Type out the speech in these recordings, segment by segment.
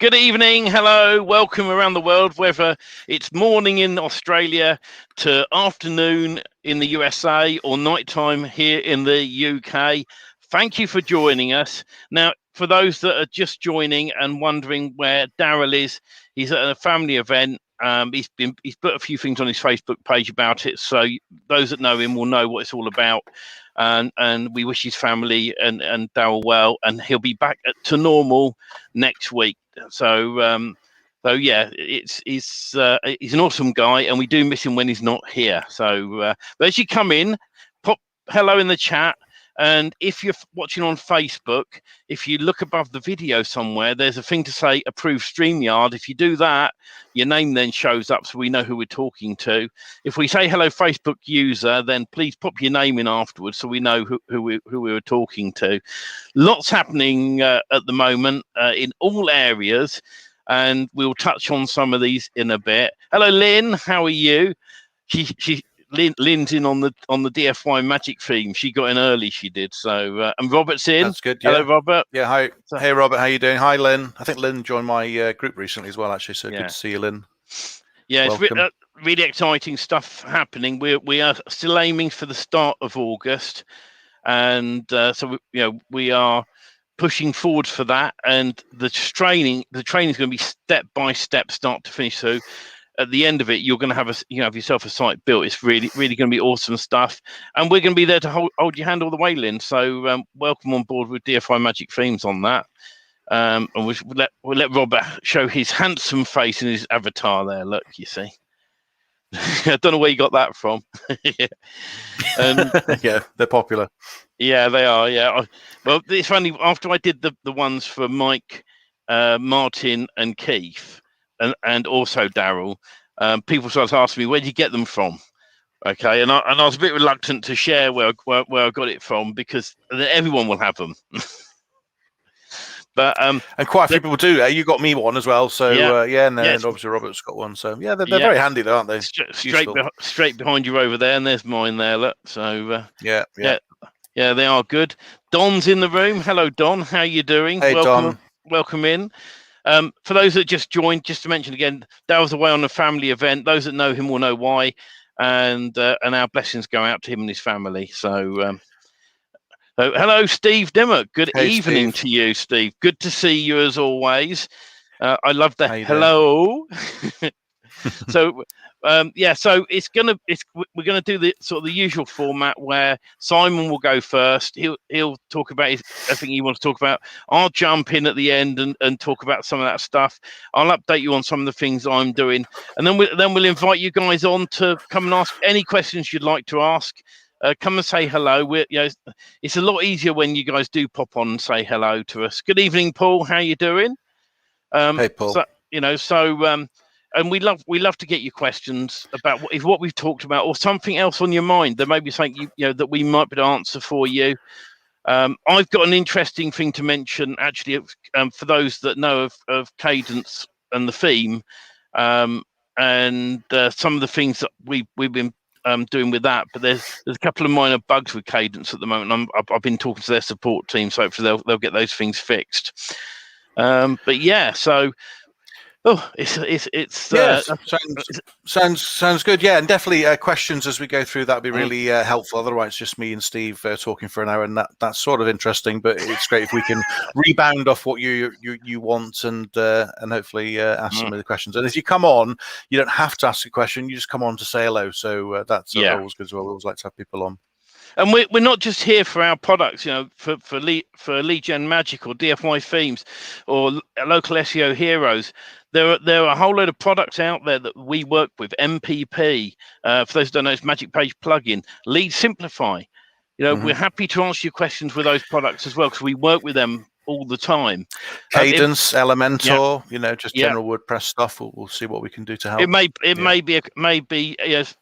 Good evening, hello, welcome around the world, whether it's morning in Australia to afternoon in the USA or nighttime here in the UK. Thank you for joining us. Now, for those that are just joining and wondering where Daryl is, he's at a family event. He's put a few things on his Facebook page about it, so those that know him will know what it's all about. And we wish his family and Daryl well, and he'll be back to normal next week. So yeah, he's an awesome guy, and we do miss him when he's not here. So but as you come in, pop hello in the chat. And if you're watching on Facebook, if you look above the video somewhere, there's a thing to say approve StreamYard. If you do that, your name then shows up so we know who we're talking to. If we say hello Facebook user, then please pop your name in afterwards so we know who we were talking to. Lots happening at the moment in all areas, and we'll touch on some of these in a bit. Hello, Lynn. How are you? Lynn's in on the DFY magic theme. She got in early, she did. So and Robert's in. That's good. Yeah. Hello, Robert. Yeah, hi. Hey, Robert. How you doing? Hi, Lynn. I think Lynn joined my group recently as well, actually. So good to see you, Lynn. Yeah, it's really exciting stuff happening. We are still aiming for the start of August, and so we are pushing forward for that. And the training is going to be step by step, start to finish. So at the end of it, you're going to have yourself a site built. It's really going to be awesome stuff, and we're going to be there to hold your hand all the way, Lynn. So welcome on board with DFI Magic Themes on that. And we'll let Robert show his handsome face in his avatar there. Look, you see. I don't know where you got that from. Yeah. Yeah, they're popular. Yeah, they are. Yeah. Well, it's funny. After I did the ones for Mike, Martin, and Keith, and also Daryl, people started asking me, where did you get them from? Okay, and I was a bit reluctant to share where I got it from, because everyone will have them. But and quite a few people do. You got me one as well, so and obviously Robert's got one. So yeah, they're very handy, though, aren't they? Straight behind you over there, and there's mine there. Look, so yeah, they are good. Don's in the room. Hello, Don. How you doing? Hey, Don. Welcome in. For those that just joined, just to mention again, Daryl's away on a family event. Those that know him will know why, and our blessings go out to him and his family. So. Hello, Steve Dimmock. Good evening to you, Steve. Good to see you as always. I love the hello. So, so we're gonna do the sort of the usual format where Simon will go first. He'll talk about everything he wants to talk about. I'll jump in at the end and talk about some of that stuff. I'll update you on some of the things I'm doing, and then we'll invite you guys on to come and ask any questions you'd like to ask. Come and say hello. It's a lot easier when you guys do pop on and say hello to us. Good evening, Paul. How you doing? Hey, Paul. And we love to get your questions about what we've talked about, or something else on your mind. There may be something that we might be able to answer for you. I've got an interesting thing to mention, actually, for those that know of cadence and the theme, and some of the things that we've been doing with that, but there's a couple of minor bugs with cadence at the moment. I've been talking to their support team, so hopefully they'll get those things fixed. But yeah, so sounds good. Yeah, and definitely questions as we go through. That'd be really helpful. Otherwise, it's just me and Steve talking for an hour, and that's sort of interesting. But it's great if we can rebound off what you want, and hopefully ask some of the questions. And if you come on, you don't have to ask a question. You just come on to say hello. So that's always good as well. We always like to have people on. And we're not just here for our products, for lead gen magic or DFY themes or local SEO heroes. There are a whole load of products out there that we work with. MPP, for those who don't know, it's Magic Page plugin. Lead Simplify. We're happy to answer your questions with those products as well, because we work with them all the time. Cadence, Elementor, just general WordPress stuff. We'll see what we can do to help. It may be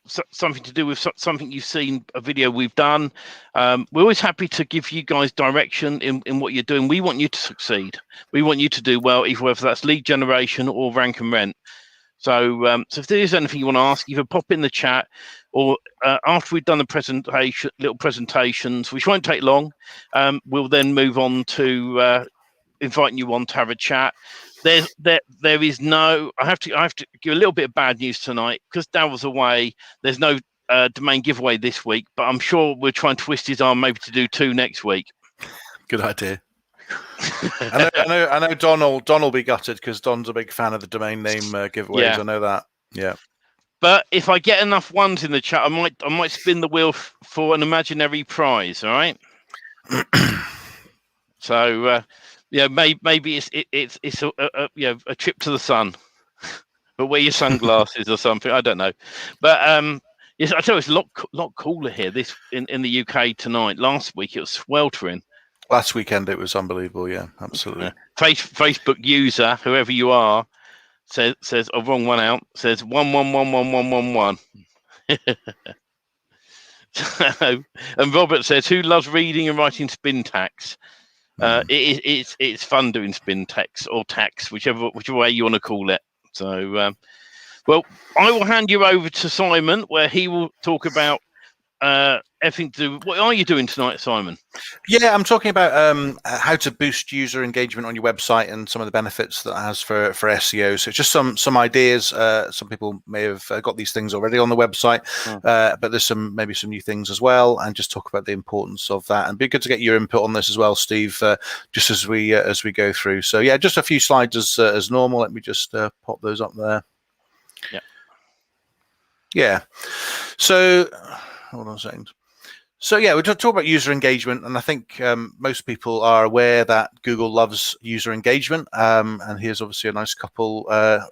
something to do with something you've seen, a video we've done. We're always happy to give you guys direction in what you're doing. We want you to succeed. We want you to do well, whether that's lead generation or rank and rent. So if there is anything you want to ask, either pop in the chat, or after we've done the little presentations, which won't take long, we'll then move on to inviting you on to have a chat. there is no. I have to give a little bit of bad news tonight because Daryl's away. There's no domain giveaway this week, but I'm sure we're trying to twist his arm maybe to do 2 next week. Good idea. I know Don will be gutted because Don's a big fan of the domain name giveaways. Yeah. I know that. Yeah. But if I get enough ones in the chat, I might spin the wheel for an imaginary prize. All right. So maybe it's a trip to the sun, but wear your sunglasses or something. I don't know. But yes, I tell you, it's a lot cooler here. This in the UK tonight. Last week it was sweltering. Last weekend it was unbelievable. Yeah, absolutely. Facebook user, whoever you are, says oh, wrong one out. Says 11111111. And Robert says, who loves reading and writing spin tax? It's fun doing spin tax or tax, whichever way you want to call it. So, well, I will hand you over to Simon, where he will talk about everything to do. What are you doing tonight, Simon? Yeah, I'm talking about how to boost user engagement on your website and some of the benefits that it has for SEO. So just some ideas. Some people may have got these things already on the website, but there's maybe some new things as well, and just talk about the importance of that. And be good to get your input on this as well, Steve, just as we go through. So yeah, just a few slides as normal. Let me just pop those up there. Yeah. So hold on a second. So yeah, we're talking about user engagement, and I think most people are aware that Google loves user engagement. And here's obviously a nice couple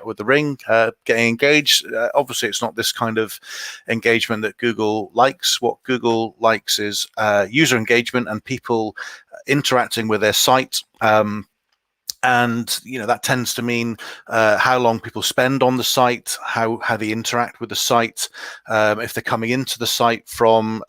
with the ring getting engaged. Obviously, it's not this kind of engagement that Google likes. What Google likes is user engagement and people interacting with their site. And that tends to mean how long people spend on the site, how they interact with the site. If they're coming into the site from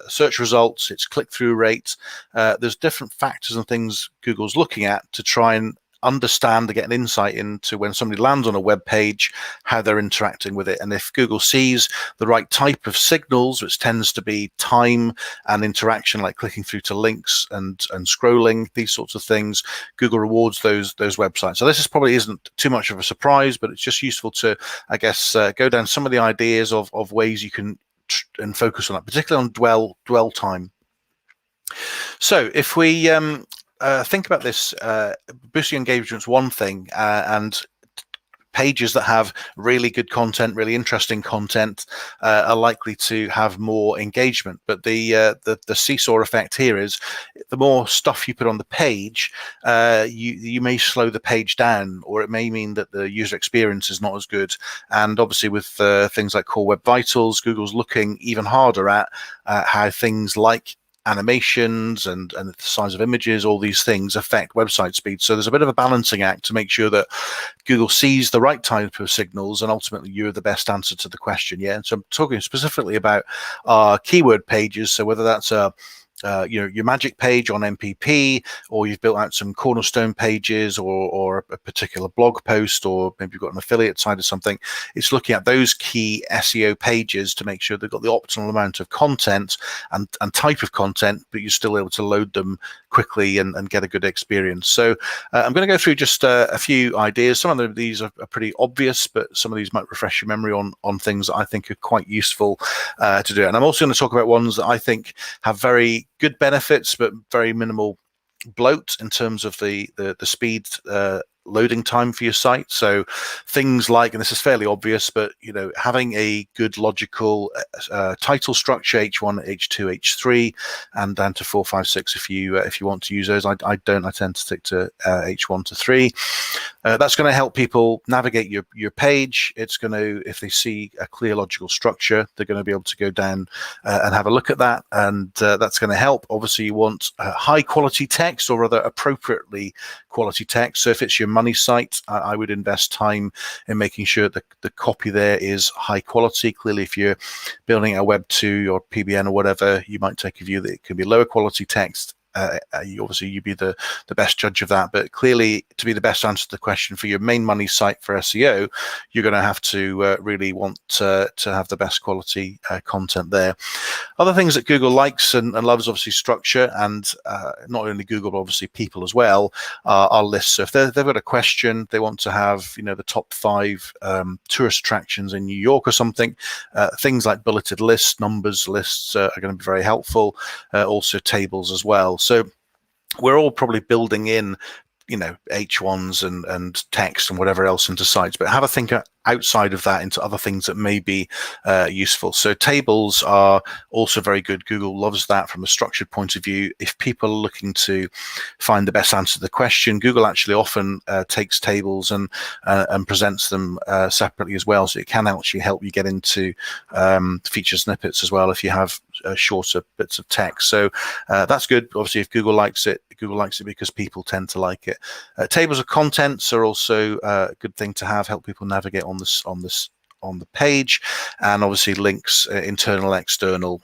search results, it's click-through rate. There's different factors and things Google's looking at to try and understand to get an insight into when somebody lands on a web page, how they're interacting with it. And if Google sees the right type of signals, which tends to be time and interaction, like clicking through to links and scrolling, these sorts of things, Google rewards those websites. So this probably isn't too much of a surprise, but it's just useful to, I guess, go down some of the ideas of ways you can and focus on that, particularly on dwell time. So if we think about this, boosting engagement is one thing, and pages that have really good content, really interesting content, are likely to have more engagement. But the seesaw effect here is the more stuff you put on the page, you may slow the page down, or it may mean that the user experience is not as good. And obviously with things like Core Web Vitals, Google's looking even harder at how things like animations and the size of images, all these things affect website speed. So there's a bit of a balancing act to make sure that Google sees the right type of signals and ultimately you're the best answer to the question. Yeah. And so I'm talking specifically about keyword pages. So whether that's your magic page on MPP, or you've built out some cornerstone pages, or a particular blog post, or maybe you've got an affiliate side or something, it's looking at those key SEO pages to make sure they've got the optimal amount of content and type of content, but you're still able to load them quickly and get a good experience. So I'm going to go through just a few ideas. Some of these are pretty obvious, but some of these might refresh your memory on things that I think are quite useful to do. And I'm also going to talk about ones that I think have very good benefits, but very minimal bloat in terms of the speed loading time for your site. So things like, and this is fairly obvious, but having a good logical title structure, H1, H2, H3, and down to 4, 5, 6 if you want to use those. I don't. I tend to stick to H1 to 3. That's going to help people navigate your page. It's going to, if they see a clear logical structure, they're going to be able to go down and have a look at that, and that's going to help. Obviously, you want high quality text, or rather appropriately quality text. So if it's your money site, I would invest time in making sure that the copy there is high quality. Clearly, if you're building a Web 2 or PBN or whatever, you might take a view that it could be lower quality text. obviously you'd be the best judge of that. But clearly, to be the best answer to the question for your main money site for SEO, you're going to have to really want to have the best quality content there. Other things that Google likes and loves, obviously structure, and not only Google, but obviously people as well, are lists. So if they've got a question, they want to have, the top 5 tourist attractions in New York or something, things like bulleted lists, numbers lists are going to be very helpful. Also tables as well. So we're all probably building in H1s and text and whatever else into sites, but have a think outside of that into other things that may be useful. So tables are also very good. Google loves that from a structured point of view. If people are looking to find the best answer to the question, Google actually often takes tables and presents them separately as well. So it can actually help you get into feature snippets as well if you have shorter bits of text. So that's good. Obviously, if Google likes it because people tend to like it. Tables of contents are also a good thing to have, help people navigate on the page, and obviously links, internal, external.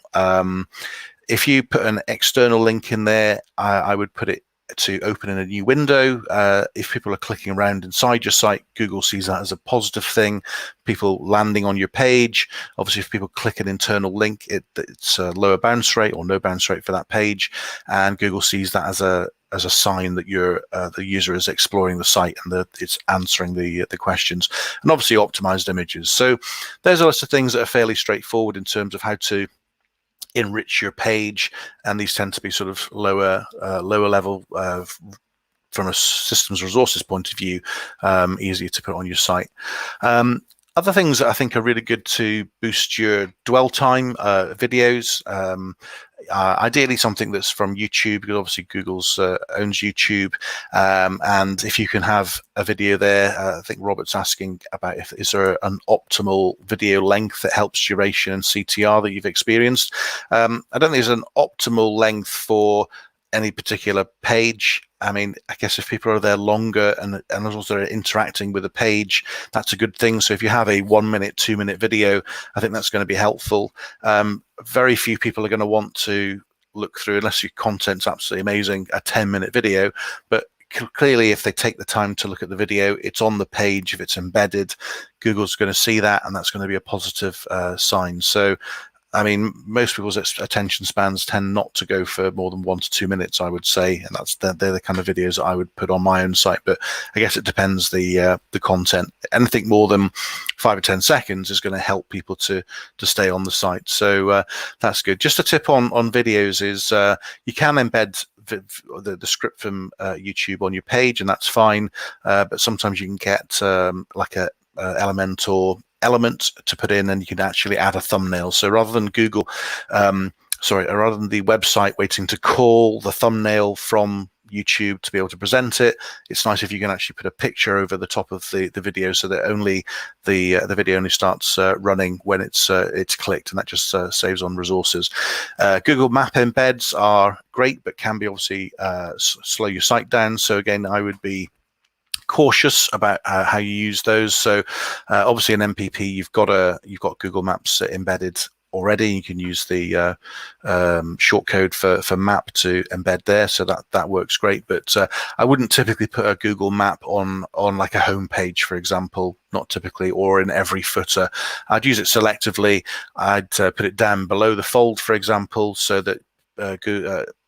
If you put an external link in there, I would put it to open in a new window. If people are clicking around inside your site, Google sees that as a positive thing. People landing on your page. Obviously, if people click an internal link, it's a lower bounce rate or no bounce rate for that page, and Google sees that as a sign that the user is exploring the site and that it's answering the questions. And obviously optimized images. So there's a list of things that are fairly straightforward in terms of how to enrich your page, and these tend to be sort of lower level from a systems resources point of view, easier to put on your site. Other things that I think are really good to boost your dwell time, videos. Ideally something that's from YouTube, because obviously Google's owns YouTube, and if you can have a video there, I think Robert's asking about is there an optimal video length that helps duration and CTR that you've experienced. I don't think there's an optimal length for any particular page. I mean, I guess if people are there longer and also they're interacting with the page, that's a good thing. So if you have a 1 minute, 2 minute video, I think that's going to be helpful. Very few people are going to want to look through, unless your content's absolutely amazing, a 10-minute video. But clearly, if they take the time to look at the video, it's on the page. If it's embedded, Google's going to see that, and that's going to be a positive sign. So I mean, most people's attention spans tend not to go for more than 1 to 2 minutes, I would say, and they're the kind of videos that I would put on my own site. But I guess it depends the content. Anything more than 5 or 10 seconds is going to help people to stay on the site. So that's good. Just a tip on videos is you can embed the script from YouTube on your page, and that's fine. But sometimes you can get like a Elementor element to put in, and you can actually add a thumbnail. So rather than rather than the website waiting to call the thumbnail from YouTube to be able to present it, it's nice if you can actually put a picture over the top of the video, so that only the video only starts running when it's clicked, and that just saves on resources. Google Map embeds are great, but can be obviously slow your site down. So again, I would be cautious about how you use those. So obviously in MPP you've got Google Maps embedded already. You can use the shortcode for map to embed there, so that works great. But I wouldn't typically put a Google Map on like a home page, for example, not typically, or in every footer. I'd use it selectively. I'd put it down below the fold, for example, so that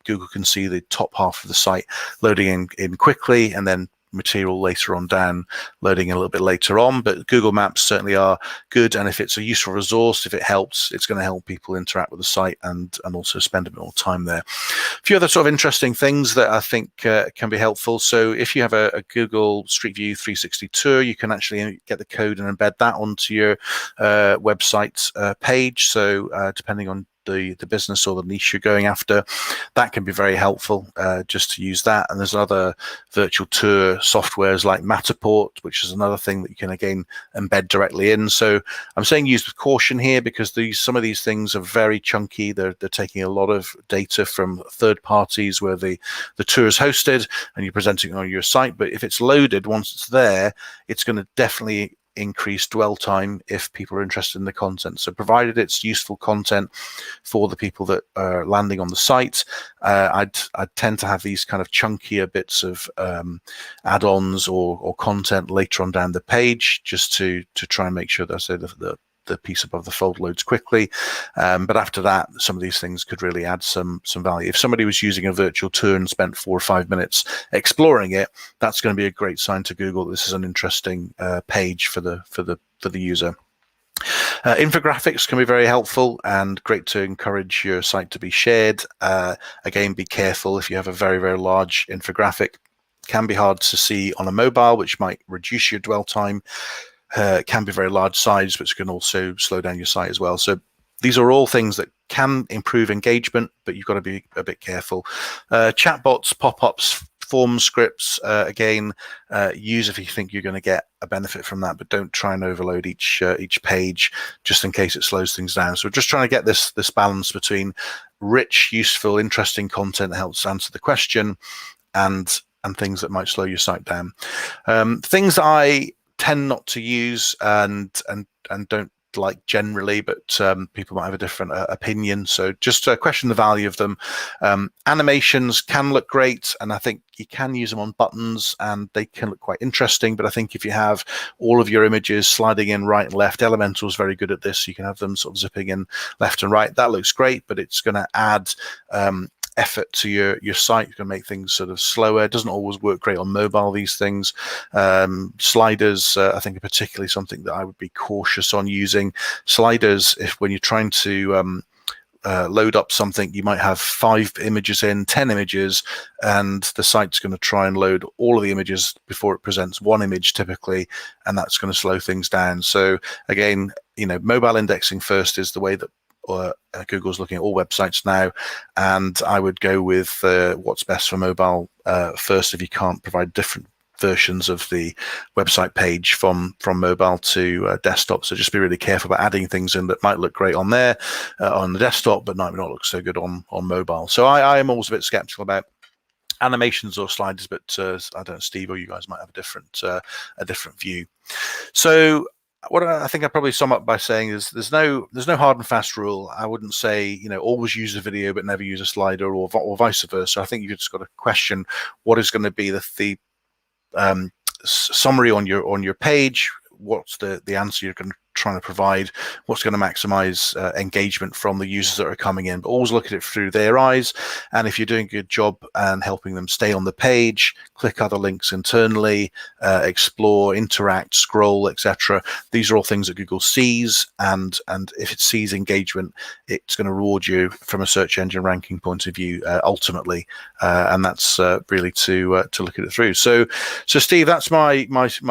Google can see the top half of the site loading in quickly, and then material later on down loading a little bit later on. But Google Maps certainly are good, and if it's a useful resource, if it helps, it's going to help people interact with the site and also spend a bit more time there. A few other sort of interesting things that I think can be helpful. So if you have a Google Street View 360 tour, you can actually get the code and embed that onto your website page. So depending on the business or the niche you're going after, that can be very helpful just to use that. And there's other virtual tour softwares like Matterport, which is another thing that you can again embed directly in. So I'm saying use with caution here, because some of these things are very chunky. They're taking a lot of data from third parties where the tour is hosted, and you're presenting it on your site. But if it's loaded, once it's there, it's going to definitely increase dwell time if people are interested in the content. So provided it's useful content for the people that are landing on the site, I'd tend to have these kind of chunkier bits of add-ons or content later on down the page, just to try and make sure that the piece above the fold loads quickly. But after that, some of these things could really add some value. If somebody was using a virtual tour and spent 4 or 5 minutes exploring it, that's going to be a great sign to Google that this is an interesting page for the user. Infographics can be very helpful and great to encourage your site to be shared. Again, be careful if you have a very, very large infographic. It can be hard to see on a mobile, which might reduce your dwell time. It can be very large size, which can also slow down your site as well. So these are all things that can improve engagement, but you've got to be a bit careful. Chatbots, pop-ups, form scripts, again, use if you think you're going to get a benefit from that, but don't try and overload each page just in case it slows things down. So we're just trying to get this balance between rich, useful, interesting content that helps answer the question and things that might slow your site down. Things that I tend not to use and don't like generally, but people might have a different opinion, so just question the value of them. Animations can look great, and I think you can use them on buttons and they can look quite interesting, but I think if you have all of your images sliding in right and left, Elementor is very good at this. You can have them sort of zipping in left and right. That looks great, but it's going to add effort to your site. It's going to make things sort of slower. It doesn't always work great on mobile, these things. Sliders, I think, are particularly something that I would be cautious on using. Sliders, when you're trying to load up something, you might have 5 images in, 10 images, and the site's going to try and load all of the images before it presents one image typically, and that's going to slow things down. So again, mobile indexing first is the way that Google's looking at all websites now, and I would go with what's best for mobile first if you can't provide different versions of the website page from mobile to desktop. So just be really careful about adding things in that might look great on there on the desktop, but might not look so good on mobile. So I am always a bit skeptical about animations or sliders, but I don't know, Steve, or you guys might have a different view. So what I think I probably sum up by saying is there's no hard and fast rule. I wouldn't say always use a video but never use a slider, or vice versa. I think you've just got to question what is going to be the summary on your page. What's the answer you're trying to provide? What's going to maximize engagement from the users that are coming in? But always look at it through their eyes. And if you're doing a good job and helping them stay on the page, click other links internally, explore, interact, scroll, etc. These are all things that Google sees, and if it sees engagement, it's going to reward you from a search engine ranking point of view ultimately, and that's really to look at it through. So Steve, that's my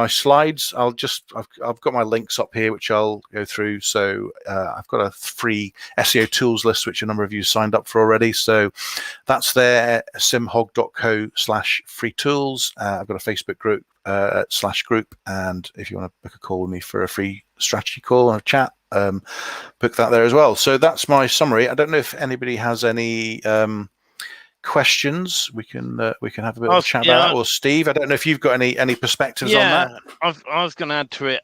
slides. I've got my links up here which I'll go through. So I've got a free SEO Tools list which a number of you signed up for already, so that's there, simhog.co/free tools. I've got a Facebook group /group, and if you want to book a call with me for a free strategy call and a chat, book that there as well. So that's my summary. I don't know if anybody has any questions. We can have a bit of a chat about that. Or Steve, I don't know if you've got any perspectives on that. I was going to add to it.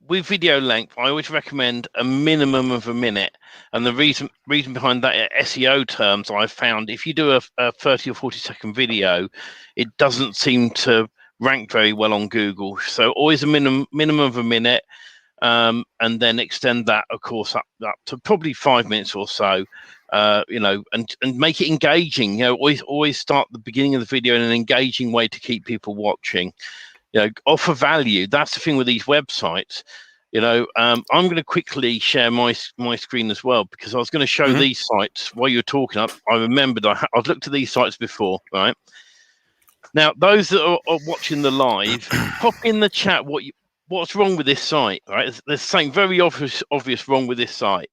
With video length, I always recommend a minimum of a minute, and the reason behind that, SEO terms, I've found if you do a 30 or 40-second video, it doesn't seem to rank very well on Google. So always a minimum of a minute, and then extend that, of course, up to probably 5 minutes or so. And make it engaging. Always start the beginning of the video in an engaging way to keep people watching. Offer value. That's the thing with these websites. I'm going to quickly share my screen as well, because I was going to show these sites while you were talking. I remembered I've looked at these sites before, right? Now, those that are watching the live, pop in the chat what's wrong with this site, right? There's something very obvious wrong with this site.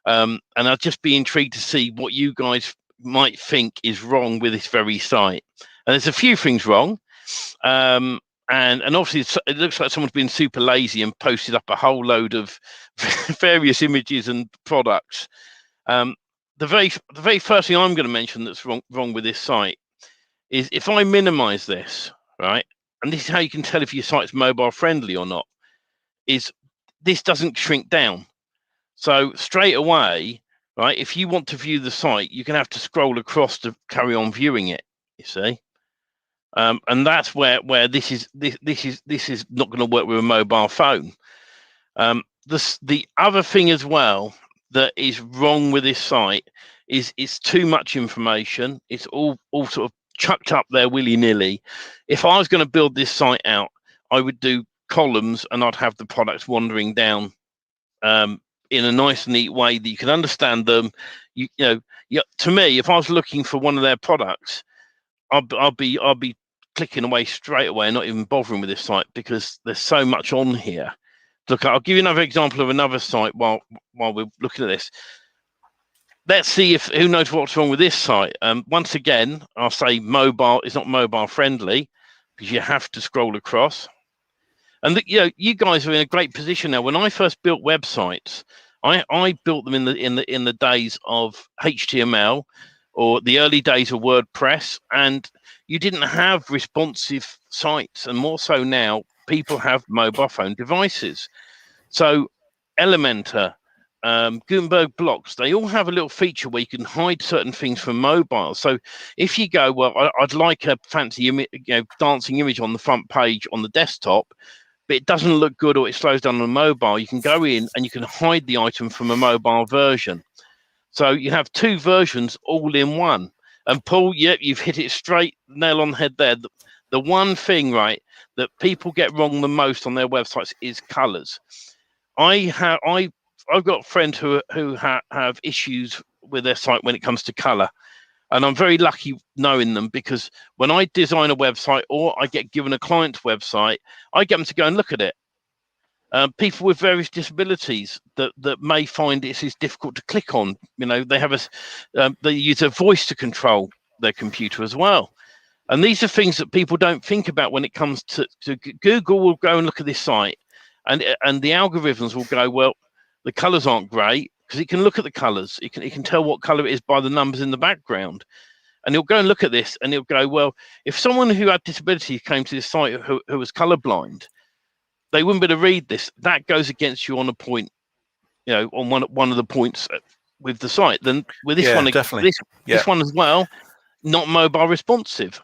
And I'd just be intrigued to see what you guys might think is wrong with this very site. And there's a few things wrong. And obviously it looks like someone's been super lazy and posted up a whole load of various images and products. The very first thing I'm going to mention that's wrong with this site is if I minimize this, right? And this is how you can tell if your site's mobile friendly or not. is this doesn't shrink down. So straight away, right, if you want to view the site, you're going to have to scroll across to carry on viewing it, you see. And that's where this is not going to work with a mobile phone. The other thing as well that is wrong with this site is it's too much information. It's all sort of chucked up there willy-nilly. If I was going to build this site out, I would do columns and I'd have the products wandering down in a nice, neat way that you can understand them. To me, if I was looking for one of their products, I'll be clicking away straight away and not even bothering with this site because there's so much on here. Look, I'll give you another example of another site while we're looking at this. Let's see who knows what's wrong with this site. Once again, I'll say mobile is not mobile friendly because you have to scroll across. And you guys are in a great position now. When I first built websites, I built them in the days of HTML or the early days of WordPress, and you didn't have responsive sites, and more so now, people have mobile phone devices. So Elementor, Gutenberg blocks, they all have a little feature where you can hide certain things from mobile. So if you go, well, I'd like a fancy dancing image on the front page on the desktop, but it doesn't look good or it slows down on a mobile, you can go in and you can hide the item from a mobile version. So you have two versions all in one. And Paul, you've hit it straight nail on the head there. The one thing, right, that people get wrong the most on their websites is colors. I've got friends who have issues with their site when it comes to color. And I'm very lucky knowing them because when I design a website or I get given a client's website, I get them to go and look at it. People with various disabilities that may find it is difficult to click on. They have they use a voice to control their computer as well. And these are things that people don't think about when it comes to Google will go and look at this site and the algorithms will go, well, the colors aren't great because it can look at the colors. It can tell what color it is by the numbers in the background. And he'll go and look at this and he'll go, well, if someone who had disability came to this site who was colorblind, they wouldn't be able to read this. That goes against you on a point, on one of the points with the site. Then with this one, definitely. This one as well, not mobile responsive.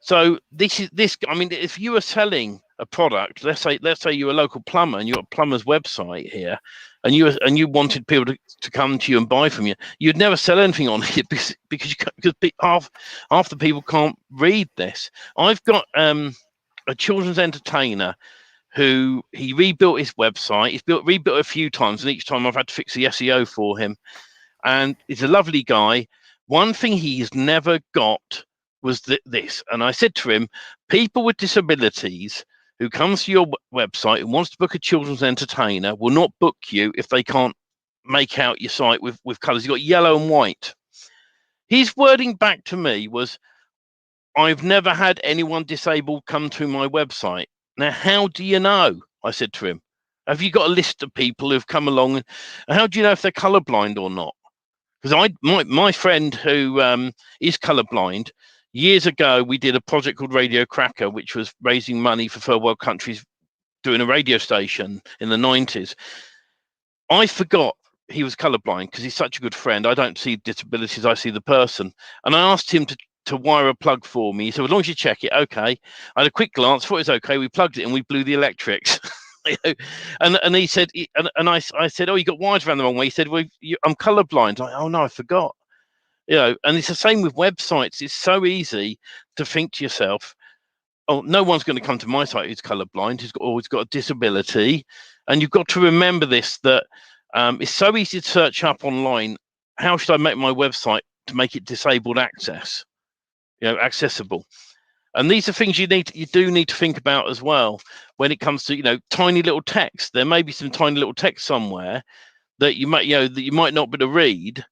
So this. I mean, if you are selling a product, let's say you're a local plumber and you're a plumber's website here, and you wanted people to come to you and buy from you, you'd never sell anything on it because half the people can't read this. I've got a children's entertainer who he rebuilt his website. He's rebuilt it a few times, and each time I've had to fix the SEO for him. And he's a lovely guy. One thing he's never got was this. And I said to him, people with disabilities who comes to your website and wants to book a children's entertainer will not book you if they can't make out your site with colors. You've got yellow and white. His wording back to me was, I've never had anyone disabled come to my website. Now, how do you know? I said to him, have you got a list of people who've come along? And how do you know if they're colorblind or not? Because my friend who is colorblind, years ago, we did a project called Radio Cracker, which was raising money for third world countries doing a radio station in the 90s. I forgot he was colorblind because he's such a good friend. I don't see disabilities, I see the person. And I asked him to wire a plug for me. He said, as long as you check it, okay. I had a quick glance, thought it was okay. We plugged it and we blew the electrics. And he said, and I said, oh, you got wires around the wrong way. He said, well, I'm colorblind. Oh no, I forgot. And it's the same with websites. It's so easy to think to yourself, oh, no one's going to come to my site who's colorblind, who's always got a disability. And you've got to remember this, that it's so easy to search up online. How should I make my website to make it disabled access, accessible? And these are things you do need to think about as well when it comes to, tiny little text. There may be some tiny little text somewhere that you might, that you might not be able to read.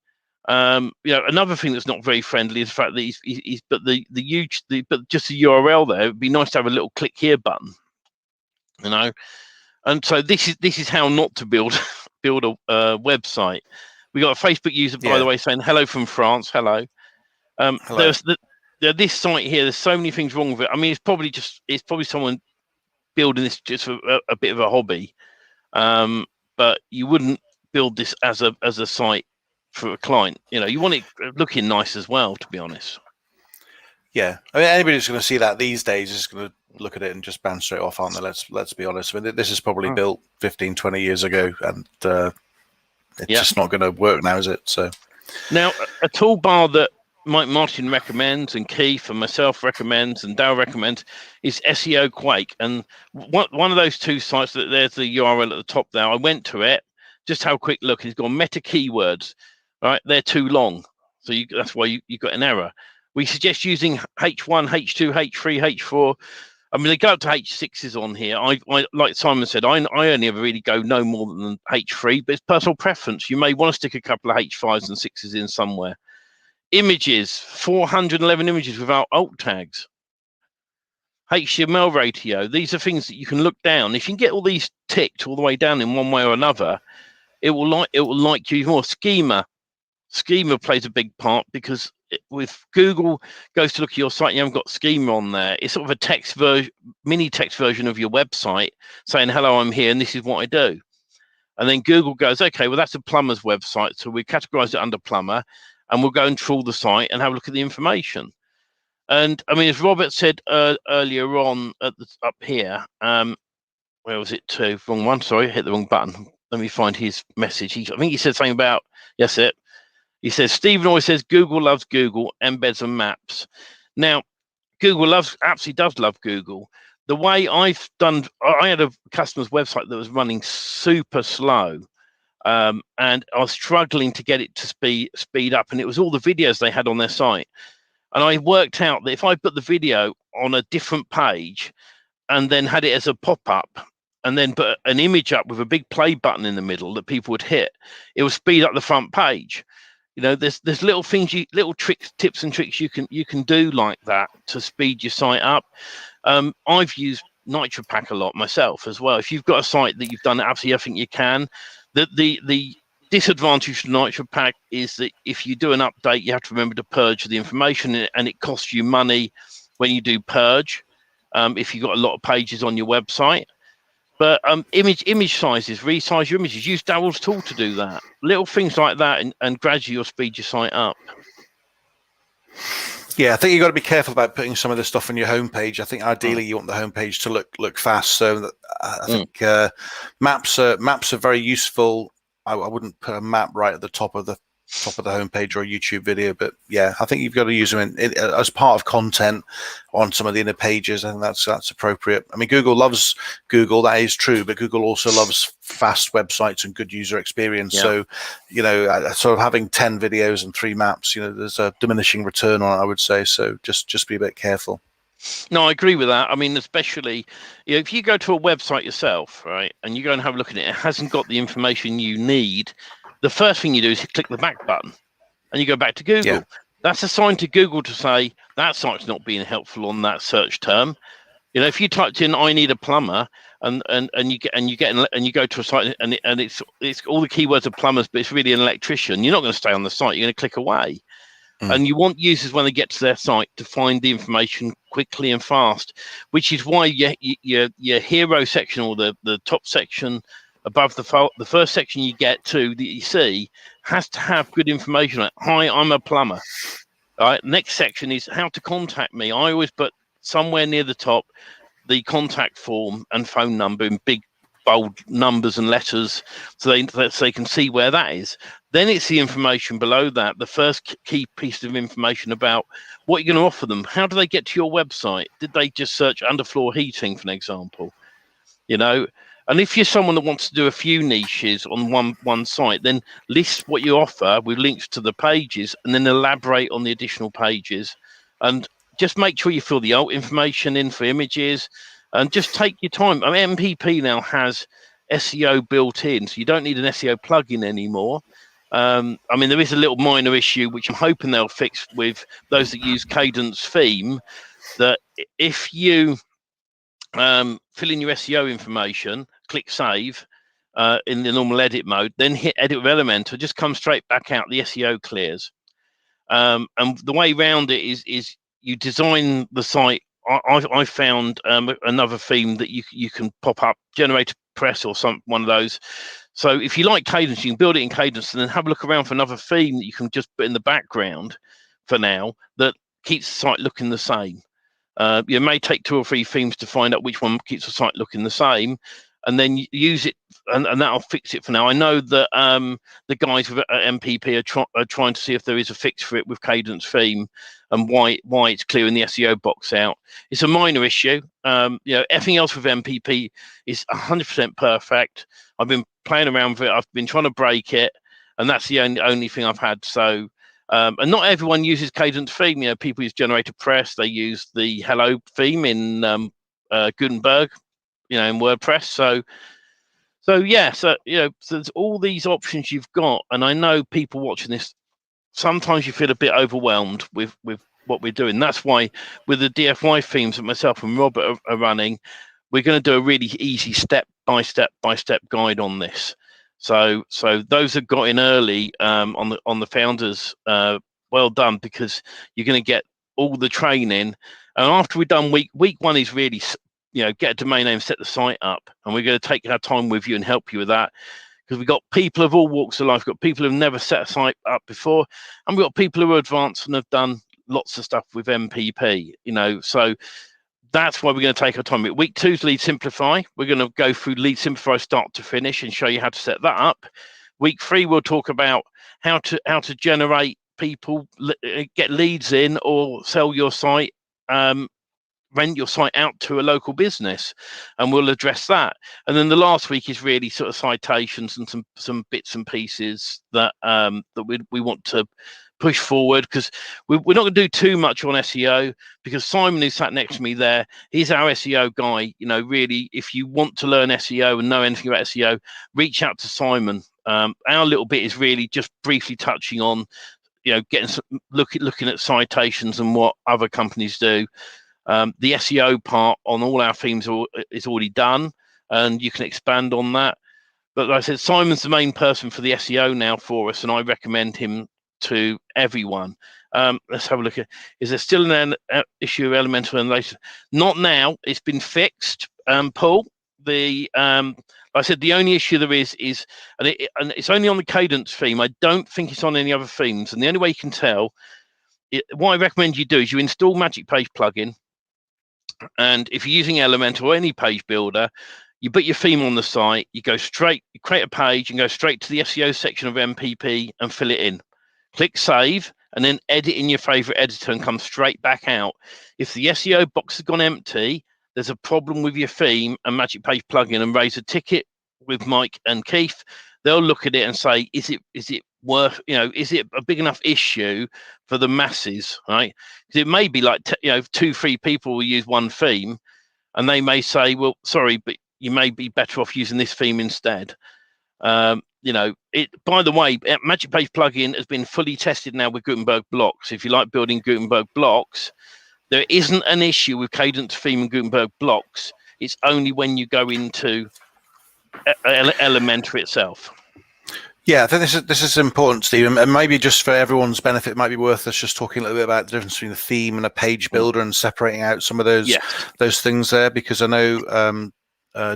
Another thing that's not very friendly is the fact that he's but but just the URL there. It'd be nice to have a little click here button, And so this is how not to build a website. We got a Facebook user, by the way, saying hello from France. Hello. Hello. This site here, there's so many things wrong with it. I mean, it's probably someone building this just for a bit of a hobby, but you wouldn't build this as a site for a client. You want it looking nice as well, to be honest. Yeah, I mean, anybody who's going to see that these days is going to look at it and just bounce straight off, aren't they? Let's be honest. I mean, this is probably built 15, 20 years ago, and it's just not going to work now, is it? So now, a toolbar that Mike Martin recommends, and Keith and myself recommends, and Dale recommends is SEO Quake. And one of those two sites, that there's the URL at the top there. I went to it, just have a quick look. It's got meta keywords, right? They're too long, so that's why you got an error. We suggest using H1, H2, H3, H4. I mean, they go up to H6s on here. I like Simon said, I only ever really go no more than H3, but it's personal preference. You may want to stick a couple of H5s and 6s in somewhere. Images, 411 images without alt tags. HTML ratio. These are things that you can look down. If you can get all these ticked all the way down in one way or another, it will like you more. Schema plays a big part, because with Google goes to look at your site and you haven't got schema on there, it's sort of a text version, mini text version of your website saying, hello, I'm here and this is what I do. And then Google goes, okay, well, that's a plumber's website, so we categorize it under plumber, and we'll go and trawl the site and have a look at the information. And I mean, as Robert said earlier on up here, where was it to? Wrong one, sorry, I hit the wrong button. Let me find his message. I think he said something about, yes, it. He says, Stephen always says Google loves Google, embeds and maps. Now, Google absolutely does love Google. The way I had a customer's website that was running super slow, and I was struggling to get it to speed up, and it was all the videos they had on their site. And I worked out that if I put the video on a different page and then had it as a pop-up, and then put an image up with a big play button in the middle that people would hit, it would speed up the front page. There's little things, little tips and tricks you can do like that to speed your site up. I've used Nitro Pack a lot myself as well. If you've got a site that you've done absolutely everything you can, the disadvantage to Nitro Pack is that if you do an update, you have to remember to purge the information, and it costs you money when you do purge, if you've got a lot of pages on your website. But image sizes, resize your images. Use Daryl's tool to do that. Little things like that, and gradually you'll speed your site up. Yeah, I think you've got to be careful about putting some of this stuff on your homepage. I think ideally you want the homepage to look fast. So I think maps are very useful. I wouldn't put a map right at the top of the homepage or a YouTube video, but yeah, I think you've got to use them as part of content on some of the inner pages. I think that's appropriate. I mean, Google loves Google, that is true, but Google also loves fast websites and good user experience. Yeah. So, sort of having 10 videos and 3 maps, there's a diminishing return on it, I would say. So just be a bit careful. No, I agree with that. I mean, especially if you go to a website yourself, right, and you go and have a look at it, it hasn't got the information you need. The first thing you do is click the back button and you go back to Google. Yeah. That's a sign to Google to say that site's not being helpful on that search term. If you typed in "I need a plumber" and you go to a site and it's all the keywords are plumbers, but it's really an electrician, you're not going to stay on the site. You're going to click away. And you want users, when they get to their site, to find the information quickly and fast, which is why your hero section, or the top section above the first section you get to that you see, has to have good information like, hi, I'm a plumber. All right, next section is how to contact me. I always put somewhere near the top the contact form and phone number in big bold numbers and letters, so they can see where that is. Then it's the information below that, the first key piece of information about what you're going to offer them. How do they get to your website? Did they just search underfloor heating, for an example? And if you're someone that wants to do a few niches on one site, then list what you offer with links to the pages, and then elaborate on the additional pages. And just make sure you fill the alt information in for images, and just take your time. I mean, MPP now has SEO built in, so you don't need an SEO plugin anymore. I mean, there is a little minor issue, which I'm hoping they'll fix with those that use Cadence theme, that if you fill in your SEO information, click save in the normal edit mode, then hit edit with Elementor, just come straight back out, the SEO clears. And the way around it is you design the site I found another theme that you can pop up, Generator Press or one of those. So if you like Cadence, you can build it in Cadence and then have a look around for another theme that you can just put in the background for now that keeps the site looking the same. You may take 2 or 3 themes to find out which one keeps the site looking the same, and then use it, and that'll fix it for now. I know that the guys with MPP are trying to see if there is a fix for it with Cadence theme and why it's clearing the SEO box out. It's a minor issue. Everything else with MPP is 100% perfect. I've been playing around with it. I've been trying to break it, and that's the only thing I've had. So. And not everyone uses Cadence theme. People use Generator Press. They use the Hello theme in Gutenberg, in WordPress. So there's all these options you've got. And I know people watching this, sometimes you feel a bit overwhelmed with what we're doing. That's why with the DFY themes that myself and Robert are running, we're going to do a really easy step-by-step guide on this. So those that got in early on the founders, well done, because you're going to get all the training. And after we're done, week 1 is really, get a domain name, set the site up, and we're going to take our time with you and help you with that, because we've got people of all walks of life. We've got people who've never set a site up before, and we've got people who are advanced and have done lots of stuff with MPP. So that's why we're going to take our time. Week 2 is Lead Simplify. We're going to go through Lead Simplify start to finish and show you how to set that up. Week 3, we'll talk about how to generate people, get leads in, or sell your site, rent your site out to a local business, and we'll address that. And then the last week is really sort of citations and some bits and pieces that we want to push forward, because we're not going to do too much on SEO, because Simon, who sat next to me there, he's our SEO guy. Really, if you want to learn SEO and know anything about SEO, reach out to Simon. Our little bit is really just briefly touching on, getting looking at citations and what other companies do. The SEO part on all our themes is already done, and you can expand on that. But like I said, Simon's the main person for the SEO now for us, and I recommend him to everyone. Let's have a look at, is there still an issue of Elementor and later? Not now. It's been fixed, Paul. Like I said, the only issue there is and it's only on the Cadence theme. I don't think it's on any other themes, and the only way you can tell, what I recommend you do is you install Magic Page plugin, and if you're using Elementor or any page builder, you put your theme on the site, you create a page and go straight to the SEO section of MPP and fill it in. Click save, and then edit in your favorite editor and come straight back out. If the SEO box has gone empty, there's a problem with your theme and Magic Page plugin, and raise a ticket with Mike and Keith. They'll look at it and say, is it worth, is it a big enough issue for the masses, right? Because it may be like 2-3 people will use one theme, and they may say, well, sorry, but you may be better off using this theme instead. By the way, Magic Page plugin has been fully tested now with Gutenberg blocks. If you like building Gutenberg blocks, there isn't an issue with Cadence theme and Gutenberg blocks. It's only when you go into Elementor itself. Yeah, I think this is important, Steve, and maybe just for everyone's benefit, it might be worth us just talking a little bit about the difference between the theme and a page builder and separating out some of those things there, because I know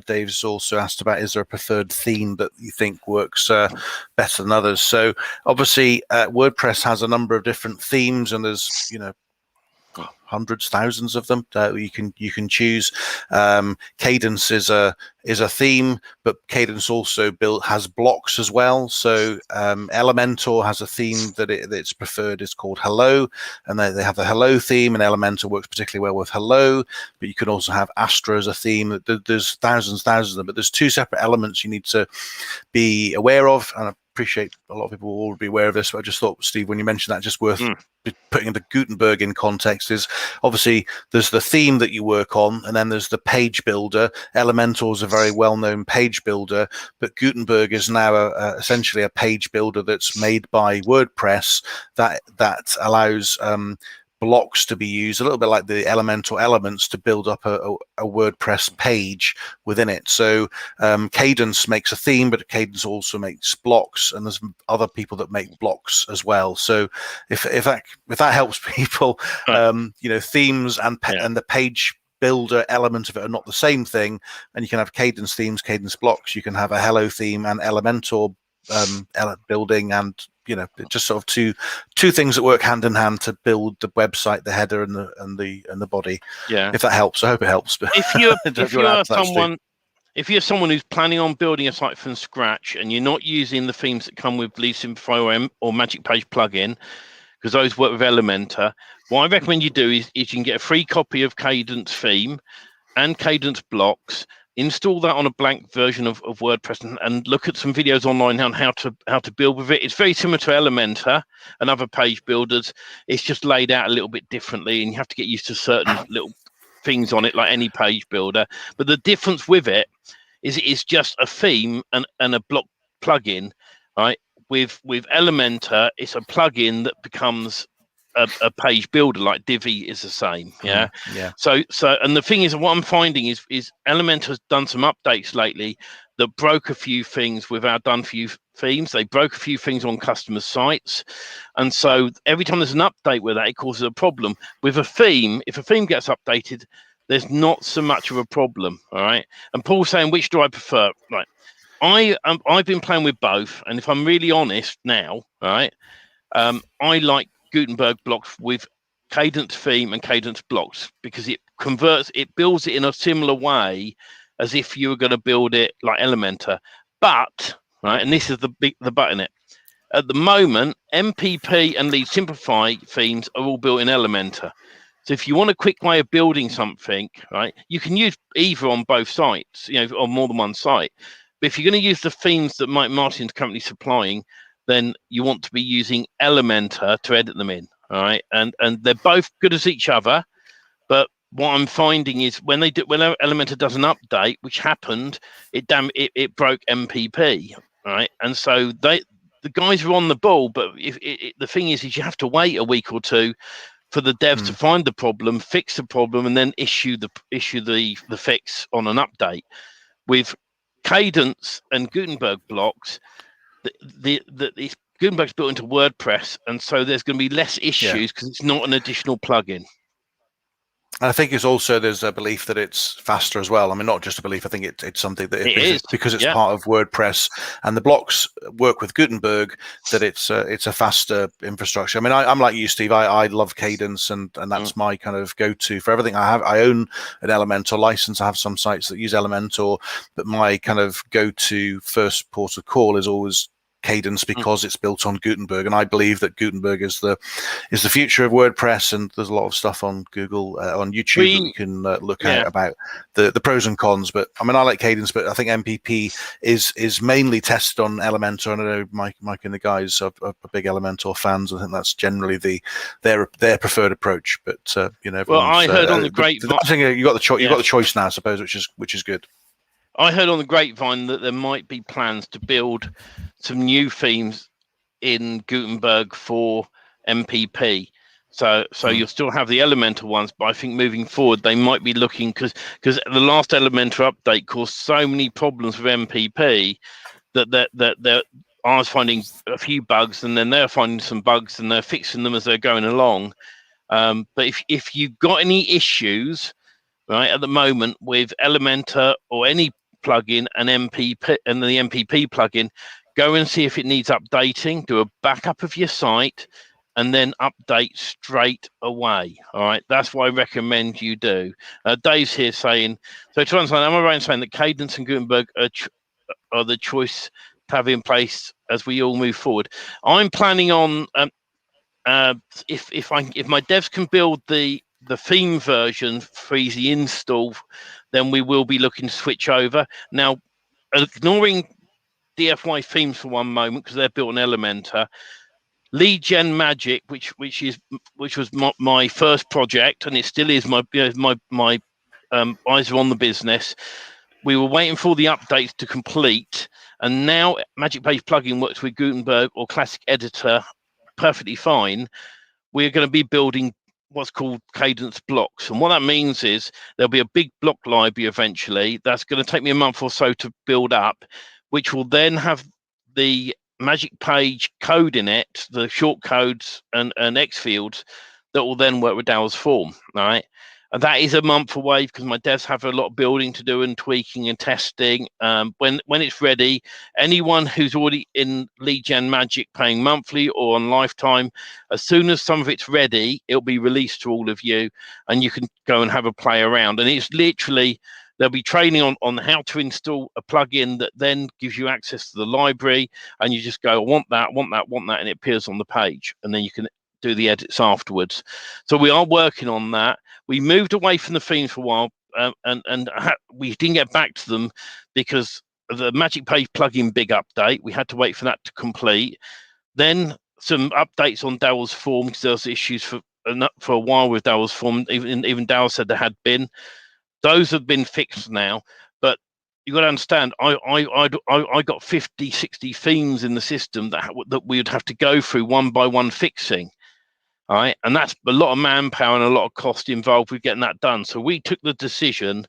Dave's also asked about, is there a preferred theme that you think works better than others? So obviously WordPress has a number of different themes, and there's hundreds, thousands of them you can choose. Cadence is a theme, but Cadence also has blocks as well. So Elementor has a theme that's preferred, is called Hello, and they have the Hello theme, and Elementor works particularly well with Hello. But you can also have Astra as a theme. There's thousands of them, but there's 2 separate elements you need to be aware of, and I appreciate a lot of people will be aware of this, but I just thought, Steve, when you mentioned that, just worth putting the Gutenberg in context, is obviously there's the theme that you work on, and then there's the page builder. Elementor is a very well-known page builder, but Gutenberg is now essentially a page builder that's made by WordPress that allows blocks to be used, a little bit like the Elementor elements to build up a WordPress page within it. So Cadence makes a theme, but Cadence also makes blocks, and there's other people that make blocks as well. So if that helps people, themes and the page builder element of it are not the same thing, and you can have Cadence themes, Cadence blocks. You can have a Hello theme and Elementor building, and just sort of two things that work hand in hand to build the website, the header and the body. Yeah, if that helps, I hope it helps. But if you're someone who's planning on building a site from scratch and you're not using the themes that come with Lead Simplify or Magic Page plugin, because those work with Elementor, what I recommend you do is you can get a free copy of Cadence theme and Cadence blocks, install that on a blank version of WordPress, and look at some videos online on how to build with it. It's very similar to Elementor and other page builders. It's just laid out a little bit differently, and you have to get used to certain little things on it, like any page builder. But the difference with it is it is just a theme and a block plugin, right? With Elementor, it's a plugin that becomes a page builder, like Divi is the same. Yeah. So and the thing is, what I'm finding is Elementor has done some updates lately that broke a few things with our done for you themes. They broke a few things on customer sites, and so every time there's an update with that, it causes a problem. With a theme, if a theme gets updated, there's not so much of a problem. All right. And Paul's saying, which do I prefer? Right. I've been playing with both, and if I'm really honest now, right, I like Gutenberg blocks with Cadence theme and Cadence blocks because it builds it in a similar way as if you were going to build it like Elementor. But right, and this is the but in it. At the moment, MPP and Lead Simplify themes are all built in Elementor. So if you want a quick way of building something, right, you can use either on both sites, on more than one site. But if you're going to use the themes that Mike Martin's currently supplying, then you want to be using Elementor to edit them in. All right. And they're both good as each other. But what I'm finding is when Elementor does an update, which happened, it broke MPP. Right. And so the guys are on the ball. But the thing is you have to wait a week or two for the devs to find the problem, fix the problem, and then issue the fix on an update. With Cadence and Gutenberg blocks, Gutenberg's built into WordPress, and so there's going to be less issues because it's not an additional plugin. And I think there's a belief that it's faster as well. I mean, not just a belief. I think it's something that it is because it's part of WordPress, and the blocks work with Gutenberg. That it's a faster infrastructure. I mean, I'm like you, Steve. I love Cadence, and that's my kind of go-to for everything. I own an Elementor license. I have some sites that use Elementor, but my kind of go-to first port of call is always Cadence because it's built on Gutenberg, and I believe that Gutenberg is the future of WordPress. And there's a lot of stuff on Google, on YouTube that you can look at about the pros and cons. But I mean, I like Cadence, but I think MPP is mainly tested on Elementor. And I know Mike and the guys are big Elementor fans. I think that's generally their preferred approach. But well, I heard on the grapevine. I think you got the choice now, I suppose, which is good. I heard on the grapevine that there might be plans to build some new themes in Gutenberg for MPP. So you'll still have the Elementor ones, but I think moving forward they might be looking because the last Elementor update caused so many problems with MPP that I was finding a few bugs, and then they're finding some bugs, and they're fixing them as they're going along. But if you've got any issues, right, at the moment with Elementor or any plugin and MPP and the MPP plugin, go and see if it needs updating. Do a backup of your site and then update straight away. All right, that's what I recommend you do. Dave's here saying, so to understand, am I right in saying that Cadence and Gutenberg are the choice to have in place as we all move forward? I'm planning on if my devs can build the theme version for easy install, then we will be looking to switch over. Now, ignoring DFY themes for one moment because they're built on Elementor, Lead Gen Magic, which was my first project, and it still is my eyes are on the business. We were waiting for the updates to complete, and now Magic Page plugin works with Gutenberg or Classic Editor perfectly fine. We're going to be building what's called cadence blocks. And what that means is there'll be a big block library eventually that's going to take me a month or so to build up, which will then have the magic page code in it, the short codes and X fields that will then work with Dowell's form, right? And that is a month away because my devs have a lot of building to do and tweaking and testing. When it's ready, anyone who's already in Lead Gen Magic paying monthly or on lifetime, as soon as some of it's ready, it'll be released to all of you, and you can go and have a play around. And it's literally, there'll be training on how to install a plugin that then gives you access to the library, and you just go, I want that, and it appears on the page, and then you can do the edits afterwards. So we are working on that. We moved away from the themes for a while, and we didn't get back to them because of the Magic Page plugin big update. We had to wait for that to complete. Then some updates on Dowell's form because there was issues for a while with Dowell's form. Even Dowell said there had been. Those have been fixed now, but you got to understand, I got 50, 60 themes in the system that we would have to go through one by one fixing. All right, and that's a lot of manpower and a lot of cost involved with getting that done. So we took the decision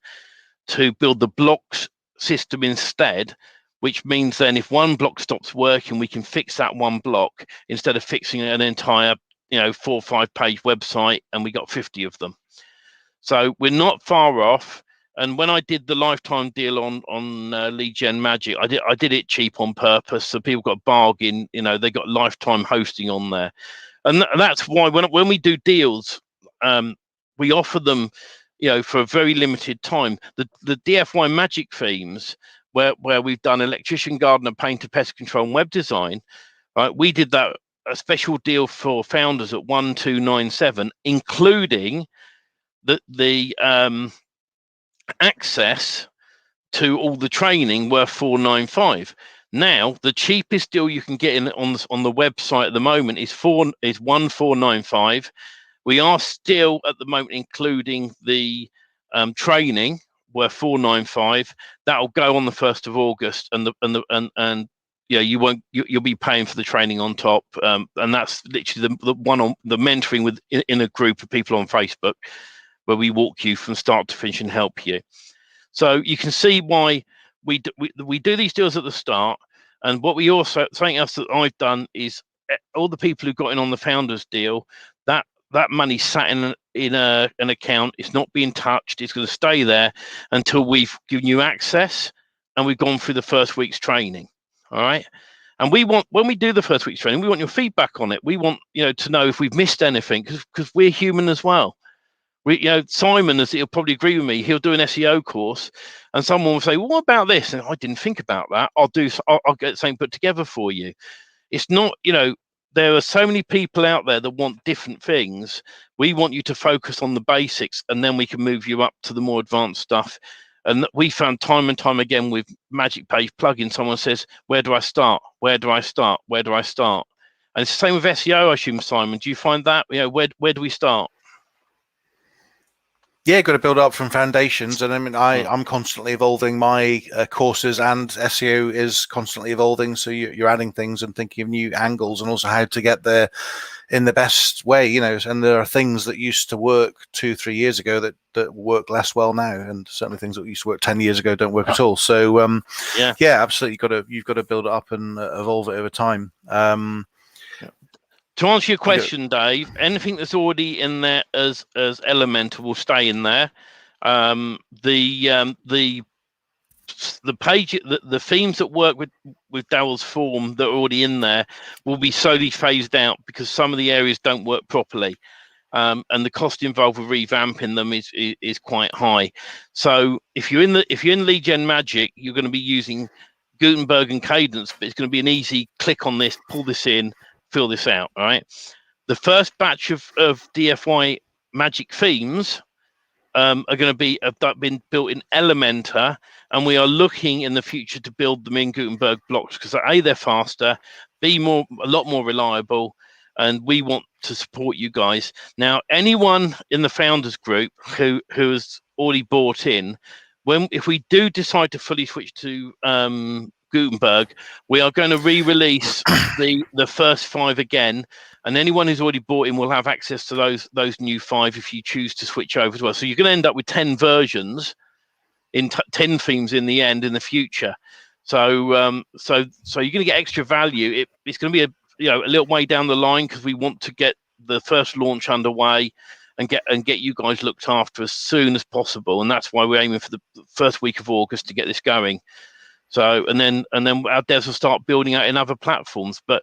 to build the blocks system instead, which means then if one block stops working, we can fix that one block instead of fixing an entire, 4 or 5 page website, and we got 50 of them. So we're not far off. And when I did the lifetime deal on Lead Gen Magic, I did it cheap on purpose, so people got a bargain. They got lifetime hosting on there. And that's why when we do deals, we offer them, for a very limited time. The DFY Magic themes, where we've done electrician, gardener, painter, pest control, and web design, right? We did that a special deal for founders at 1297, including the access to all the training worth 495. Now, the cheapest deal you can get in on the website at the moment is 1495. We are still at the moment including the training worth 495. That'll go on the 1st of August, and you'll be paying for the training on top. And that's literally the one on the mentoring in a group of people on Facebook, where we walk you from start to finish and help you. So you can see why we do these deals at the start. And what we also, something else that I've done is all the people who got in on the founders deal, that money sat in an account. It's not being touched. It's going to stay there until we've given you access and we've gone through the first week's training. All right. And when we do the first week's training, we want your feedback on it. We want, to know if we've missed anything, because we're human as well. Simon, as he'll probably agree with me, he'll do an SEO course, and someone will say, "Well, what about this?" And I didn't think about that. I'll get something put together for you. It's not, there are so many people out there that want different things. We want you to focus on the basics, and then we can move you up to the more advanced stuff. And we found time and time again with Magic Page plugin, someone says, "Where do I start? Where do I start? Where do I start?" And it's the same with SEO, I assume, Simon. Do you find that? Where do we start? Yeah, got to build up from foundations. And I mean, I'm constantly evolving my courses, and SEO is constantly evolving. So you're adding things and thinking of new angles, and also how to get there in the best way, and there are things that used to work 2-3 years ago that work less well now. And certainly things that used to work 10 years ago don't work at all. So yeah, absolutely. You've got to build it up and evolve it over time. To answer your question, Dave, anything that's already in there as Elementor will stay in there. The page, the themes that work with Dowell's form that are already in there will be slowly phased out because some of the areas don't work properly, and the cost involved with revamping them is quite high. So if you're in Lead Gen Magic, you're going to be using Gutenberg and Cadence, but it's going to be an easy click on this, pull this in, fill this out. All right. The first batch of DFY Magic themes are going to have been built in Elementor, and we are looking in the future to build them in Gutenberg blocks because A, they're faster, B, a lot more reliable, and we want to support you guys. Now, anyone in the founders group who has already bought in, if we do decide to fully switch to Gutenberg, we are going to re-release the first 5 again, and anyone who's already bought in will have access to those new 5 if you choose to switch over as well. So you're going to end up with 10 versions in 10 themes in the end in the future. So so you're going to get extra value. It's going to be a little way down the line, because we want to get the first launch underway and get you guys looked after as soon as possible, and that's why we're aiming for the first week of August to get this going. So and then our devs will start building out in other platforms. But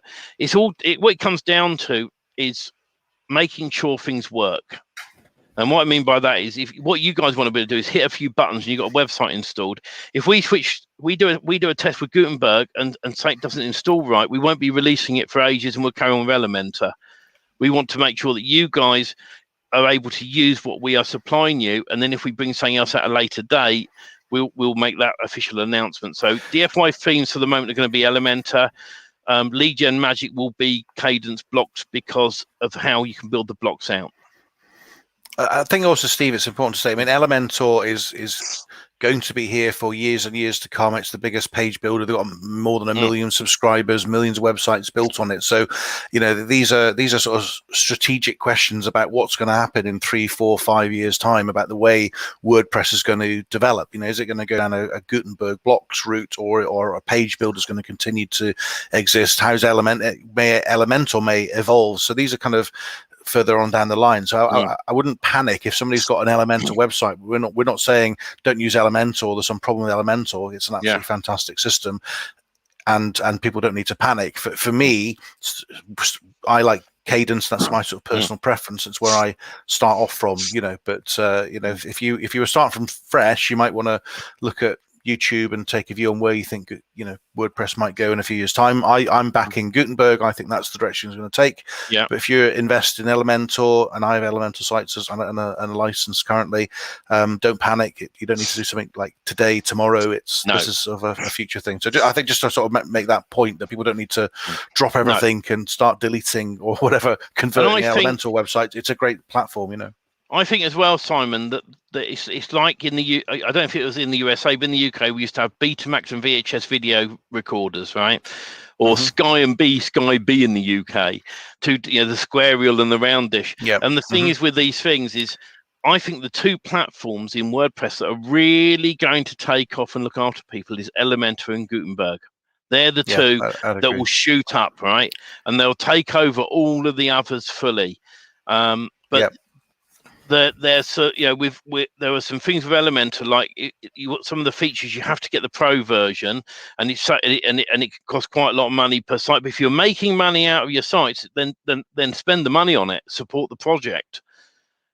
what it comes down to is making sure things work. And what I mean by that is, if what you guys want to be able to do is hit a few buttons and you've got a website installed. If we do a test with Gutenberg and say it doesn't install right, we won't be releasing it for ages, and we'll carry on with Elementor. We want to make sure that you guys are able to use what we are supplying you, and then if we bring something else at a later date, we'll make that official announcement. So DFY themes for the moment are going to be Elementor. Lead Gen Magic will be cadence blocks because of how you can build the blocks out. I think also, Steve, it's important to say, I mean, Elementor is going to be here for years and years to come. It's the biggest page builder. They've got more than 1 million subscribers, millions of websites built on it. So, these are sort of strategic questions about what's going to happen in 3, 4, 5 years time about the way WordPress is going to develop. Is it going to go down a Gutenberg blocks route, or a page builder is going to continue to exist? How's Elementor may evolve? So these are kind of further on down the line. So I wouldn't panic if somebody's got an Elementor website. We're not saying don't use Elementor. There's some problem with Elementor. It's an absolutely fantastic system, and people don't need to panic. For me, I like cadence. That's my sort of personal preference. It's where I start off from. But if you were starting from fresh, you might want to look at YouTube and take a view on where you think WordPress might go in a few years' time. I'm backing Gutenberg. I think that's the direction it's going to take. Yeah. But if you invest in Elementor, and I have Elementor sites and a license currently, don't panic. You don't need to do something like today, tomorrow. This is sort of a future thing. So I think just to sort of make that point that people don't need to drop everything and start deleting or whatever, converting Elementor websites. It's a great platform, I think as well, Simon, that it's like in the I don't know if it was in the USA, but in the UK we used to have Betamax and VHS video recorders, right? Or Sky B in the UK, the square reel and the round dish. Yeah. And the thing is with these things is, I think the 2 platforms in WordPress that are really going to take off and look after people is Elementor and Gutenberg. They're the 2 that will shoot up, right? And they'll take over all of the others fully. There are some things with Elementor, like some of the features you have to get the pro version, and it can cost quite a lot of money per site. But if you're making money out of your sites, then spend the money on it, support the project.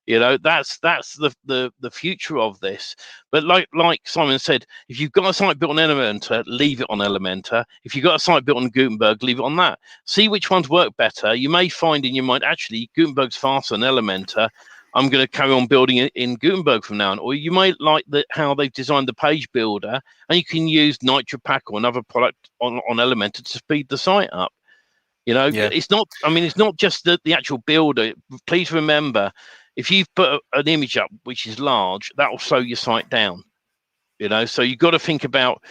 That's the future of this. But like Simon said, if you've got a site built on Elementor, leave it on Elementor. If you've got a site built on Gutenberg, leave it on that. See which ones work better. You may find in your mind, actually, Gutenberg's faster than Elementor. I'm going to carry on building it in Gutenberg from now on. Or you might like how they've designed the page builder, and you can use Nitro Pack or another product on Elementor to speed the site up. It's not just the actual builder. Please remember, if you've put an image up which is large, that will slow your site down. So you've got to think about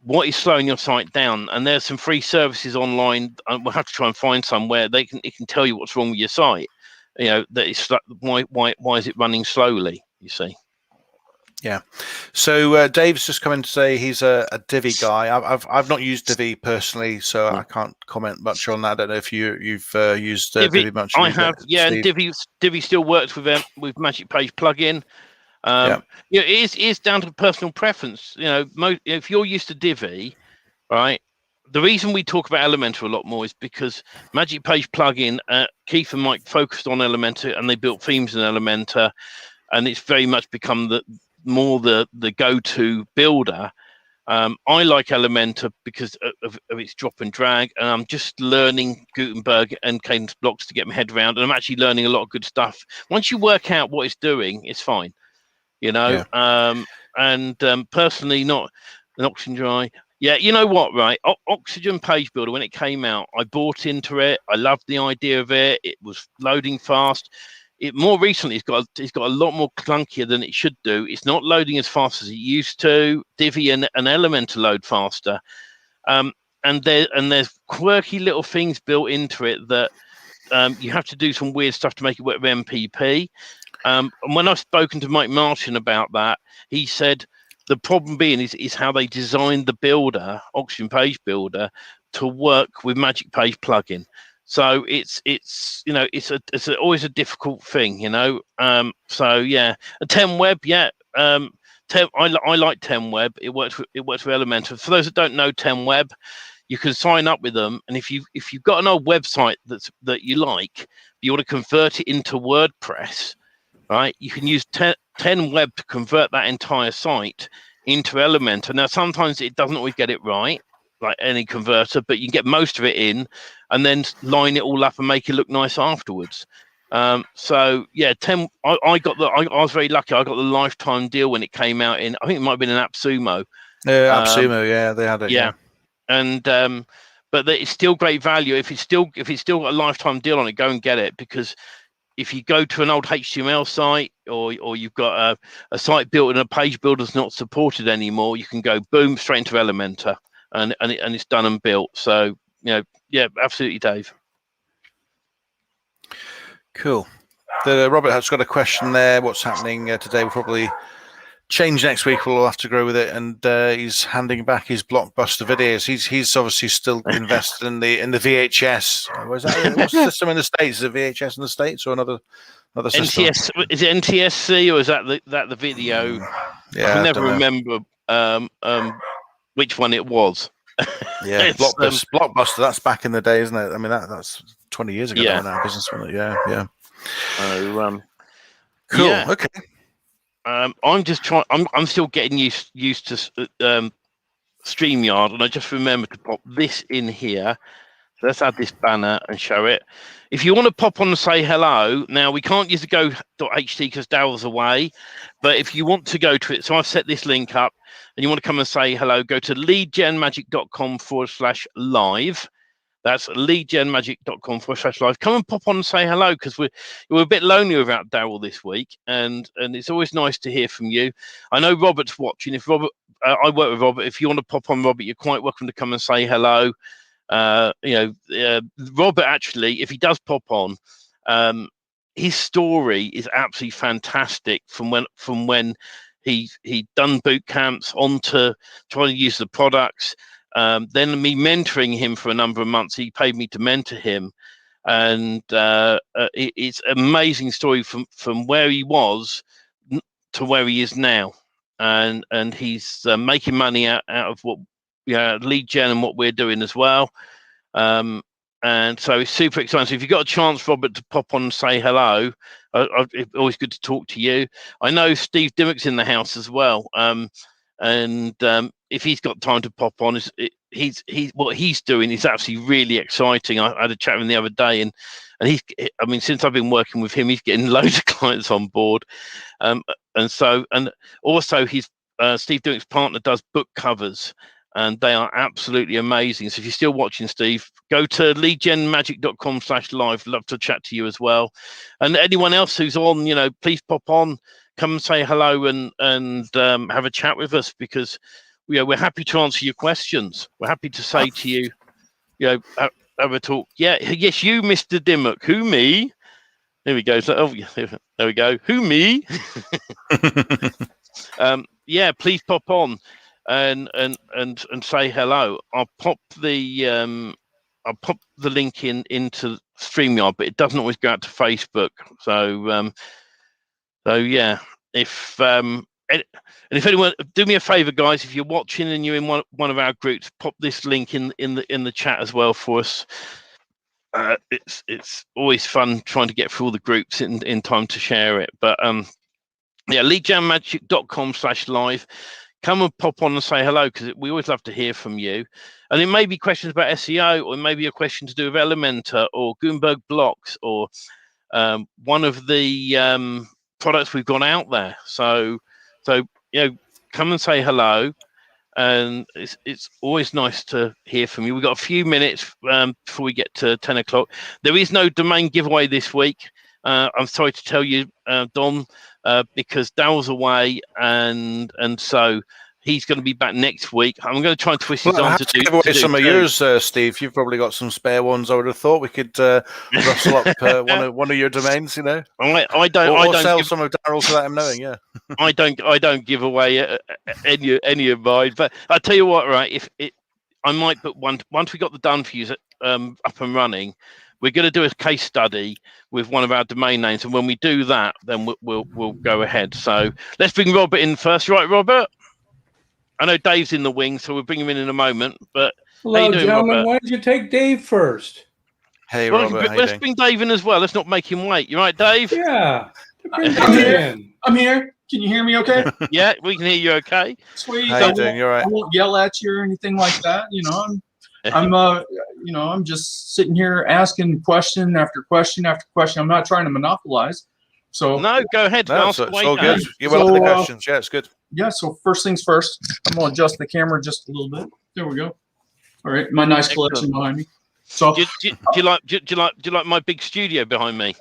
what is slowing your site down. And there's some free services online, and we'll have to try and find somewhere it can tell you what's wrong with your site. That it's why is it running slowly? You see. Yeah. So Dave's just come in to say he's a Divi guy. I've not used Divi personally, so I can't comment much on that. I don't know if you've used Divi much. I have. And Divi still works with Magic Page plugin. It is down to personal preference. If you're used to Divi, right. The reason we talk about Elementor a lot more is because Magic Page plugin, Keith and Mike focused on Elementor, and they built themes in Elementor, and it's very much become the go-to builder. I like Elementor because of its drop and drag, and I'm just learning Gutenberg and cadence blocks to get my head around, and I'm actually learning a lot of good stuff. Once you work out what it's doing, it's fine, personally, not an Oxygen Dry. Yeah, you know what, right? Oxygen Page Builder, when it came out, I bought into it. I loved the idea of it. It was loading fast. it more recently it's got a lot more clunkier than it should do. It's not loading as fast as it used to. Divi and Elementor load faster, and there's quirky little things built into it that you have to do some weird stuff to make it work with MPP. And when I've spoken to Mike Martin about that, he said the problem being is how they designed the builder, Oxygen Page Builder, to work with Magic Page plugin. So it's always a difficult thing, So yeah, a 10 Web, yeah. I like 10 Web. It works with Elementor. For those that don't know 10 Web, you can sign up with them, and if you've got an old website that you like, you want to convert it into WordPress, right? You can use 10 Web to convert that entire site into Elementor. Now sometimes it doesn't always get it right, like any converter, but you can get most of it in and then line it all up and make it look nice afterwards. So yeah, 10. I was very lucky. I got the lifetime deal when it came out in, I think it might have been an AppSumo. AppSumo, yeah, they had it. Yeah. And but it's still great value. If it's still got a lifetime deal on it, go and get it, because if you go to an old HTML site or you've got a site built and a page builder's not supported anymore, you can go boom straight into Elementor. And it's done and built. So yeah, absolutely, Dave. Cool. Robert has got a question there. What's happening today? We'll probably change next week. We'll have to grow with it. And he's handing back his blockbuster videos. He's obviously still invested in the VHS. What's the system in the States? Is it VHS in the States or another system? Is it NTSC or is that the video? Yeah, I can never remember which one it was. Yeah, Blockbuster. That's back in the day, isn't it? I mean, that's 20 years ago now. Business, wasn't it? Yeah. Cool. Yeah. Okay. I'm just trying. I'm still getting used to StreamYard, and I just remember to pop this in here. So let's add this banner and show it. If you want to pop on and say hello, now we can't use the go.ht because Daryl's away, but if you want to go to it, so I've set this link up and you want to come and say hello, go to leadgenmagic.com/live. That's leadgenmagic.com/live. Come and pop on and say hello, because we're a bit lonely without Daryl this week, and it's always nice to hear from you. I know Robert's watching. If Robert, I work with Robert. If you want to pop on, Robert, you're quite welcome to come and say hello. Robert, actually, if he does pop on, his story is absolutely fantastic from when he done boot camps onto trying to use the products. Then me mentoring him for a number of months. He paid me to mentor him, and it's an amazing story from where he was to where he is now, and he's making money out of what lead gen and what we're doing as well. And so it's super exciting. So if you've got a chance, Robert, to pop on and say hello, it's always good to talk to you. I know Steve Dimmock's in the house as well. If he's got time to pop on, what he's doing is absolutely really exciting. I had a chat with him the other day, and since I've been working with him, he's getting loads of clients on board. And also his Steve Dimmock's partner does book covers, and they are absolutely amazing. So if you're still watching, Steve, go to leadgenmagic.com/live. Love to chat to you as well. And anyone else who's on, please pop on, come and say hello and have a chat with us, because we're happy to answer your questions. We're happy to say to you, have a talk. Yeah, yes, you, Mr. Dimmock. Who, me? There we go. So, there we go. Who, me? Yeah, please pop on and say hello. I'll pop the link into StreamYard, but it doesn't always go out to Facebook. So yeah, if anyone, do me a favor, guys, if you're watching and you're in one of our groups, pop this link in the chat as well for us. It's always fun trying to get through all the groups in time to share it. But yeah, leadgenmagic.com/live. Come and pop on and say hello, because we always love to hear from you. And it may be questions about SEO, or it may be a question to do with Elementor or Gutenberg blocks, or one of the products we've got out there. So come and say hello, and it's always nice to hear from you. We've got a few minutes before we get to 10 o'clock. There is no domain giveaway this week. I'm sorry to tell you, Don, because Dale's away, and so he's going to be back next week. I'm going to try and twist his arm to give away some of yours, Steve. You've probably got some spare ones. I would have thought we could rustle up one of your domains. You know, I don't sell some of Daryl's without him knowing. Yeah, I don't give away any of mine. But I tell you what, right? I might put one once we got the done for you up and running. We're going to do a case study with one of our domain names, and when we do that, then we'll go ahead. So let's bring Robert in first, right, Robert? I know Dave's in the wing, so we'll bring him in a moment. But hello, how you doing, gentlemen. Robert? Why did you take Dave first? Hey, Robert. Let's bring Dave in as well. Let's not make him wait. You right, Dave? Yeah. I'm here. Can you hear me okay? Yeah, we can hear you okay. Sweet. How you doing? You're right. I won't yell at you or anything like that. I'm just sitting here asking question after question after question. I'm not trying to monopolize. So no, go ahead. No, it's all good. You're welcome to the questions. Yeah, it's good. Yeah. So first things first, I'm gonna adjust the camera just a little bit. There we go. All right, my nice collection behind me. So do you like my big studio behind me?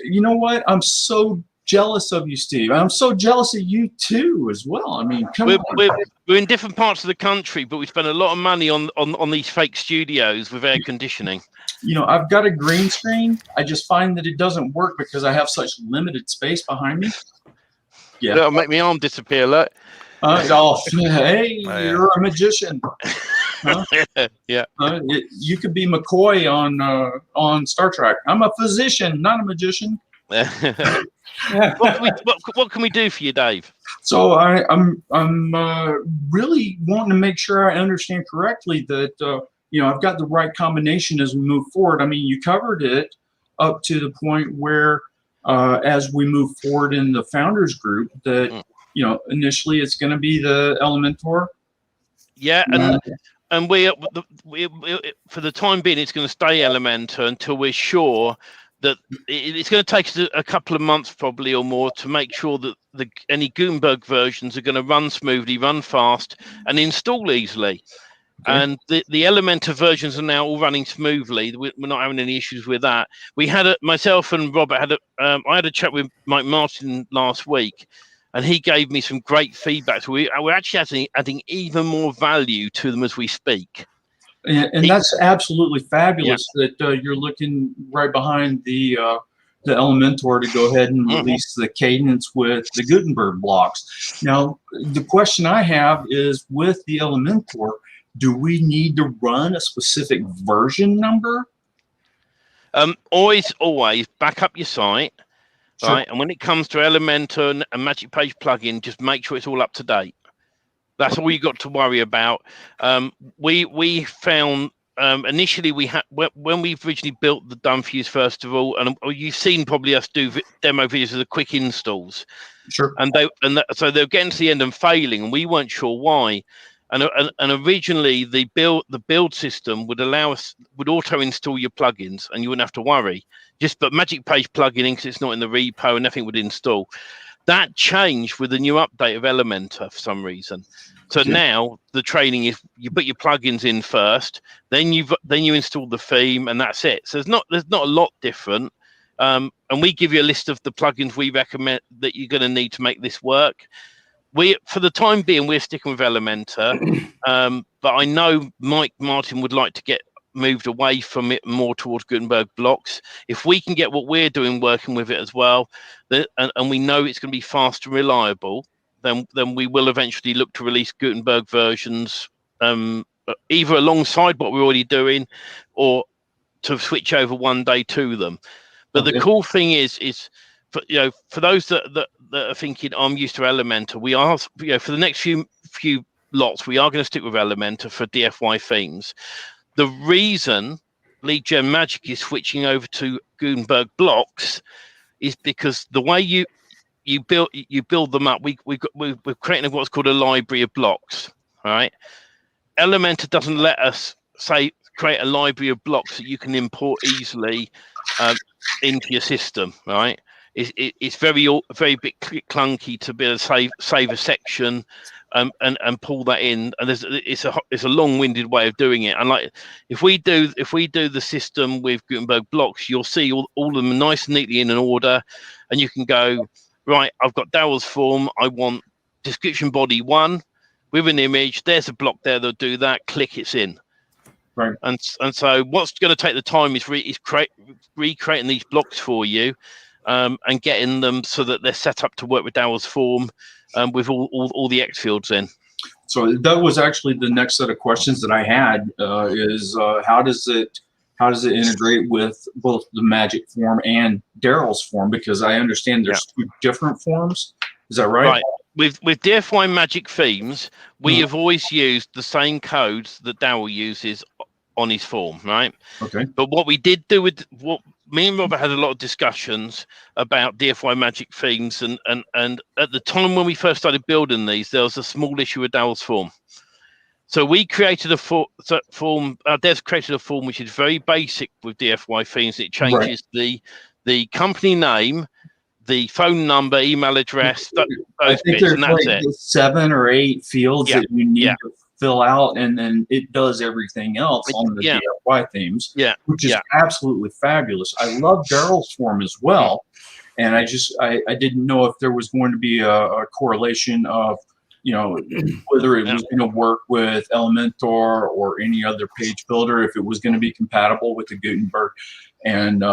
You know what? I'm so jealous of you, Steve. I'm so jealous of you too, as well. I mean, we're in different parts of the country, but we spend a lot of money on these fake studios with air conditioning. You know, I've got a green screen. I just find that it doesn't work because I have such limited space behind me. Yeah, that'll make my arm disappear. Look. Hey, you're a magician. Huh? Yeah. You could be McCoy on Star Trek. I'm a physician, not a magician. What can we do for you, Dave? So I'm really wanting to make sure I understand correctly that I've got the right combination as we move forward. I mean, you covered it up to the point where as we move forward in the founders group that initially it's going to be the Elementor. Yeah, and we for the time being it's going to stay Elementor until we're sure that it's going to take us a couple of months probably or more to make sure that any Gutenberg versions are going to run smoothly, run fast, and install easily. Okay. And the Elementor versions are now all running smoothly. We're not having any issues with that. We had myself and Robert I had a chat with Mike Martin last week, and he gave me some great feedback. So we're actually adding even more value to them as we speak. And that's absolutely fabulous that you're looking right behind the Elementor to go ahead and release the cadence with the Gutenberg blocks. Now, the question I have is with the Elementor, do we need to run a specific version number? Always back up your site, sure. Right? And when it comes to Elementor and Magic Page plugin, just make sure it's all up to date. That's all you got to worry about. We found initially when we originally built the Done For Yous first of all, and you've seen probably us do demo videos of the quick installs. Sure. So they're getting to the end and failing, and we weren't sure why. And originally the build system would auto install your plugins, and you wouldn't have to worry. But Magic Page plugin, because it's not in the repo, and nothing would install. That changed with the new update of Elementor for some reason. So now the training is you put your plugins in first, then you install the theme, and that's it. So there's not a lot different. And we give you a list of the plugins we recommend that you're going to need to make this work. For the time being, we're sticking with Elementor, but I know Mike Martin would like to get moved away from it more towards Gutenberg blocks. If we can get what we're doing working with it as well, and we know it's going to be fast and reliable, then we will eventually look to release Gutenberg versions either alongside what we're already doing or to switch over one day to them. But the cool thing is for those that are thinking I'm used to Elementor, we are for the next few lots we are going to stick with Elementor for DFY themes. The reason Lead Gen Magic is switching over to Gutenberg blocks is because the way you build them up, we're creating what's called a library of blocks. All right, Elementor doesn't let us create a library of blocks that you can import easily into your system. Right, it's very bit clunky to be able to save a section and pull that in. And it's a long-winded way of doing it. And like if we do the system with Gutenberg blocks, you'll see all of them nice and neatly in an order, and you can go, right, I've got Daryl's form. I want description body 1 with an image. There's a block there that'll do that. Click, it's in. Right. And so what's going to take the time is recreating these blocks for you, and getting them so that they're set up to work with Daryl's form, with all the X fields in. So that was actually the next set of questions that I had, is how does it integrate with both the Magic form and Daryl's form? Because I understand there's 2 different forms. Is that right? Right. With DFY Magic themes, we have always used the same codes that Daryl uses on his form, right? Okay. But what we did do with what me and Robert had a lot of discussions about DFY Magic themes, and at the time when we first started building these, there was a small issue with Daryl's form. So we created a form. Dev's created a form which is very basic with DFY themes. It changes the company name, the phone number, email address, those bits, and that's like it. 7 or 8 fields that you need to fill out, and then it does everything else on the DFY themes, which is absolutely fabulous. I love Daryl's form as well, and I didn't know if there was going to be a correlation of, whether it was going to work with Elementor or any other page builder, if it was going to be compatible with the Gutenberg. And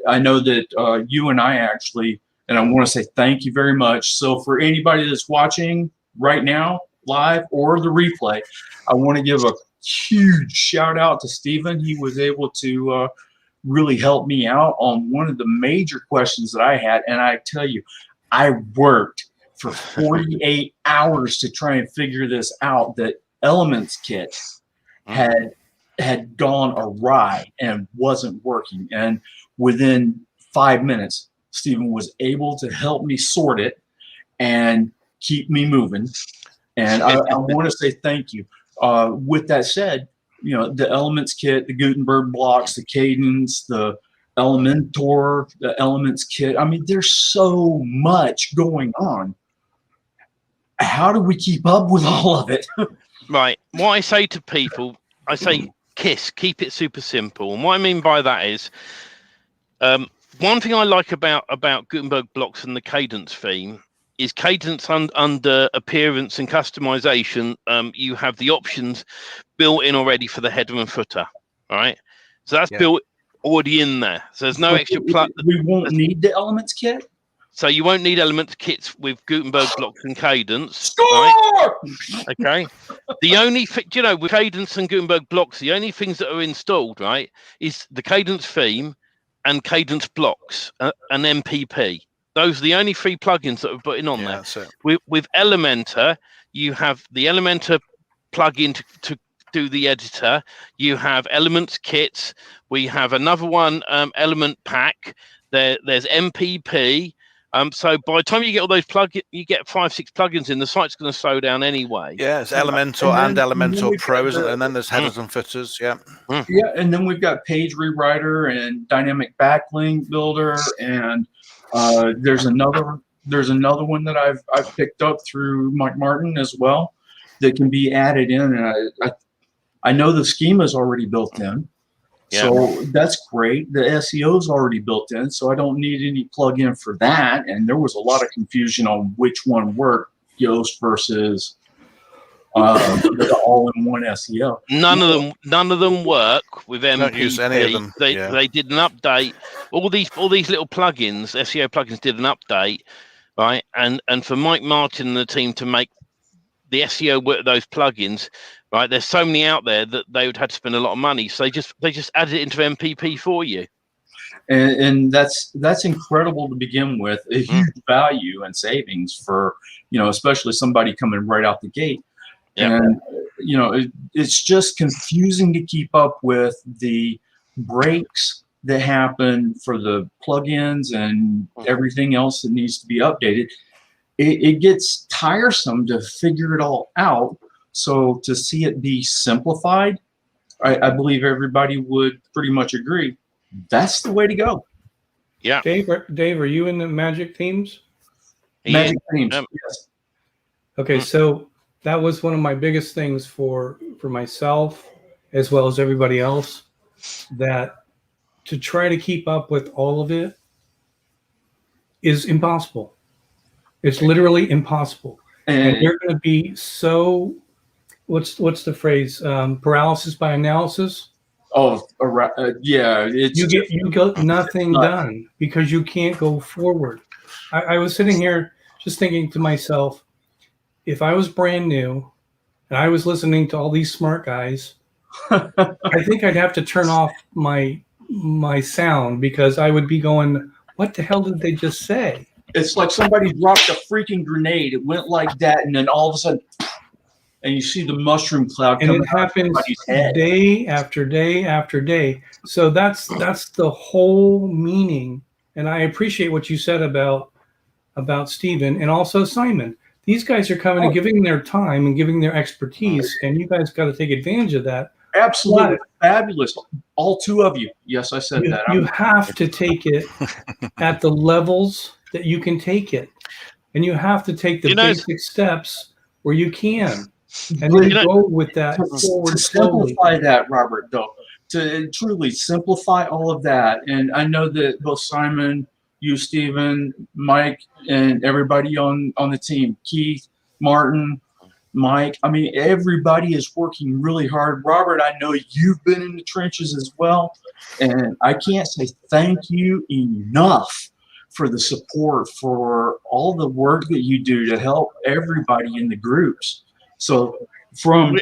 I know that you and I actually, and I want to say thank you very much. So for anybody that's watching right now, live or the replay, I want to give a huge shout out to Stephen. He was able to really help me out on one of the major questions that I had. And I tell you, I worked for 48 hours to try and figure this out, that Elements Kit had gone awry and wasn't working. And within 5 minutes, Stephen was able to help me sort it and keep me moving. And I want to say thank you. With that said, the Elements Kit, the Gutenberg blocks, the cadence, the Elementor, the Elements Kit. I mean, there's so much going on. How do we keep up with all of it? Right. What I say to people, I say keep it super simple. And what I mean by that is, one thing I like about Gutenberg blocks and the cadence theme is cadence under appearance and customization. You have the options built in already for the header and footer. All right. So that's built already in there. So there's no extra plug. We won't need the Elements Kit. So you won't need Elements Kits with Gutenberg blocks and cadence. Score! Right? Okay. The only with cadence and Gutenberg blocks, the only things that are installed, right, is the cadence theme and cadence blocks and MPP. Those are the only 3 plugins that are put in on there. With Elementor, you have the Elementor plugin to do the editor. You have Elements Kits. We have another one, Element Pack. There's MPP. So by the time you get all those plugins, you get 5-6 plugins in, the site's going to slow down anyway. Yeah, it's Elementor and Elementor Pro, isn't it? And then there's headers and footers. Yeah. Yeah, and then we've got Page Rewriter and Dynamic Backlink Builder, and there's another one that I've picked up through Mike Martin as well that can be added in. And I know the schema is already built in. Yeah. So that's great. The SEO is already built in, so I don't need any plug-in for that. And there was a lot of confusion on which one worked, Yoast versus the all-in-one SEO. None of them work with MPP. Don't use any of them. They did an update. All these little plugins, SEO plugins, did an update, right? And for Mike Martin and the team to make the SEO work, those plugins. Right, there's so many out there that they would have to spend a lot of money, so they just added it into MPP for you, and that's incredible to begin with. A huge value and savings for especially somebody coming right out the gate. And it's just confusing to keep up with the breaks that happen for the plugins and everything else that needs to be updated. It gets tiresome to figure it all out. So to see it be simplified, I believe everybody would pretty much agree. That's the way to go. Yeah. Dave, are you in the Magic themes? Magic themes, yes. Okay, so that was one of my biggest things for myself as well as everybody else, that to try to keep up with all of it is impossible. It's literally impossible. And you're going to be so, what's the phrase? Paralysis by analysis. Yeah. You got nothing done because you can't go forward. I was sitting here just thinking to myself, if I was brand new and I was listening to all these smart guys, I think I'd have to turn off my sound because I would be going, what the hell did they just say? It's like somebody dropped a freaking grenade. It went like that, and then all of a sudden, and you see the mushroom cloud and coming it happens head. day after day after day. So that's the whole meaning. And I appreciate what you said about Stephen and also Simon. These guys are coming and giving their time and giving their expertise, and you guys got to take advantage of that. Absolutely fabulous. All two of you. Yes, I said that. You have to take it at the levels that you can take it, and you have to take the basic steps where you can, and then go with that forward to slowly. Simplify that, Robert, though, to truly simplify all of that. And I know that both Simon, you, Stephen, Mike, and everybody on the team, Keith, Martin, Mike, I mean, everybody is working really hard. Robert, I know you've been in the trenches as well, and I can't say thank you enough for the support, for all the work that you do to help everybody in the groups. So from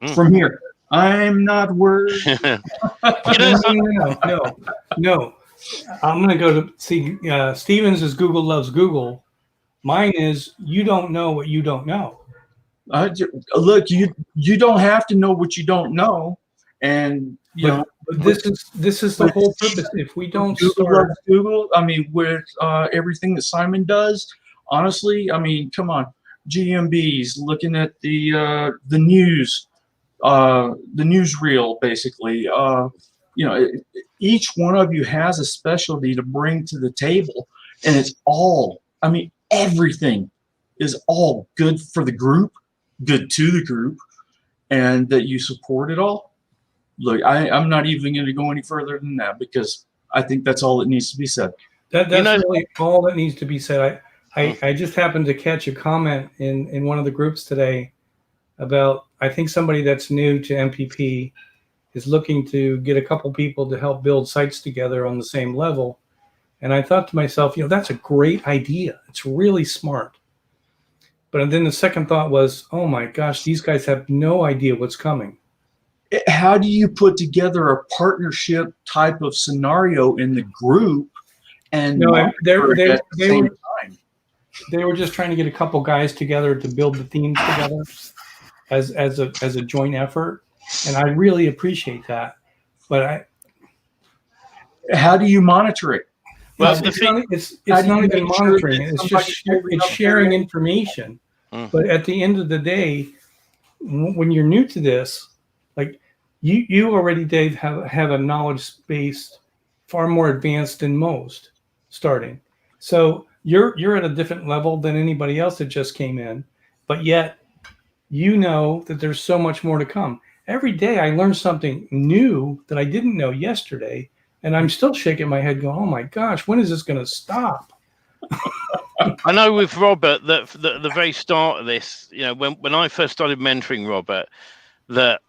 here, I'm not worried. No. I'm going to go to see Stevens is Google loves Google. Mine is you don't know what you don't know. Look, you don't have to know what you don't know, and but this is the whole purpose. If we don't Google, I mean, with everything that Simon does, honestly, I mean, come on, GMBs looking at the news, the newsreel, basically. Each one of you has a specialty to bring to the table, and it's all, I mean, everything is all good for the group, good to the group, and that you support it all. Look, I'm not even going to go any further than that because I think that's all that needs to be said. That's really all that needs to be said. I just happened to catch a comment in one of the groups today about, I think somebody that's new to MPP is looking to get a couple people to help build sites together on the same level. And I thought to myself, that's a great idea. It's really smart. But then the second thought was, oh my gosh, these guys have no idea what's coming. How do you put together a partnership type of scenario in the group? And they were just trying to get a couple guys together to build the themes together as a joint effort. And I really appreciate that. But how do you monitor it? Well, it's not even monitoring. It's just sharing information. But at the end of the day, when you're new to this, like you already, Dave, have a knowledge base far more advanced than most starting. So you're at a different level than anybody else that just came in, but yet you know that there's so much more to come. Every day I learn something new that I didn't know yesterday, and I'm still shaking my head going, oh my gosh, when is this going to stop? I know with Robert that the very start of this, when I first started mentoring Robert, that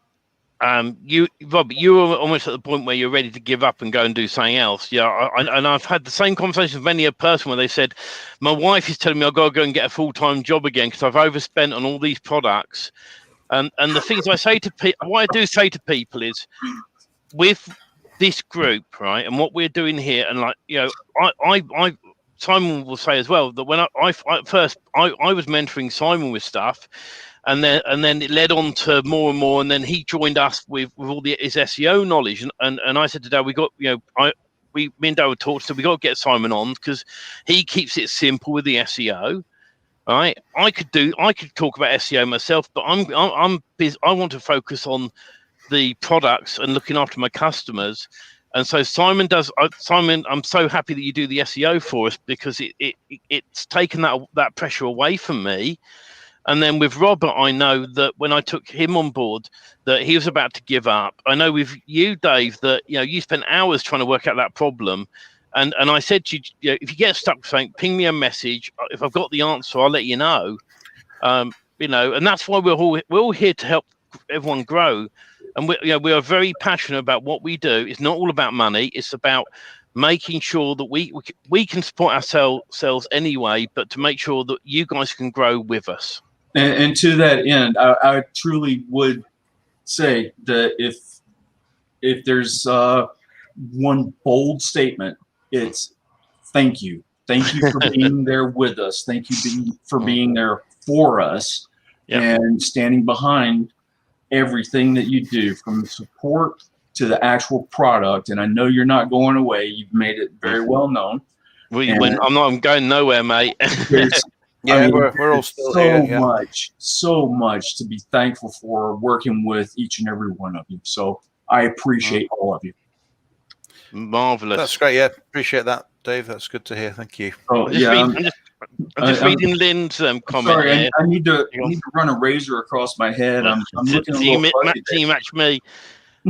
Robert, you were almost at the point where you're ready to give up and go and do something else. And I've had the same conversation with many a person where they said, my wife is telling me I've got to go and get a full-time job again because I've overspent on all these products. And the things I say to people, what I do say to people is, with this group, right, and what we're doing here, and I Simon will say as well that when I was mentoring Simon with stuff, and then it led on to more and more, and then he joined us with all his SEO knowledge, and I said to Dad, me and Dad would talk, so we got to get Simon on because he keeps it simple with the SEO. Right, I could talk about SEO myself, but I'm busy. I want to focus on the products and looking after my customers. And so Simon does. Simon, I'm so happy that you do the SEO for us because it's taken that pressure away from me. And then with Robert, I know that when I took him on board, that he was about to give up. I know with you, Dave, that you spent hours trying to work out that problem. And I said to you, if you get stuck with something, ping me a message. If I've got the answer, I'll let you know. And that's why we're all here to help everyone grow. And we are very passionate about what we do. It's not all about money. It's about making sure that we can support ourselves anyway, but to make sure that you guys can grow with us. And to that end, I truly would say that if there's one bold statement, it's thank you. Thank you for being there with us. Thank you for being there for us and standing behind everything that you do, from the support to the actual product. And I know you're not going away. You've made it very well known. I'm going nowhere, mate. We're all still here. So much to be thankful for, working with each and every one of you. So I appreciate all of you. Marvelous. That's great. Yeah, appreciate that, Dave. That's good to hear. Thank you. I'm just reading Lynn's comment. Sorry, I need to run a razor across my head. I'm looking a little funny. Do you match me?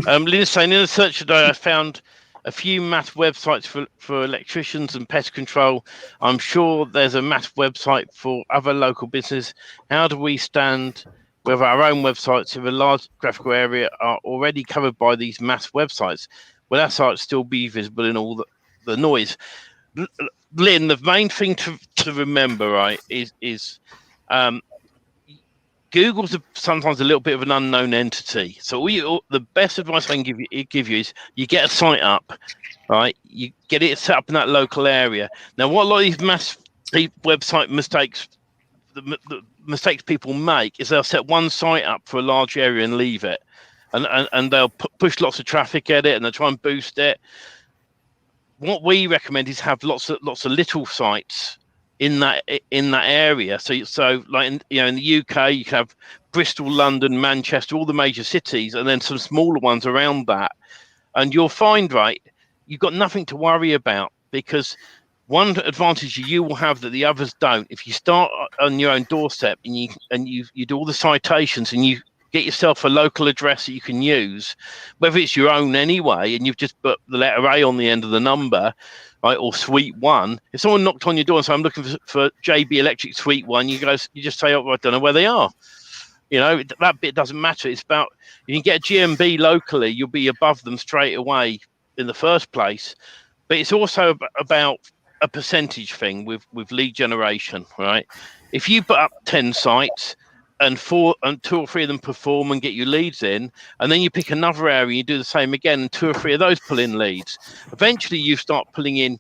Lynn's saying, in the search today, I found a few math websites for electricians and pest control. I'm sure there's a math website for other local business. How do we stand with our own websites if a large graphical area are already covered by these math websites? Will our site still be visible in all the noise? Lynn, the main thing to remember, right, is Google's sometimes a little bit of an unknown entity. So the best advice I can give you is you get a site up, right? You get it set up in that local area. Now, what a lot of these mass website mistakes, the mistakes people make is they'll set one site up for a large area and leave it, and they'll push lots of traffic at it, and they'll try and boost it. What we recommend is have lots of little sites in that area. So like in the UK, you can have Bristol, London, Manchester, all the major cities, and then some smaller ones around that. And you'll find, right, you've got nothing to worry about, because one advantage you will have that the others don't. If you start on your own doorstep and you do all the citations and you get yourself a local address that you can use, whether it's your own anyway, and you've just put the letter A on the end of the number, right, or Suite 1. If someone knocked on your door and said, I'm looking for JB Electric Suite 1, you just say, oh, I don't know where they are. That bit doesn't matter. It's about, you can get a GMB locally, you'll be above them straight away in the first place. But it's also about a percentage thing with lead generation, right? If you put up 10 sites, and 2 or 3 of them perform and get you leads in, and then you pick another area, you do the same again, and 2 or 3 of those pull in leads. Eventually you start pulling in,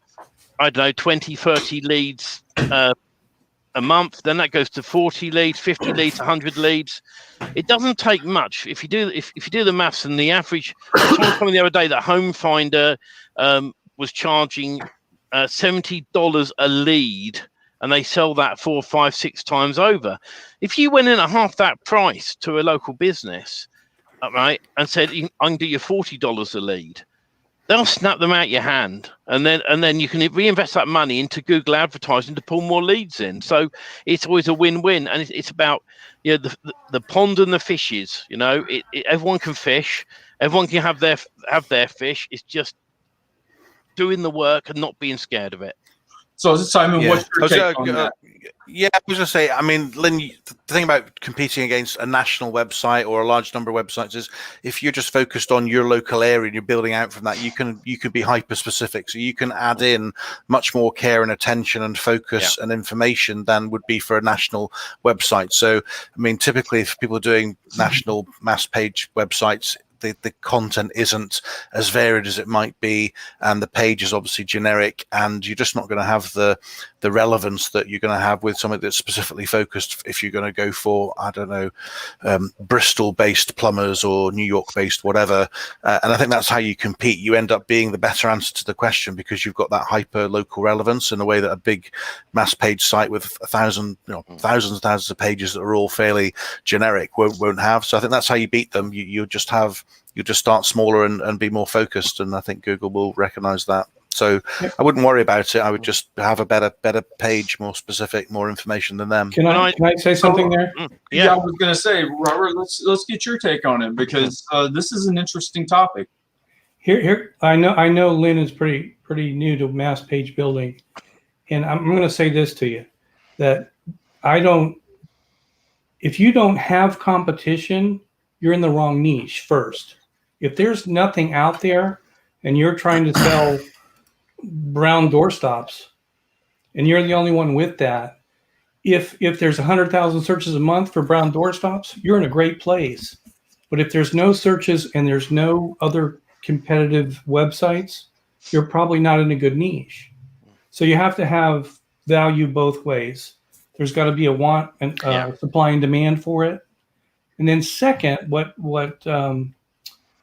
20, 30 leads a month. Then that goes to 40 leads, 50 leads, 100 leads. It doesn't take much. If you do the maths, and the average, someone told me the other day that Home Finder was charging $70 a lead, and they sell that 4, 5, 6 times over. If you went in at half that price to a local business, right, and said, I can do you $40 a lead, they'll snap them out your hand, and then you can reinvest that money into Google advertising to pull more leads in. So it's always a win-win, and it's about the pond and the fishes. Everyone can fish, everyone can have their fish. It's just doing the work and not being scared of it. So, Simon, what's your take on that? Yeah, I was going to say, I mean, Lynn, the thing about competing against a national website or a large number of websites is if you're just focused on your local area and you're building out from that, you can be hyper specific. So you can add in much more care and attention and focus and information than would be for a national website. So, I mean, typically if people are doing national mass page websites, the content isn't as varied as it might be, and the page is obviously generic, and you're just not going to have the relevance that you're going to have with something that's specifically focused if you're going to go for, I don't know, Bristol-based plumbers or New York-based whatever. And I think that's how you compete. You end up being the better answer to the question because you've got that hyper-local relevance in a way that a big mass page site with thousands and thousands of pages that are all fairly generic won't have. So I think that's how you beat them. You just start smaller and be more focused, and I think Google will recognize that. So I wouldn't worry about it. I would just have a better page, more specific, more information than them. Can I say something there? Yeah, I was going to say, Robert, let's get your take on it, because this is an interesting topic. Here, I know Lynn is pretty new to mass page building, and I'm going to say this to you, that if you don't have competition, you're in the wrong niche first. If there's nothing out there and you're trying to sell brown doorstops and you're the only one with that, if there's 100,000 searches a month for brown doorstops, you're in a great place. But if there's no searches and there's no other competitive websites, you're probably not in a good niche. So you have to have value both ways. There's got to be a want and supply and demand for it. And then second, what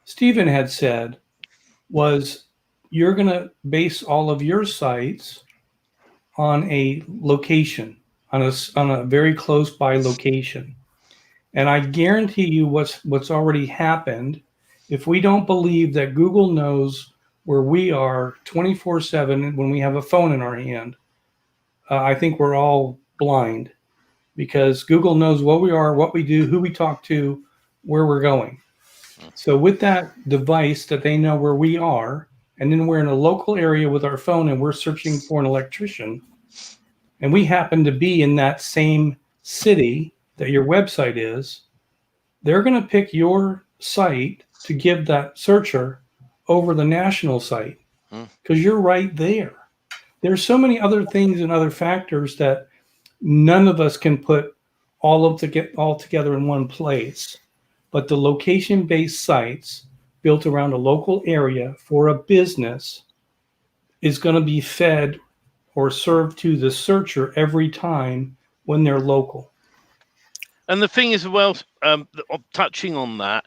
Stephen had said was, you're going to base all of your sites on a location, on a very close by location. And I guarantee you what's already happened, if we don't believe that Google knows where we are 24/7 when we have a phone in our hand, I think we're all blind, because Google knows what we are, what we do, who we talk to, where we're going. So with that device that they know where we are, and then we're in a local area with our phone and we're searching for an electrician, and we happen to be in that same city that your website is, they're going to pick your site to give that searcher over the national site, because you're right there. There's so many other things and other factors that none of us can put all together in one place. But the location-based sites built around a local area for a business is going to be fed or served to the searcher every time when they're local. And the thing is, well, touching on that,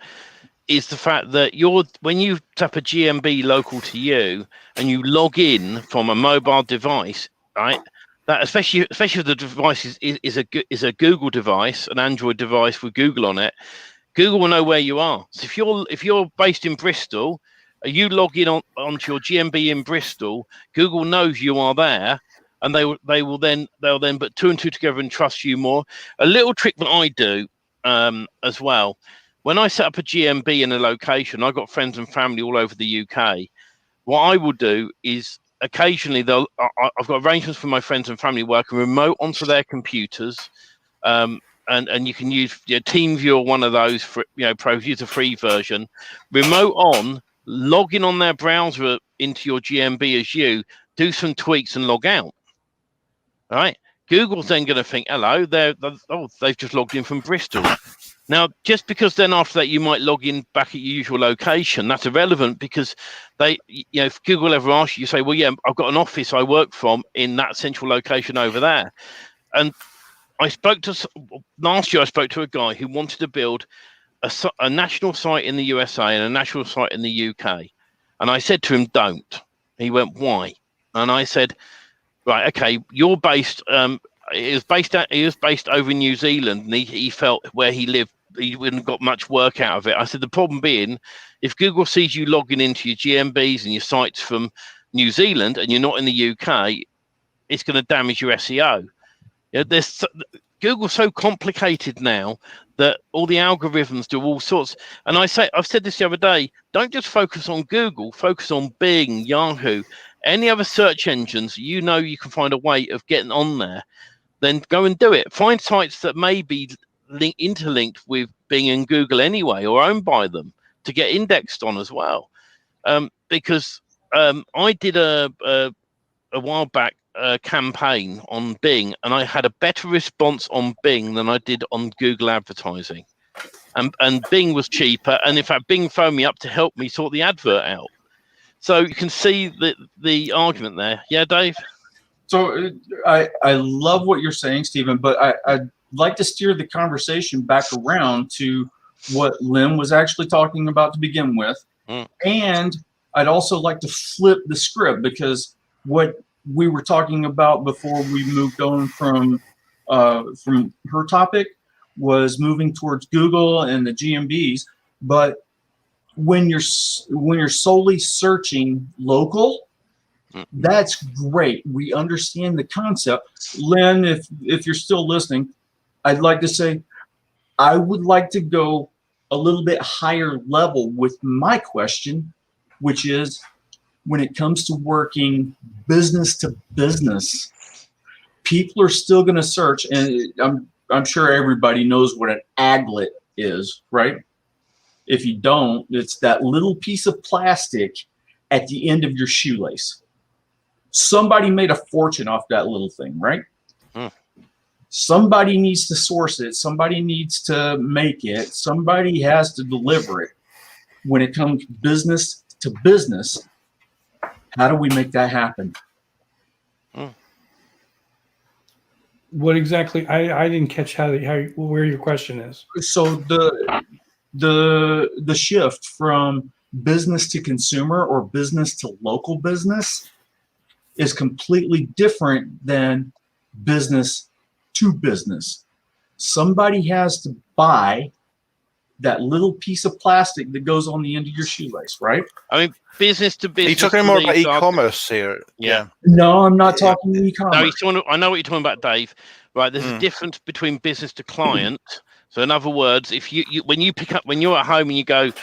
is the fact that when you tap a GMB local to you and you log in from a mobile device, right? That especially if the device is a Google device, an Android device with Google on it, Google will know where you are. So if you're based in Bristol, you log in onto your GMB in Bristol, Google knows you are there, and they'll then put two and two together and trust you more. A little trick that I do as well, when I set up a GMB in a location, I've got friends and family all over the UK. What I will do is occasionally I've got arrangements for my friends and family where I can remote onto their computers, and you can use TeamViewer or one of those for pros. Use a free version. Remote on, log in on their browser into your GMB as you do some tweaks and log out. All right. Google's then going to think, hello, they've just logged in from Bristol. Now, just because then after that you might log in back at your usual location, that's irrelevant, because if Google ever asks you, say, well, yeah, I've got an office I work from in that central location over there. And last year I spoke to a guy who wanted to build a national site in the USA and a national site in the UK. And I said to him, don't. He went, why? And I said, right, okay, you're based, he was based over in New Zealand, and he felt where he lived, he wouldn't got much work out of it. I said, the problem being, if Google sees you logging into your GMBs and your sites from New Zealand and you're not in the UK, it's going to damage your SEO. Google's so complicated now that all the algorithms do all sorts. And I've said this the other day, don't just focus on Google, focus on Bing, Yahoo, any other search engines. You can find a way of getting on there. Then go and do it. Find sites that may be interlinked with Bing and Google anyway, or owned by them, to get indexed on as well. Because I did a while back a campaign on Bing, and I had a better response on Bing than I did on Google advertising. And Bing was cheaper. And in fact, Bing phoned me up to help me sort the advert out. So you can see the argument there. Yeah, Dave? So I love what you're saying, Stephen, but I'd like to steer the conversation back around to what Lynn was actually talking about to begin with. And I'd also like to flip the script, because what we were talking about before we moved on from her topic was moving towards Google and the GMBs. But when you're solely searching local, That's great. We understand the concept. Lynn, if you're still listening, I'd like to say I would like to go a little bit higher level with my question, which is when it comes to working business to business, people are still going to search, and I'm sure everybody knows what an aglet is, right? If you don't, it's that little piece of plastic at the end of your shoelace. Somebody made a fortune off that little thing, right? Somebody needs to source it. Somebody needs to make it. Somebody has to deliver it. When it comes business to business, how do we make that happen? What exactly? I didn't catch where your question is. So the shift from business to consumer or business to local business is completely different than business to business. Somebody has to buy that little piece of plastic that goes on the end of your shoelace, right? I mean, business to business. Are you talking more about e-commerce here? Yeah. No, I'm not talking e-commerce. No, I know what you're talking about, Dave. Right, there's a difference between business to client. So in other words, if you when you're at home and you go,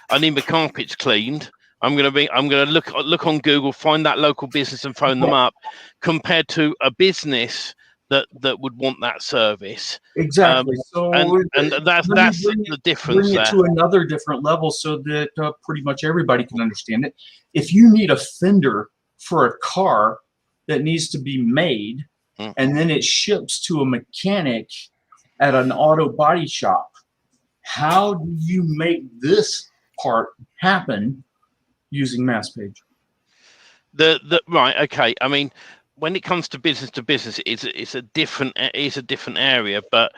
I need my carpets cleaned, I'm gonna look on Google, find that local business and phone them up, compared to a business that would want that service. Exactly. And that's the difference bring it to another different level so that pretty much everybody can understand it. If you need a fender for a car that needs to be made, and then it ships to a mechanic at an auto body shop, how do you make this part happen using MassPage? Right. Okay. I mean, when it comes to business, it's a different area. But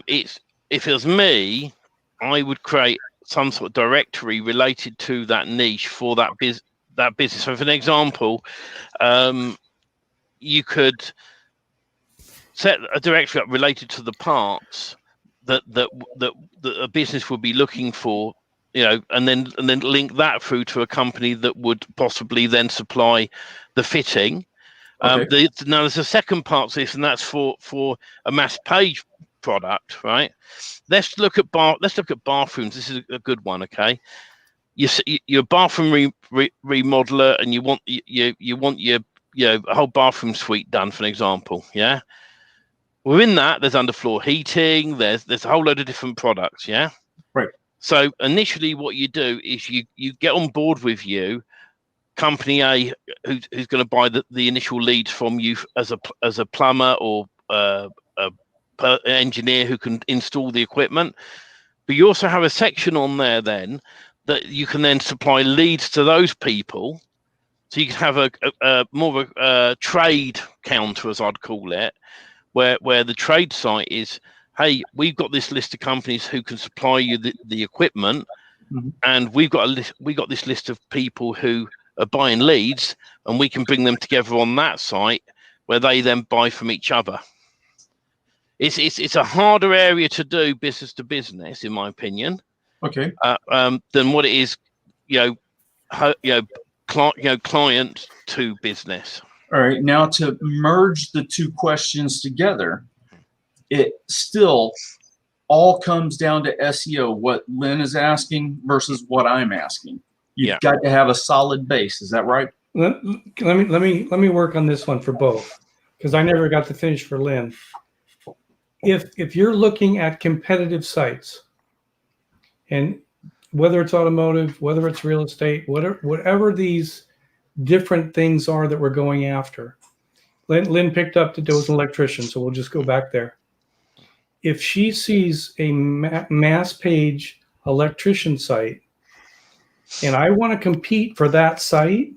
if it was me, I would create some sort of directory related to that niche for that business. So, for an example, you could set a directory up related to the parts that a business would be looking for, and then link that through to a company that would possibly then supply the fitting. Okay. Now there's a second part to this, and that's for a MassPage product, right? Let's look at bathrooms. This is a good one. Okay, you're a bathroom remodeler, and you want your a whole bathroom suite done, for an example. Yeah. Within that, there's underfloor heating. There's a whole load of different products. Yeah. Right. So initially, what you do is you get on board with company A, who's going to buy the initial leads from you as a plumber or an engineer who can install the equipment. But you also have a section on there then that you can then supply leads to those people. So you can have a more of a trade counter, as I'd call it, where the trade site is, hey, we've got this list of companies who can supply you the equipment, and we got this list of people who are buying leads, and we can bring them together on that site where they then buy from each other. It's a harder area to do business to business, in my opinion. Okay. Than what it is, client to business. All right. Now to merge the two questions together, it still all comes down to SEO. What Lynn is asking versus what I'm asking. You've got to have a solid base. Is that right? Let me work on this one for both, because I never got to finish for Lynn. If you're looking at competitive sites, and whether it's automotive, whether it's real estate, whatever these different things are that we're going after, Lynn picked up that there was an electrician, so we'll just go back there. If she sees a MassPage electrician site, and I want to compete for that site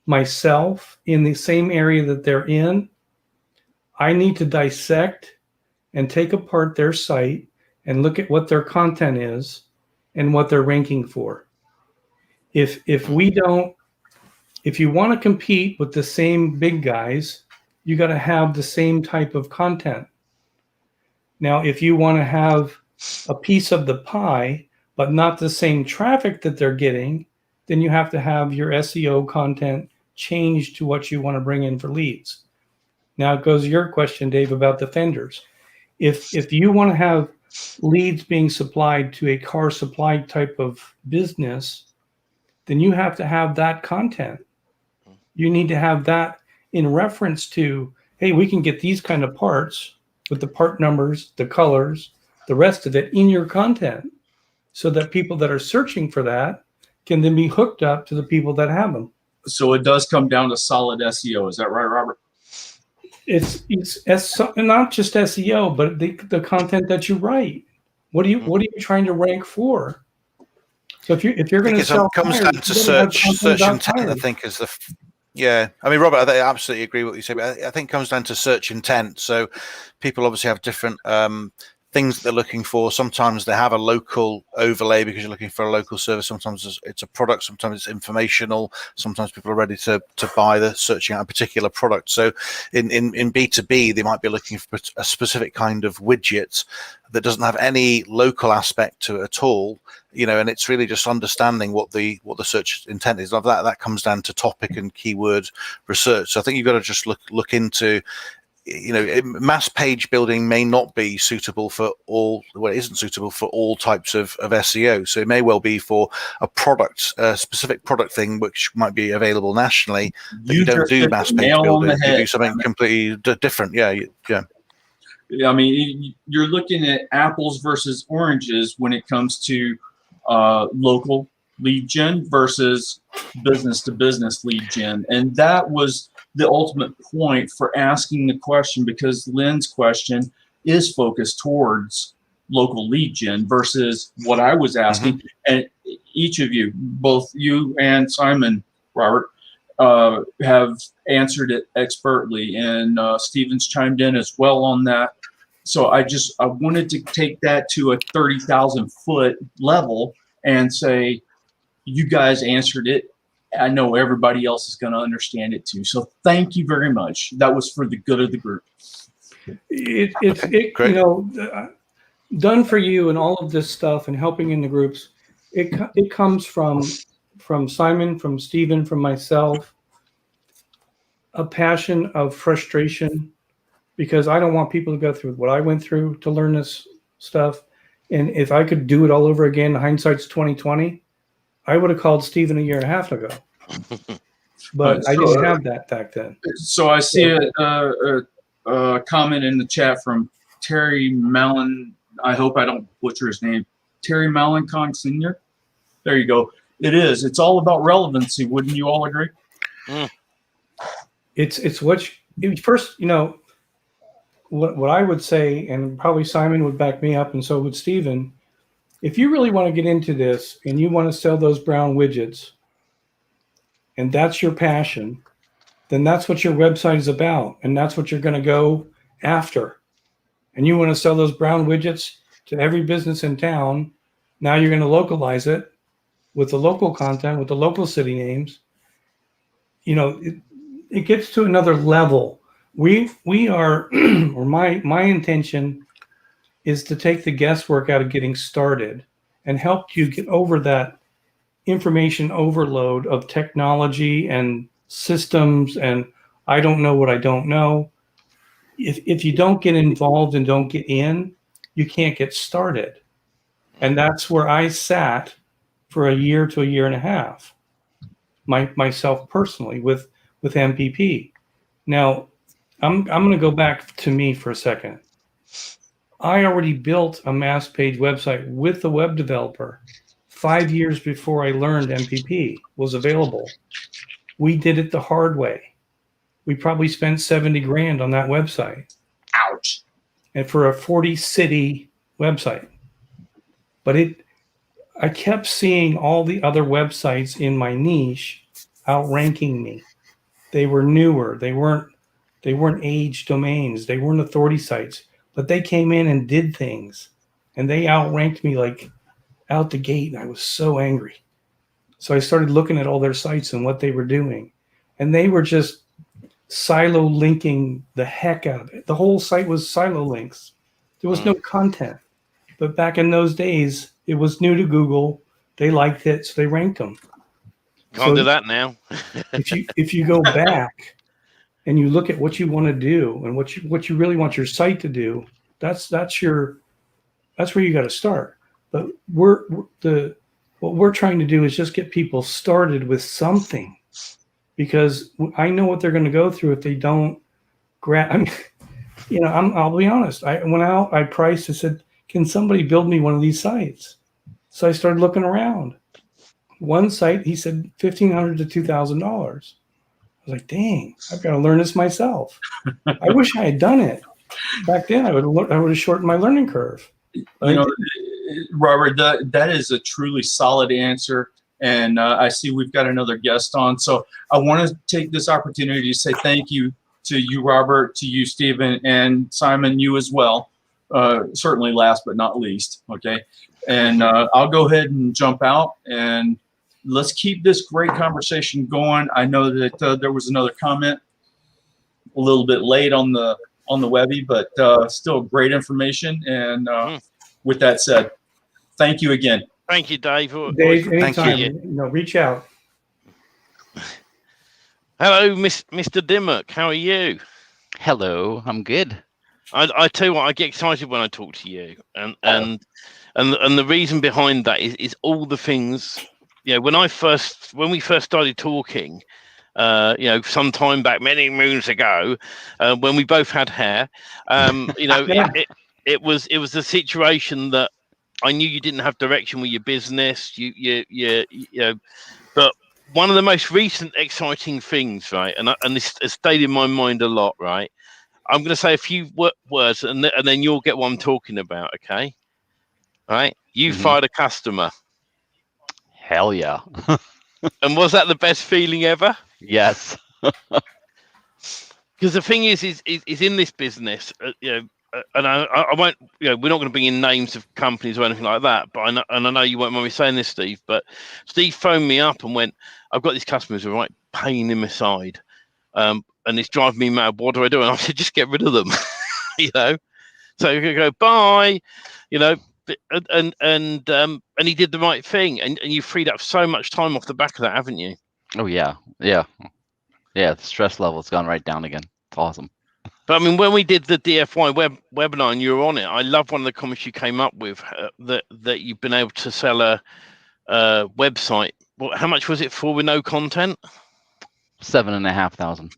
myself in the same area that they're in, I need to dissect and take apart their site and look at what their content is and what they're ranking for. If you want to compete with the same big guys, you got to have the same type of content. Now, if you want to have a piece of the pie, but not the same traffic that they're getting, then you have to have your SEO content change to what you want to bring in for leads. Now it goes to your question, Dave, about the vendors. If you want to have leads being supplied to a car supply type of business, then you have to have that content. You need to have that in reference to, hey, we can get these kind of parts with the part numbers, the colors, the rest of it in your content, so that people that are searching for that can then be hooked up to the people that have them. So it does come down to solid SEO. Is that right, Robert? It's not just SEO, but the content that you write. What are you trying to rank for? So if you're going to sell, it comes down to search intent. I think is the yeah. I mean, Robert, I absolutely agree with what you say, but I think it comes down to search intent. So people obviously have different things that they're looking for. Sometimes they have a local overlay because you're looking for a local service. Sometimes it's a product. Sometimes it's informational. Sometimes people are ready to buy searching out a particular product. So in B2B, they might be looking for a specific kind of widget that doesn't have any local aspect to it at all, and it's really just understanding what the search intent is. That comes down to topic and keyword research. So I think you've got to just look into, mass page building may not be suitable for all. Well, it isn't suitable for all types of SEO. So it may well be for a specific product thing, which might be available nationally. You don't do mass page building. You do something completely different. Yeah. I mean, you're looking at apples versus oranges when it comes to local lead gen versus business to business lead gen. And that was the ultimate point for asking the question, because Lynn's question is focused towards local lead gen versus what I was asking. Mm-hmm. And each of you, both you and Simon, Robert, have answered it expertly, and Stephen's chimed in as well on that. So I wanted to take that to a 30,000 foot level and say, you guys answered it. I know everybody else is going to understand it too. So thank you very much. That was for the good of the group. Done for you and all of this stuff and helping in the groups. It comes from Simon, from Stephen, from myself, a passion of frustration, because I don't want people to go through what I went through to learn this stuff. And if I could do it all over again, hindsight's 2020, I would have called Stephen a year and a half ago. But I didn't have that back then. So I see a comment in the chat from Terry Mallon. I hope I don't butcher his name. Terry Malenkong Sr. There you go. It is. It's all about relevancy. Wouldn't you all agree? Mm. It's what first, what I would say, and probably Simon would back me up, and so would Stephen. If you really want to get into this and you want to sell those brown widgets, and that's your passion, then that's what your website is about, and that's what you're going to go after. And you want to sell those brown widgets to every business in town. Now you're going to localize it with the local content, with the local city names. It gets to another level. We are, or my intention is to take the guesswork out of getting started and help you get over that information overload of technology and systems and I don't know what I don't know. If you don't get involved and don't get in, you can't get started. And that's where I sat for a year to a year and a half, myself personally with MPP. Now, I'm going to go back to me for a second. I already built a mass page website with a web developer 5 years before I learned MPP was available. We did it the hard way. We probably spent 70 grand on that website. Ouch. And for a 40 city website. But I kept seeing all the other websites in my niche outranking me. They were newer. They weren't age domains. They weren't authority sites. But they came in and did things, and they outranked me like out the gate, and I was so angry. So I started looking at all their sites and what they were doing, and they were just silo linking the heck out of it. The whole site was silo links. There was no content. But back in those days, it was new to Google. They liked it, so they ranked them. Can't do that now. if you go back and you look at what you want to do and what you really want your site to do, that's where you got to start. But what we're trying to do is just get people started with something, because I know what they're going to go through if they don't grab. I mean, I'll be honest. I went out, I priced. I said, "Can somebody build me one of these sites?" So I started looking around. One site, he said $1,500 to $2,000. I was like, "Dang, I've got to learn this myself." I wish I had done it back then. I would have shortened my learning curve. Robert, that is a truly solid answer. And I see we've got another guest on. So I want to take this opportunity to say thank you to you, Robert, to you, Stephen, and Simon, you as well. Certainly last but not least, okay? And I'll go ahead and jump out, and let's keep this great conversation going. I know that there was another comment a little bit late on the Webby, but still great information. And with that said, thank you again. Thank you, Dave. Dave, anytime. Reach out. Hello, Mr. Dimmock. How are you? Hello, I'm good. I tell you what, I get excited when I talk to you, and the reason behind that is all the things. When we first started talking, some time back, many moons ago, when we both had hair, it was a situation that I knew you didn't have direction with your business. But one of the most recent exciting things, right? And this has stayed in my mind a lot, right? I'm going to say a few words, and then you'll get what I'm talking about, okay? All right? You fired a customer. Hell yeah. And was that the best feeling ever? Yes. Because the thing is in this business, and I won't, we're not going to bring in names of companies or anything like that, but I know you won't mind me saying this, Steve, but Steve phoned me up and went, "I've got these customers who are right pain in my side, and it's driving me mad. What do I do?" And I said, "Just get rid of them." So you go, "Bye," and he did the right thing, and you freed up so much time off the back of that, haven't you? Oh yeah. The stress level's gone right down again. It's awesome. But I mean, when we did the DFY webinar and you were on it, I love one of the comments you came up with, that you've been able to sell a website. How much was it for with no content? $7,500.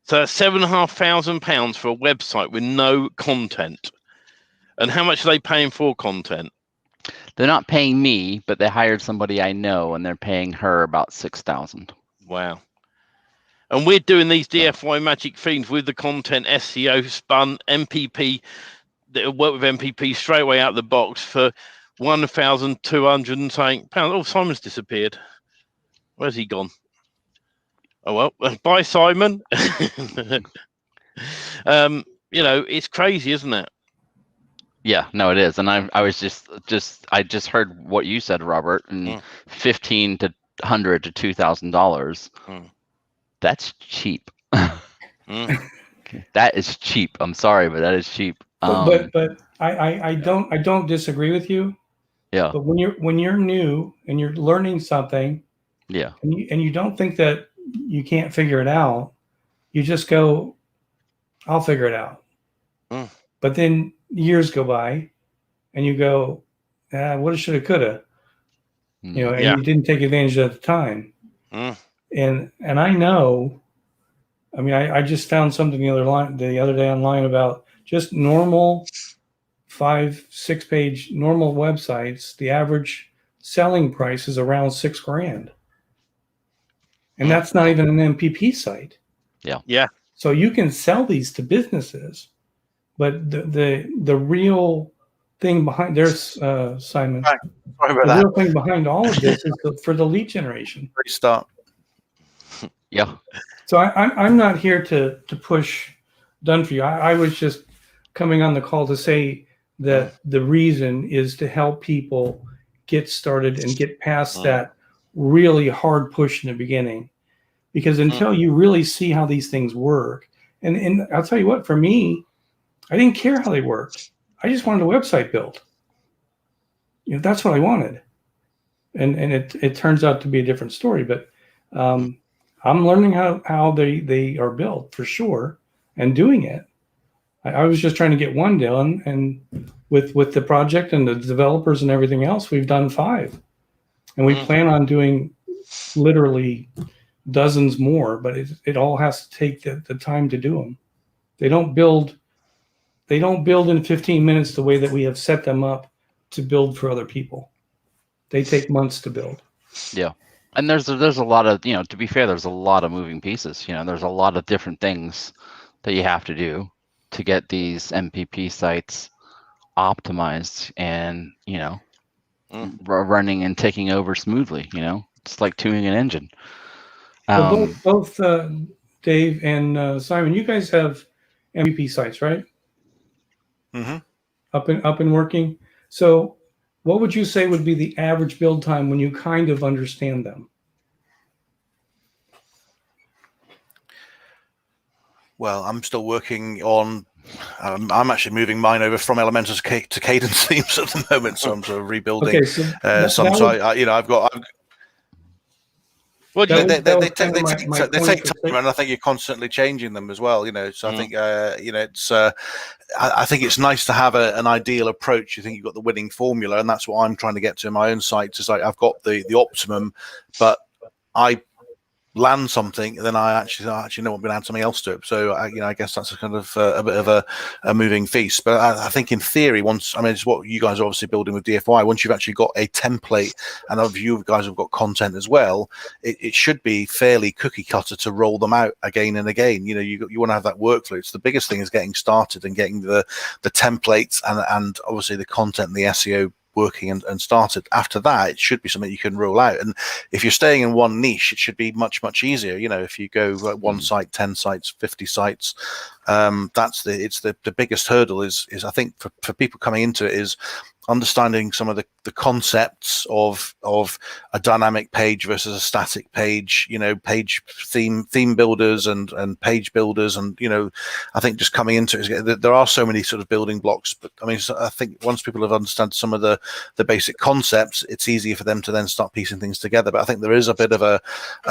So that's £7,500 for a website with no content. And how much are they paying for content? They're not paying me, but they hired somebody I know, and they're paying her about $6,000. Wow. And we're doing these DFY magic themes with the content, SEO, spun, MPP, that work with MPP straight away out the box for £1,200 and saying, "Oh, Simon's disappeared. Where's he gone?" Oh, well, bye, Simon. It's crazy, isn't it? Yeah, no, it is. And I was I just heard what you said, Robert, and $1,500 to $2,000. That's cheap. That is cheap. I'm sorry, but that is cheap. But I don't disagree with you. Yeah. But when you're new and you're learning something, yeah, and you don't think that you can't figure it out, you just go, "I'll figure it out." But then years go by, and you go, "Woulda, shoulda, coulda," and you didn't take advantage of it at the time. And I know, I mean, I just found something the other day online about just normal 5-6 page normal websites. The average selling price is around $6,000, and that's not even an MPP site. Yeah. So you can sell these to businesses, but the real thing behind Simon. Right. Sorry about the that. real thing behind all of this is for the lead generation. Restart. Yeah. So I'm not here to push done for you. I was just coming on the call to say that the reason is to help people get started and get past that really hard push in the beginning. Because until you really see how these things work, and I'll tell you what, for me, I didn't care how they worked. I just wanted a website built. That's what I wanted. and it turns out to be a different story. But I'm learning how they are built for sure, and doing it. I was just trying to get one done, and with the project and the developers and everything else, we've done 5, and we plan on doing literally dozens more. But it all has to take the time to do them. They don't build in 15 minutes the way that we have set them up to build for other people. They take months to build. Yeah. And there's a lot of, to be fair, there's a lot of moving pieces. There's a lot of different things that you have to do to get these MPP sites optimized and, running and taking over smoothly. It's like tuning an engine. Well, both Dave and Simon, you guys have MPP sites, right? Mm-hmm. Up and working. So what would you say would be the average build time when you kind of understand them? Well, I'm still working on. I'm actually moving mine over from Elementor to cadence themes at the moment, so I'm sort of rebuilding. Okay, so I've got. Well, they take time, and I think you're constantly changing them as well. So I think it's. I think it's nice to have an ideal approach. You think you've got the winning formula, and that's what I'm trying to get to in my own sites. Is like I've got the optimum, but I land something, then I actually know I'm going to add something else to it. So I guess that's a kind of a bit of a moving feast. But I think in theory, it's what you guys are obviously building with DFY. Once you've actually got a template, and of you guys have got content as well, it should be fairly cookie cutter to roll them out again and again. You want to have that workflow. It's the biggest thing is getting started and getting the templates and obviously the content and the SEO working and started. After that, it should be something you can roll out. And if you're staying in one niche, it should be much easier. If you go one site, 10 sites, 50 sites, that's the biggest hurdle is I think for people coming into it is understanding some of the concepts of a dynamic page versus a static page, page theme builders and page builders. And, I think just coming into it, there are so many sort of building blocks, but I think once people have understood some of the basic concepts, it's easier for them to then start piecing things together. But I think there is a bit of a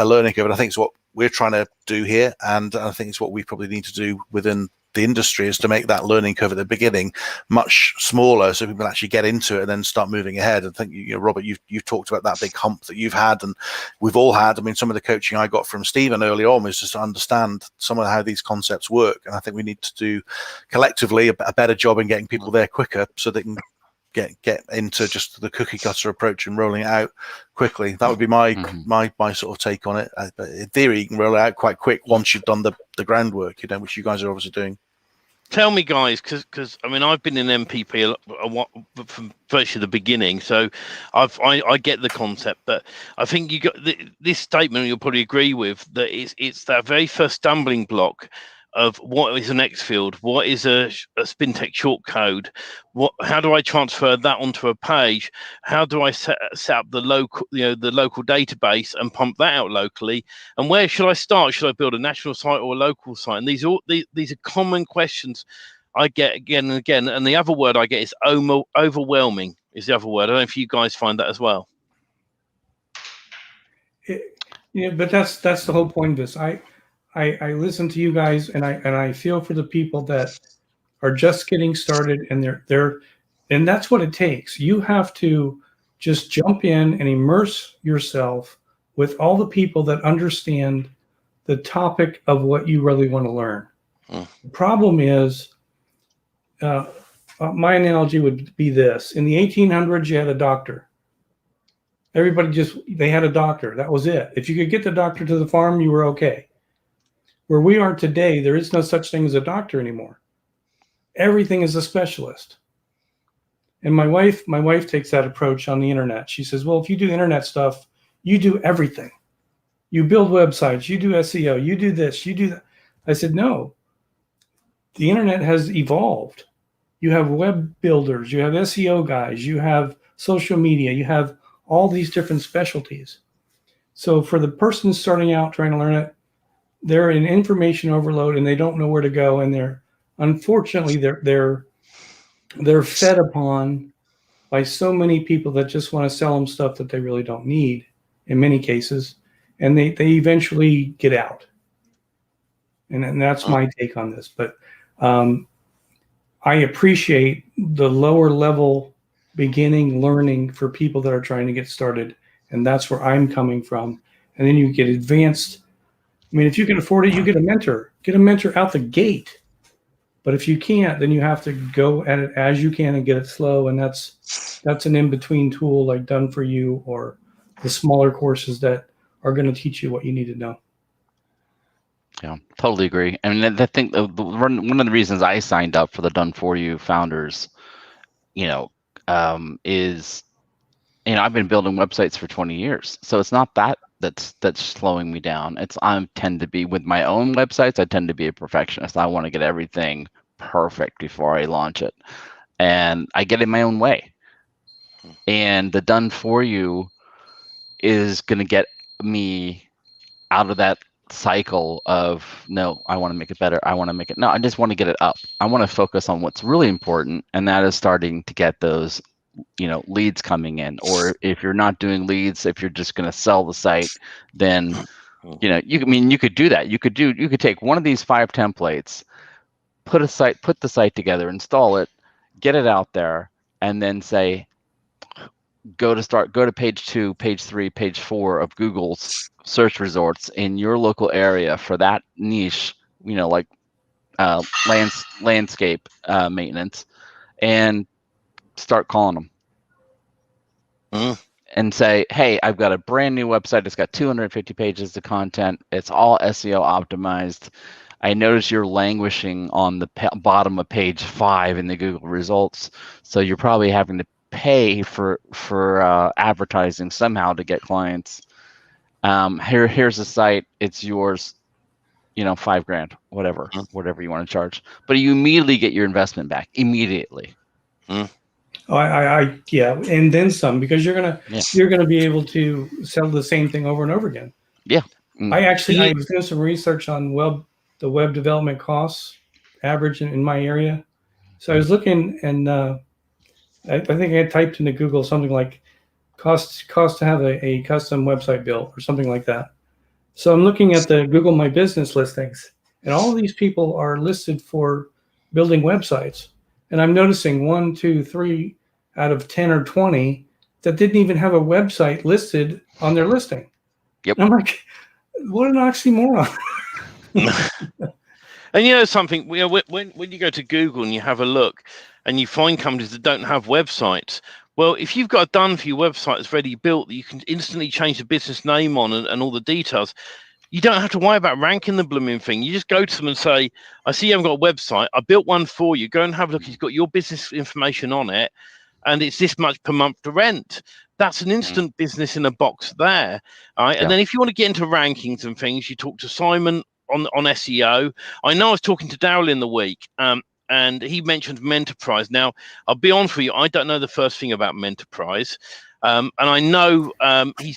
learning curve, and I think it's what we're trying to do here. And I think it's what we probably need to do within the industry is to make that learning curve at the beginning much smaller, so people actually get into it and then start moving ahead. I think Robert, you've talked about that big hump that you've had, and we've all had. Some of the coaching I got from Stephen early on was just to understand some of how these concepts work, and I think we need to do collectively a better job in getting people there quicker, so they can get into just the cookie cutter approach and rolling it out quickly. That would be my sort of take on it. But in theory, you can roll it out quite quick once you've done the groundwork, which you guys are obviously doing. Tell me, guys, because I've been in MPP from virtually the beginning, so I get the concept. But I think you got this statement you'll probably agree with, that it's that very first stumbling block of what is an X field, what is a SpinTech shortcode, how do I transfer that onto a page, how do I set up the local database and pump that out locally, and where should I start? Should I build a national site or a local site? And these are common questions I get again and again. And the other word I get is overwhelming is the other word. I don't know if you guys find that as well. But that's the whole point of this. I listen to you guys, and I feel for the people that are just getting started, and that's what it takes. You have to just jump in and immerse yourself with all the people that understand the topic of what you really want to learn. The problem is, my analogy would be this: in the 1800s, you had a doctor. Everybody they had a doctor. That was it. If you could get the doctor to the farm, you were okay. Where we are today, there is no such thing as a doctor anymore. Everything is a specialist. And my wife takes that approach on the internet. She says, well, if you do internet stuff, you do everything. You build websites, you do SEO, you do this, you do that. I said, no. The internet has evolved. You have web builders, you have SEO guys, you have social media, you have all these different specialties. So for the person starting out trying to learn it, they're in information overload and they don't know where to go, and they're fed upon by so many people that just want to sell them stuff that they really don't need in many cases, and they eventually get out. And that's my take on this. But I appreciate the lower level beginning learning for people that are trying to get started, and that's where I'm coming from. And then you get advanced. I mean, if you can afford it, you get a mentor. Get a mentor out the gate. But if you can't, then you have to go at it as you can and get it slow. And that's an in-between tool like Done For You or the smaller courses that are going to teach you what you need to know. Yeah, totally agree. I mean, I think one of the reasons I signed up for the Done For You founders, is, I've been building websites for 20 years. So it's not that's slowing me down. I tend to be, with my own websites, I tend to be a perfectionist. I want to get everything perfect before I launch it. And I get in my own way. And the Done For You is going to get me out of that cycle of, no, I want to make it better. I want to make it. No, I just want to get it up. I want to focus on what's really important. And that is starting to get those leads coming in. Or if you're not doing leads, if you're just going to sell the site, then you could do that. You could take one of these 5 templates, put the site together, install it, get it out there, and then say, go to page 2, page 3, page 4 of Google's search results in your local area for that niche, like landscape maintenance, and start calling them. And say, hey, I've got a brand new website. It's got 250 pages of content. It's all SEO optimized. I notice you're languishing on the bottom of page 5 in the Google results. So you're probably having to pay for advertising somehow to get clients. Here's a site. It's yours. $5,000, whatever you want to charge. But you immediately get your investment back immediately. Yeah, and then some, because you're gonna be able to sell the same thing over and over again. Yeah. I was doing some research on the web development costs average in my area. So I was looking, and I think I typed into Google something like cost to have a custom website built or something like that. So I'm looking at the Google My Business listings, and all of these people are listed for building websites. And I'm noticing 1, 2, 3 out of 10 or 20 that didn't even have a website listed on their listing. Yep. And I'm like, what an oxymoron. And something, when you go to Google and you have a look and you find companies that don't have websites, well, if you've got a Done For You website that's ready built that you can instantly change the business name on and all the details, you don't have to worry about ranking the blooming thing. You just go to them and say, I see you haven't got a website. I built one for you. Go and have a look. It's got your business information on it, and it's this much per month to rent. That's an instant business in a box there. All right. Yeah. And then if you want to get into rankings and things, you talk to Simon on SEO. I know I was talking to Daryl in the week, and he mentioned Mentorprise. Now, I'll be honest with you, I don't know the first thing about Mentorprise. And I know he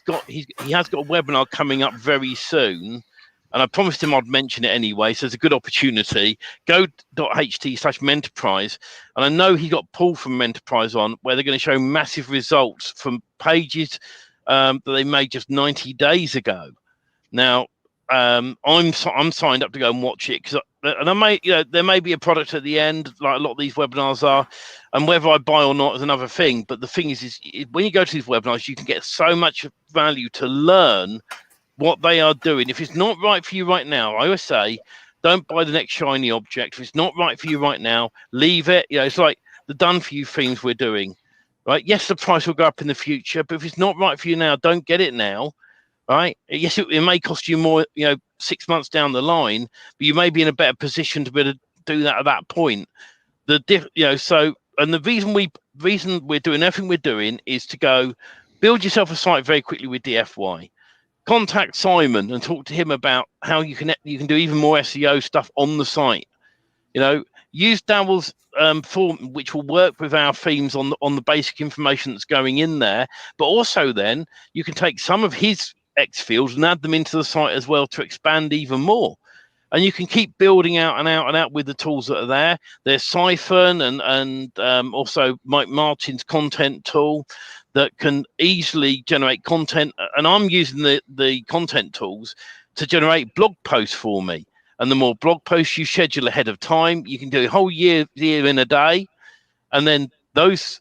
has got a webinar coming up very soon, and I promised him I'd mention it anyway, so it's a good opportunity. Go.ht/Mentorprise, and I know he got pulled from Mentorprise on where they're going to show massive results from pages that they made just 90 days ago. Now, I'm signed up to go and watch it there may be a product at the end, like a lot of these webinars are, and whether I buy or not is another thing. But the thing is when you go to these webinars, you can get so much value to learn what they are doing. If it's not right for you right now, I always say, don't buy the next shiny object. If it's not right for you right now, leave it. It's like the Done For You themes we're doing, right? Yes, the price will go up in the future, but if it's not right for you now, don't get it now. Right? Yes, it may cost you more, 6 months down the line, but you may be in a better position to be able to do that at that point. And the reason we're doing everything we're doing is to go build yourself a site very quickly with DFY. Contact Simon and talk to him about how you can do even more SEO stuff on the site. Use Daryl's form, which will work with our themes on the basic information that's going in there. But also, then you can take some of his X fields and add them into the site as well to expand even more. And you can keep building out and out and out with the tools that are there. There's Siphon and also Mike Martin's content tool that can easily generate content. And I'm using the content tools to generate blog posts for me. And the more blog posts you schedule ahead of time, you can do a whole year in a day. And then those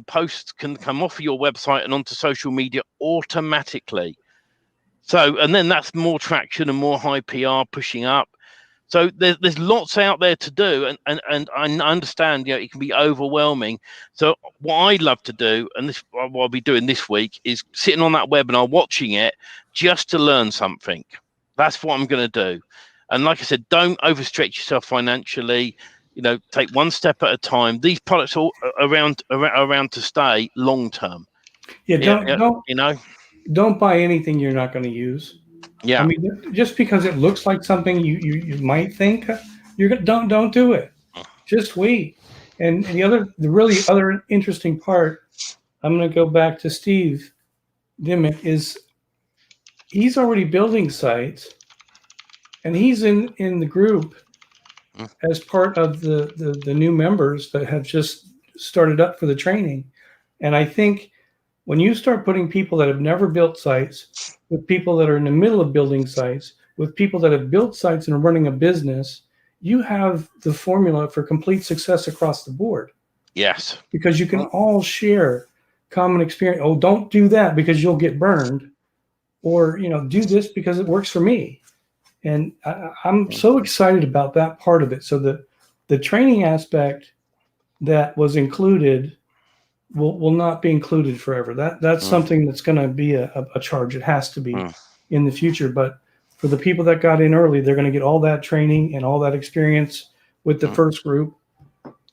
posts can come off of your website and onto social media automatically. So, and then that's more traction and more high PR pushing up. So there's lots out there to do, and I understand, it can be overwhelming. So what I'd love to do, and this what I'll be doing this week, is sitting on that webinar, watching it, just to learn something. That's what I'm going to do. And like I said, don't overstretch yourself financially. Take one step at a time. These products are around to stay long term. Yeah, don't buy anything you're not going to use. Yeah. I mean, just because it looks like something you might think don't do it. Just wait. And the really other interesting part, I'm going to go back to Steve Dimick, is he's already building sites, and he's in the group as part of the new members that have just started up for the training. And I think when you start putting people that have never built sites with people that are in the middle of building sites, with people that have built sites and are running a business, you have the formula for complete success across the board. Yes. Because you can all share common experience. Oh, don't do that because you'll get burned. Or, do this because it works for me. And I'm so excited about that part of it. So the training aspect that was included will not be included forever. That's something that's going to be a charge. It has to be in the future. But for the people that got in early, they're going to get all that training and all that experience with the first group,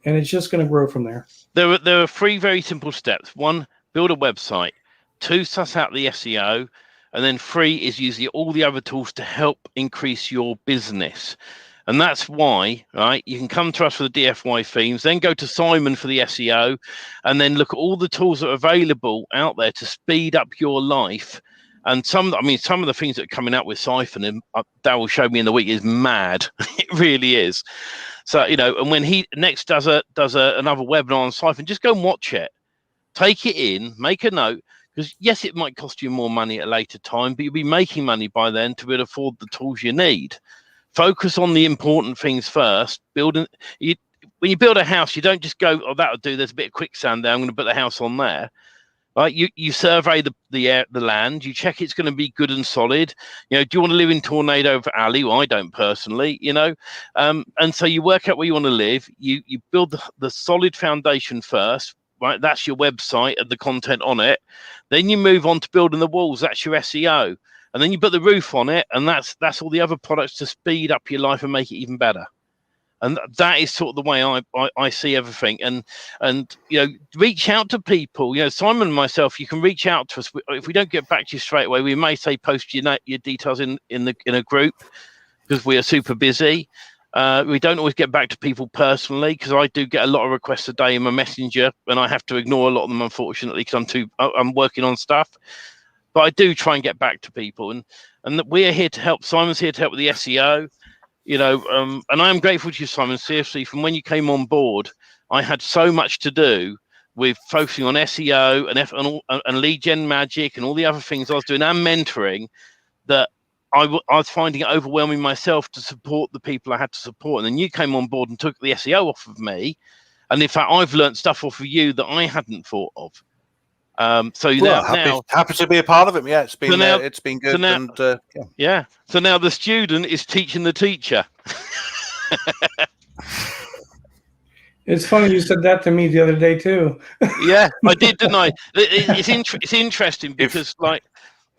and it's just going to grow from there. There are 3 very simple steps. 1, build a website. 2, suss out the SEO. And then 3 is using all the other tools to help increase your business. And that's why, right, you can come to us for the DFY themes, then go to Simon for the SEO, and then look at all the tools that are available out there to speed up your life. And some of the things that are coming out with Siphon, and Darryl showed me in the week, is mad. It really is. So, and when he next does another webinar on Siphon, just go and watch it. Take it in, make a note. Because yes, it might cost you more money at a later time, but you'll be making money by then to be able to afford the tools you need. Focus on the important things first. When you build a house, you don't just go, "Oh, that'll do. There's a bit of quicksand there. I'm going to put the house on there." Right? You survey the land. You check it's going to be good and solid. Do you want to live in Tornado Alley? Well, I don't personally. And so you work out where you want to live. You build the solid foundation first. Right, that's your website and the content on it. Then you move on to building the walls. That's your SEO, and then you put the roof on it, and that's all the other products to speed up your life and make it even better. And that is sort of the way I see everything. And reach out to people. Simon and myself, you can reach out to us. If we don't get back to you straight away, we may say post your details in a group because we are super busy. We don't always get back to people personally because I do get a lot of requests a day in my messenger, and I have to ignore a lot of them, unfortunately, because I'm working on stuff. But I do try and get back to people, and we're here to help. Simon's here to help with the SEO, and I am grateful to you, Simon. Seriously, from when you came on board, I had so much to do with focusing on SEO and lead gen magic and all the other things I was doing and mentoring that I was finding it overwhelming myself to support the people I had to support. And then you came on board and took the SEO off of me. And in fact, I've learned stuff off of you that I hadn't thought of. Happy to be a part of it. Yeah, it's been good. So now the student is teaching the teacher. It's funny you said that to me the other day too. Yeah, I did, didn't I? It's interesting because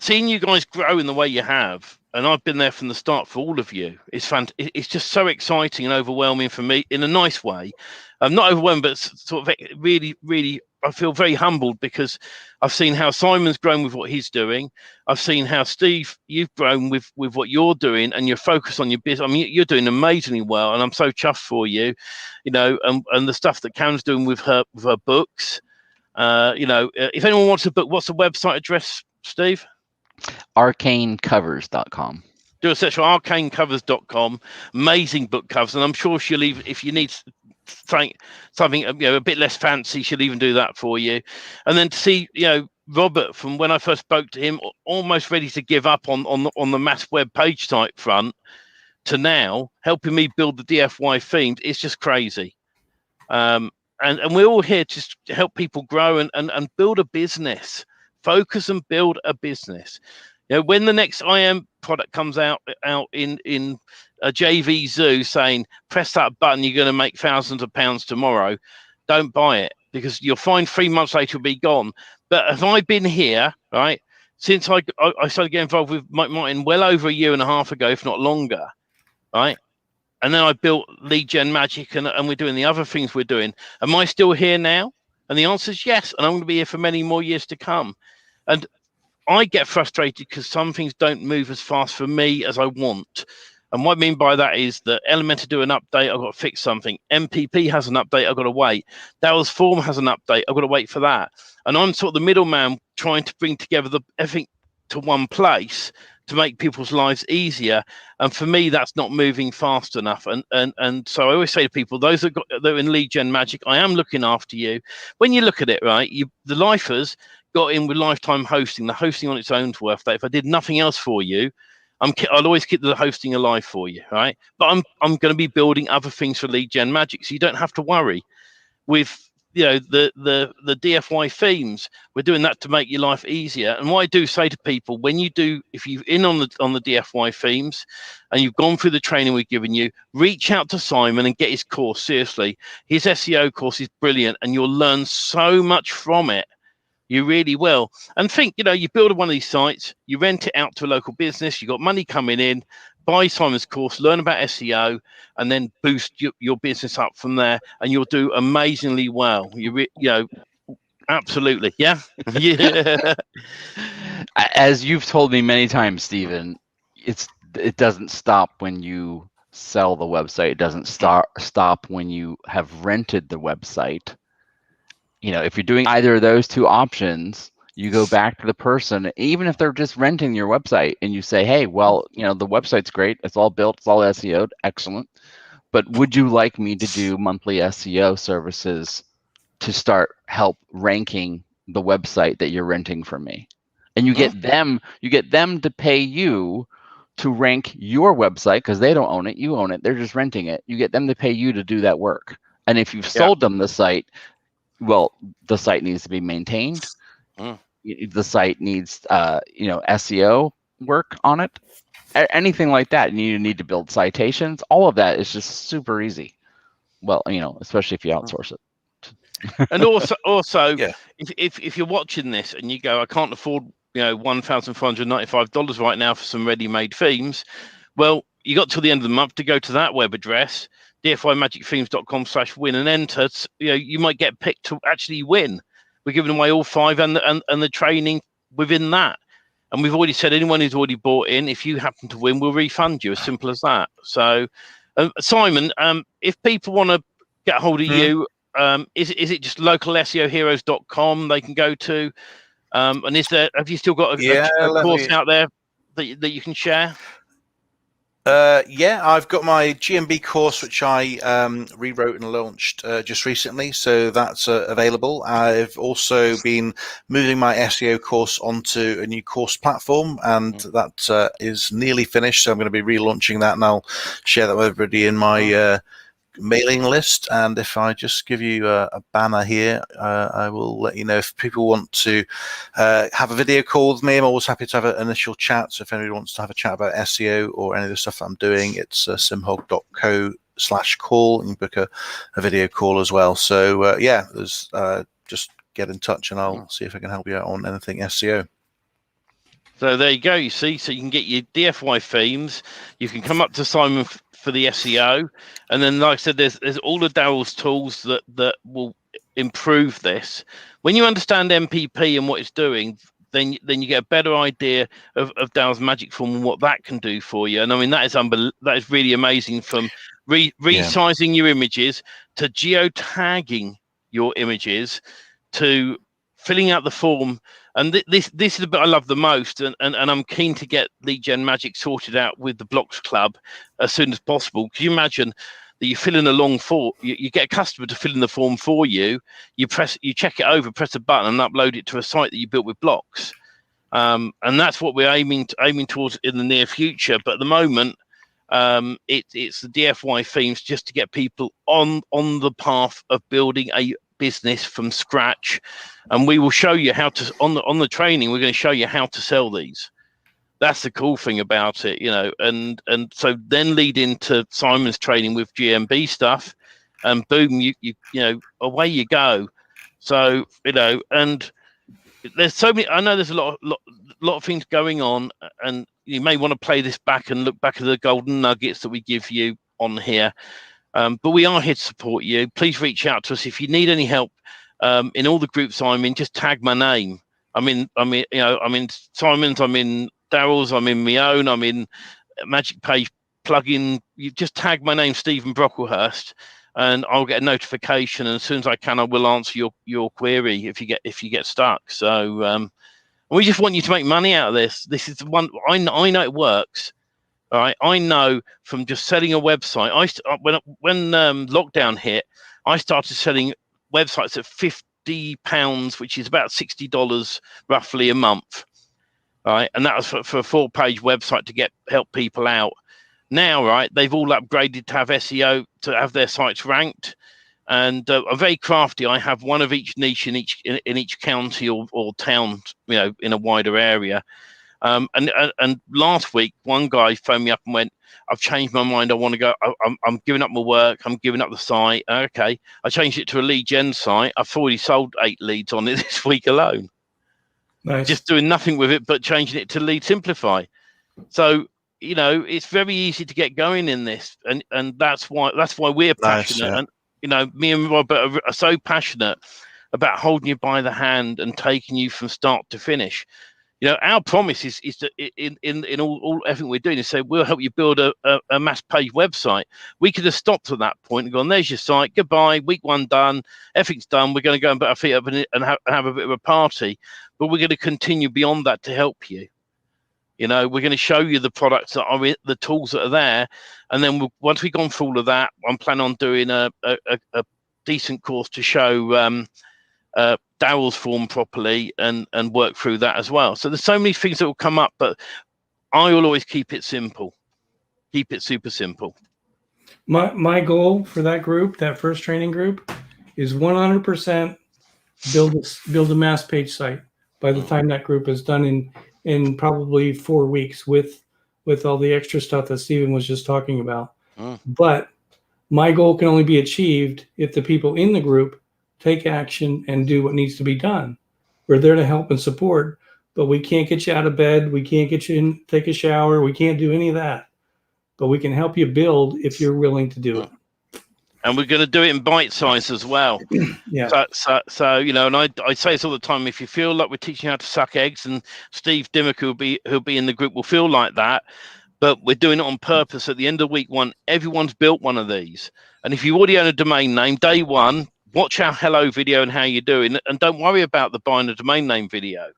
seeing you guys grow in the way you have, and I've been there from the start for all of you. It's just so exciting and overwhelming for me in a nice way. I'm not overwhelmed, but sort of really, really, I feel very humbled because I've seen how Simon's grown with what he's doing. I've seen how Steve, you've grown with what you're doing, and you're focused on your business. I mean, you're doing amazingly well, and I'm so chuffed for you. And the stuff that Cam's doing with her books. If anyone wants a book, what's the website address, Steve? arcanecovers.com. do a search for arcanecovers.com. Amazing book covers, and I'm sure she'll even, if you need something a bit less fancy, she'll even do that for you. And then to see Robert, from when I first spoke to him, almost ready to give up on the mass web page type front, to now helping me build the DFY themes, it's just crazy. And we're all here just to help people grow and build a business. Focus and build a business. When the next IM product comes out in a JV Zoo saying, press that button, you're going to make thousands of pounds tomorrow, don't buy it, because you'll find 3 months later it'll be gone. But have I been here, right, since I started getting involved with Mike Martin well over a year and a half ago, if not longer, right? And then I built Lead Gen Magic, and we're doing the other things we're doing. Am I still here now? And the answer is yes, and I'm going to be here for many more years to come. And I get frustrated because some things don't move as fast for me as I want. And what I mean by that is that Elementor do an update, I've got to fix something. MPP has an update, I've got to wait. Daryl's Form has an update, I've got to wait for that. And I'm sort of the middleman trying to bring together everything to one place to make people's lives easier. And for me, that's not moving fast enough. And so I always say to people, those that are in Lead Gen Magic, I am looking after you. When you look at it, right, the lifers got in with lifetime hosting. The hosting on its own's worth that. If I did nothing else for you, I'll always keep the hosting alive for you, right? But I'm going to be building other things for Lead Gen Magic, so you don't have to worry. With the DFY themes, we're doing that to make your life easier. And what I do say to people, if you're in on the DFY themes and you've gone through the training we've given you, reach out to Simon and get his course. Seriously, his SEO course is brilliant, and you'll learn so much from it. You really will. And think, you build one of these sites, you rent it out to a local business, you got money coming in, buy Simon's course, learn about SEO, and then boost your business up from there, and you'll do amazingly well. Absolutely. Yeah. Yeah. As you've told me many times, Stephen, it doesn't stop when you sell the website. It doesn't stop when you have rented the website. If you're doing either of those two options, you go back to the person, even if they're just renting your website, and you say, hey, well, the website's great. It's all built. It's all SEO'd. Excellent. But would you like me to do monthly SEO services to start help ranking the website that you're renting from me? And you get them to pay you to rank your website, because they don't own it. You own it. They're just renting it. You get them to pay you to do that work. And if you've sold them the site, well, the site needs to be maintained. The site needs, SEO work on it. Anything like that. You need to build citations. All of that is just super easy. Well, especially if you outsource it. And also, if you're watching this and you go, I can't afford, $1,495 right now for some ready-made themes. Well, you got till the end of the month to go to that web address, dfymagicthemes.com/win, and enter. You might get picked to actually win. We're giving away all 5 and the training within that. And we've already said anyone who's already bought in, if you happen to win, we'll refund you. As simple as that. So, Simon, if people want to get hold of you, is it just localseoheroes.com they can go to? And have you still got a course out there that you can share? I've got my GMB course, which I rewrote and launched just recently, so that's available. I've also been moving my SEO course onto a new course platform, and that is nearly finished, so I'm going to be relaunching that, and I'll share that with everybody in my mailing list. And if I just give you a banner here, I will let you know if people want to have a video call with me. I'm always happy to have an initial chat, so if anybody wants to have a chat about SEO or any of the stuff I'm doing, it's simhog.co/call. You can book a video call as well. So there's just get in touch and I'll see if I can help you out on anything SEO. So there you go. You see, so you can get your DFY themes. You can come up to Simon for the SEO, and then, like I said, there's all of Daryl's tools that will improve this. When you understand MPP and what it's doing, then you get a better idea of Daryl's magic form and what that can do for you. And I mean, that is really amazing, from resizing your images to geotagging your images to filling out the form. And this is the bit I love the most, and I'm keen to get lead gen magic sorted out with the Blocks Club as soon as possible. Can you imagine that you fill in a long form, you get a customer to fill in the form for you, you check it over, press a button, and upload it to a site that you built with blocks. And that's what we're aiming towards in the near future. But at the moment, it's the DIY themes just to get people on the path of building a business from scratch, and we will show you how to on the training. We're going to show you how to sell these. That's the cool thing about it, you know. And so then lead into Simon's training with GMB stuff, and boom, you know, away you go. So, you know, and there's so many. I know there's a lot of things going on, and you may want to play this back and look back at the golden nuggets that we give you on here. But we are here to support you. Please reach out to us if you need any help. In all the groups I'm in, just tag my name. I'm in Simon's, I'm in Daryl's, I'm in my own, I'm in Magic Page plugin. You just tag my name, Stephen Brocklehurst, and I'll get a notification. And as soon as I can, I will answer your query if you get stuck. So we just want you to make money out of this. This is the one I know it works. All right, I know from just selling a website. When lockdown hit, I started selling websites at £50, which is about $60 roughly a month. All right, and that was for a 4-page website to help people out. Now, right, they've all upgraded to have SEO, to have their sites ranked, and I'm very crafty. I have one of each niche in each county or town, you know, in a wider area. And last week, one guy phoned me up and went, "I've changed my mind. I want to go. I'm giving up my work. I'm giving up the site." Okay, I changed it to a lead gen site. I've already sold 8 leads on it this week alone. Nice. Just doing nothing with it but changing it to Lead Simplify. So, you know, it's very easy to get going in this, and that's why we're passionate. Nice, yeah. And you know, me and Robert are so passionate about holding you by the hand and taking you from start to finish. You know, our promise is that in all everything we're doing is say we'll help you build a mass page website. We could have stopped at that point and gone, "There's your site, goodbye, week 1 done, everything's done. We're going to go and put our feet up and have a bit of a party." But we're going to continue beyond that to help you. You know, we're going to show you the products that are the tools that are there, and then once we've gone through all of that, I'm planning on doing a decent course to show Daryl's form properly and work through that as well. So there's so many things that will come up, but I will always keep it simple. Keep it super simple. My goal for that group, that first training group, is 100% build a mass page site by the time that group is done in probably 4 weeks with all the extra stuff that Stephen was just talking about. But my goal can only be achieved if the people in the group take action and do what needs to be done. We're there to help and support, but we can't get you out of bed. We can't get you in, take a shower. We can't do any of that, but we can help you build if you're willing to do it. And we're going to do it in bite size as well. Yeah. So you know, and I say this all the time. If you feel like we're teaching you how to suck eggs, and Steve Dimmock, who'll be in the group, will feel like that, but we're doing it on purpose. At the end of week 1, everyone's built one of these, and if you already own a domain name, day 1, watch our hello video and how you're doing, and don't worry about the buying a domain name video.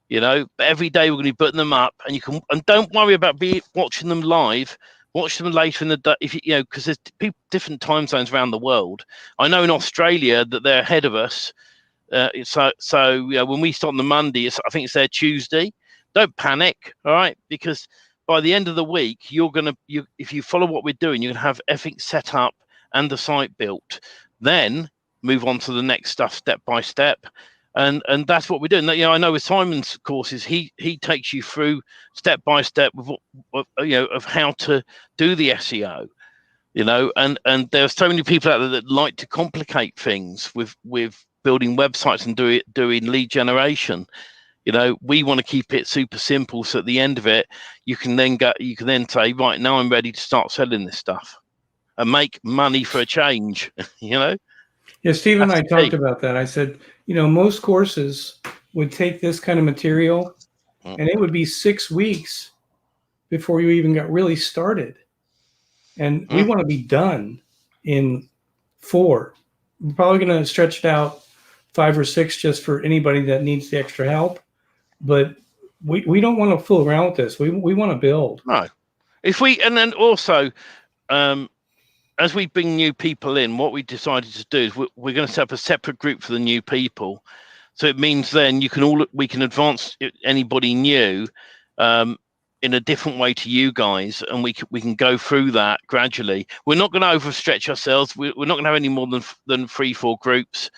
You know, but every day we're going to be putting them up, and don't worry about watching them live. Watch them later in the day, if you know, because there's different time zones around the world. I know in Australia that they're ahead of us. So you know, when we start on the Monday, I think it's their Tuesday. Don't panic, all right? Because by the end of the week, if you follow what we're doing, you're gonna have everything set up and the site built. Then move on to the next stuff step by step. And that's what we're doing. You know, I know with Simon's courses, he takes you through step by step of how to do the SEO. You know, and there are so many people out there that like to complicate things with building websites and doing lead generation. You know, we want to keep it super simple, so at the end of it, you can then say, right, now I'm ready to start selling this stuff and make money for a change. You know. Yeah, Steve and I talked about that. I said, you know, most courses would take this kind of material and it would be 6 weeks before you even got really started. And we want to be done in 4. We're probably going to stretch it out 5 or 6 just for anybody that needs the extra help. But we don't want to fool around with this. We want to build. No. And then also, as we bring new people in, what we decided to do is we're going to set up a separate group for the new people. So it means then we can advance anybody new in a different way to you guys, and we can go through that gradually. We're not going to overstretch ourselves. We're not going to have any more than 3-4 groups.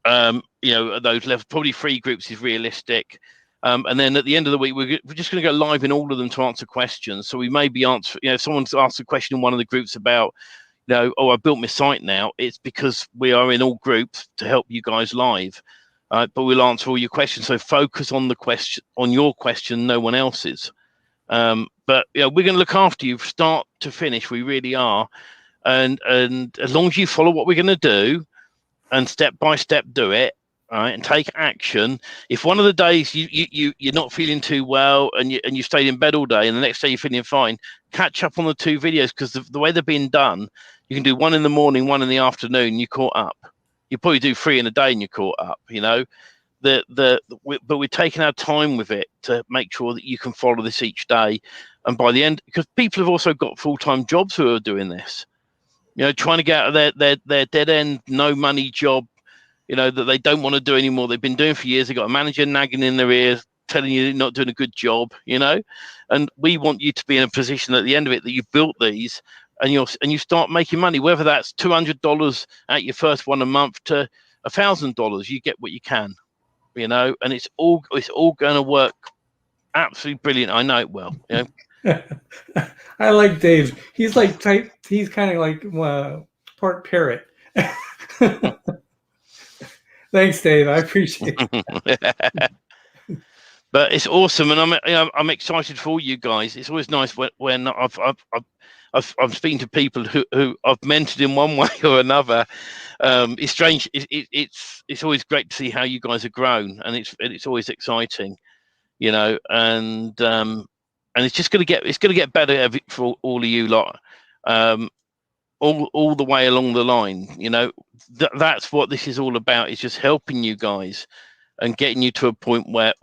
At those levels, probably 3 groups is realistic. And then at the end of the week, we're just going to go live in all of them to answer questions. So we may be if someone's asked a question in one of the groups about, I built my site now. It's because we are in all groups to help you guys live. But we'll answer all your questions. So focus on your question, no one else's. But we're going to look after you start to finish. We really are. And as long as you follow what we're going to do and step by step do it, right, and take action. If one of the days you're not feeling too well and you stayed in bed all day, and the next day you're feeling fine, catch up on the 2 videos, because the way they're being done, you can do 1 in the morning, 1 in the afternoon. You caught up. You probably do 3 in a day, and you're caught up. But we're taking our time with it to make sure that you can follow this each day. And by the end, because people have also got full-time jobs who are doing this, trying to get out of their dead end, no money job, that they don't want to do anymore. They've been doing for years. They've got a manager nagging in their ears, telling you you're not doing a good job, and we want you to be in a position at the end of it that you've built these and you start making money, whether that's $200 at your first one a month to $1,000. You get what you can, and it's all going to work absolutely brilliant. I know it will. I like Dave. He's like he's kind of like part parrot. Thanks, Dave. I appreciate it. But it's awesome, and I'm excited for you guys. It's always nice when I'm speaking to people who I've mentored in one way or another. It's strange. It's always great to see how you guys have grown, and it's always exciting, and it's just going to get better for all of you lot, all the way along the line. That's what this is all about. Is just helping you guys and getting you to a point where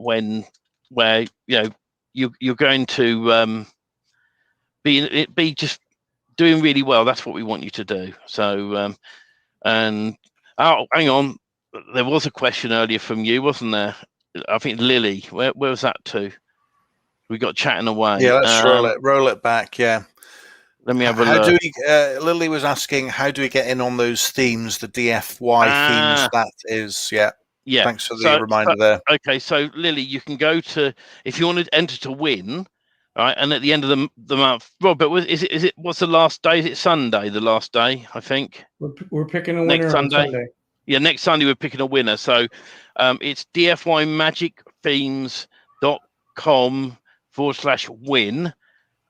you're going to be just doing really well. That's what we want you to do. So hang on, there was a question earlier from you, wasn't there? I think Lily. Where was that to? We got chatting away. Yeah, let's roll it back. Yeah. Let me have a look. look. Lily was asking, how do we get in on those themes, the DFY themes? That is, yeah. Thanks for the reminder there. Okay, so Lily, you can go to, if you want to enter to win, right? And at the end of the month, Robert, is it? What's the last day? Is it Sunday? The last day, I think. We're picking a winner next Sunday. On Sunday. Yeah, next Sunday we're picking a winner. So it's dfymagicthemes.com/win.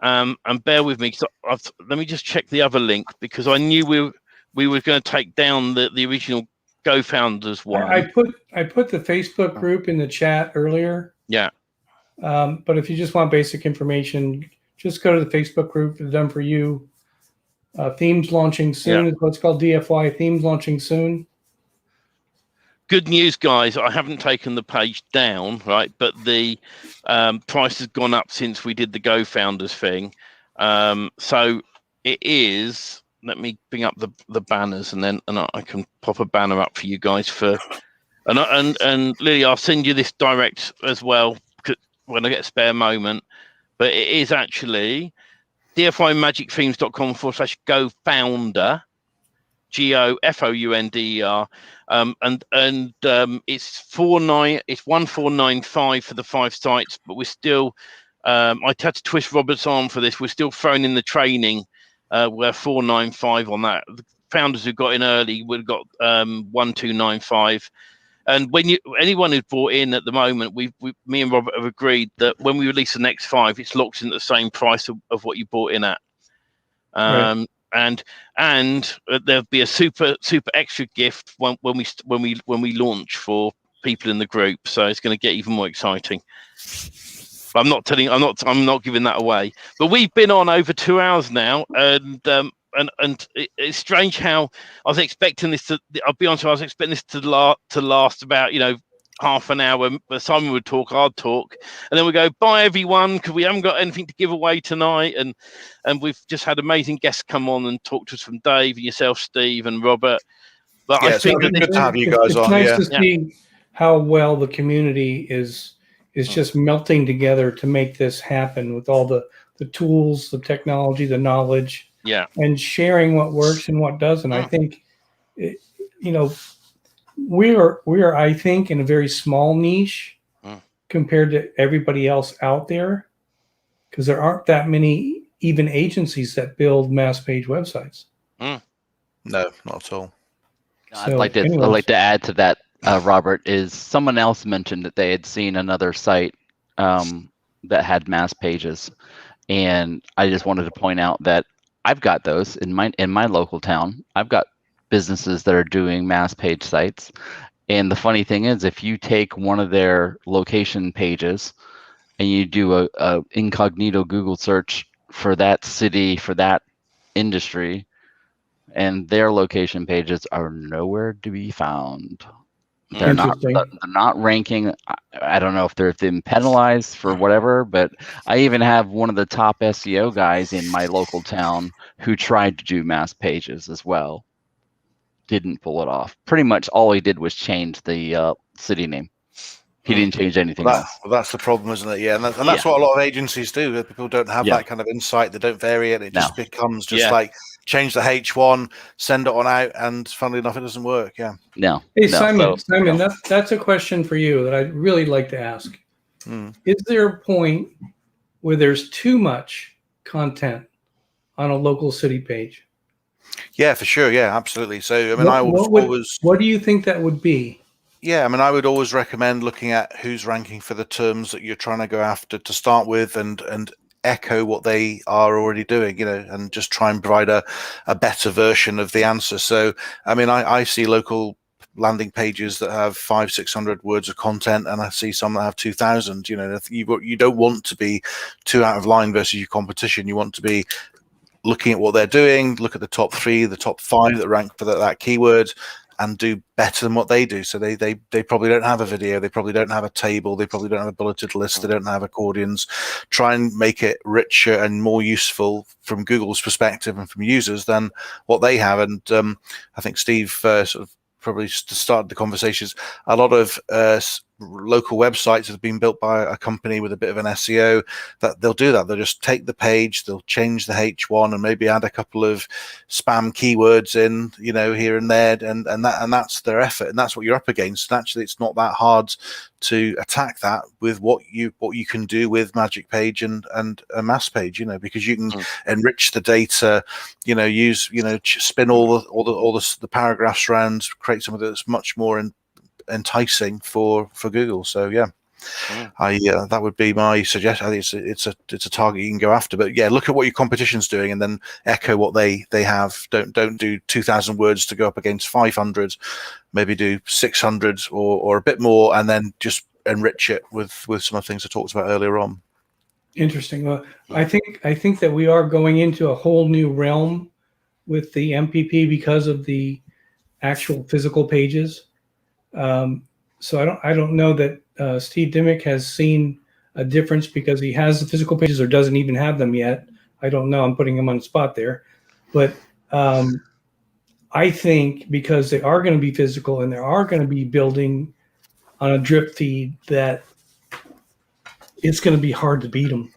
And bear with me, because let me just check the other link, because I knew we were going to take down the original Go Founders one. I put the Facebook group in the chat earlier. Yeah. But if you just want basic information, just go to the Facebook group. It's done for you. Themes launching soon is what's called DFY. Themes launching soon. Good news, guys. I haven't taken the page down, right? But the price has gone up since we did the Go Founders thing. So it is. Let me bring up the banners, and I can pop a banner up for you guys and Lily, I'll send you this direct as well when I get a spare moment. But it is actually dfymagicthemes.com/go-founder, GOFOUNDER, and it's 1495 for the 5 sites, but we're still I had to twist Robert's arm for this. We're still throwing in the training. We're 495 on that. The founders who got in early would have got 1295. And anyone who's bought in at the moment, me and Robert have agreed that when we release the next 5, it's locked in at the same price of what you bought in at. Right. And there'll be a super extra gift when we launch for people in the group. So it's going to get even more exciting. I'm not giving that away. But we've been on over 2 hours now, and it's strange how I was expecting this to. I'll be honest, I was expecting this to last about half an hour. But Simon would talk, I'd talk, and then we go, bye everyone, because we haven't got anything to give away tonight, and we've just had amazing guests come on and talk to us, from Dave and yourself, Steve and Robert. But I think it's good to have you guys on. It's nice to see how well the community is just melting together to make this happen, with all the tools, the technology, the knowledge, and sharing what works and what doesn't. I think, we are, I think, in a very small niche compared to everybody else out there, because there aren't that many even agencies that build mass page websites. No, not at all. I'd like to add to that, Robert, is someone else mentioned that they had seen another site that had mass pages, and I just wanted to point out that I've got those in my local town. I've got businesses that are doing mass page sites, and the funny thing is, if you take one of their location pages and you do a incognito Google search for that city, for that industry, and their location pages are nowhere to be found. They're not ranking. I don't know if they're been penalized for whatever, but I even have one of the top SEO guys in my local town who tried to do mass pages as well. Didn't pull it off. Pretty much all he did was change the city name. He didn't change anything else. Well, that's the problem, isn't it? Yeah, and that's what a lot of agencies do. People don't have that kind of insight. They don't vary it. It just becomes like change the H1, send it on out, and funnily enough, it doesn't work. Yeah. No. Hey, Simon, that's a question for you that I'd really like to ask. Is there a point where there's too much content on a local city page? Yeah, for sure. Yeah, absolutely. So, I mean, what do you think that would be? Yeah, I mean, I would always recommend looking at who's ranking for the terms that you're trying to go after to start with, and echo what they are already doing, and just try and provide a better version of the answer. So, I mean, I see local landing pages that have 500-600 words of content, and I see some that have 2,000. You don't want to be too out of line versus your competition. You want to be looking at what they're doing, look at the top 3, the top 5 that rank for that keyword, and do better than what they do. So they probably don't have a video, they probably don't have a table, they probably don't have a bulleted list, they don't have accordions. Try and make it richer and more useful from Google's perspective and from users than what they have. And I think Steve sort of probably started the conversations. A lot of local websites that have been built by a company with a bit of an SEO, that they'll do that. They'll just take the page, they'll change the H1 and maybe add a couple of spam keywords in, here and there, and that's their effort, and that's what you're up against. And actually, it's not that hard to attack that with what you can do with Magic Page and a mass page, because you can enrich the data, use spin all the paragraphs around, create something that's much more enticing for Google. So that would be my suggestion. I think it's a target you can go after. But look at what your competition's doing and then echo what they have. Don't do 2,000 words to go up against 500. Maybe do 600 or a bit more, and then just enrich it with some of the things I talked about earlier on. Interesting. Well, I think that we are going into a whole new realm with the MPP because of the actual physical pages. So I don't know that Steve Dimick has seen a difference because he has the physical pages or doesn't even have them yet. I don't know. I'm putting him on the spot there, but I think because they are going to be physical and they are going to be building on a drip feed, that it's going to be hard to beat them.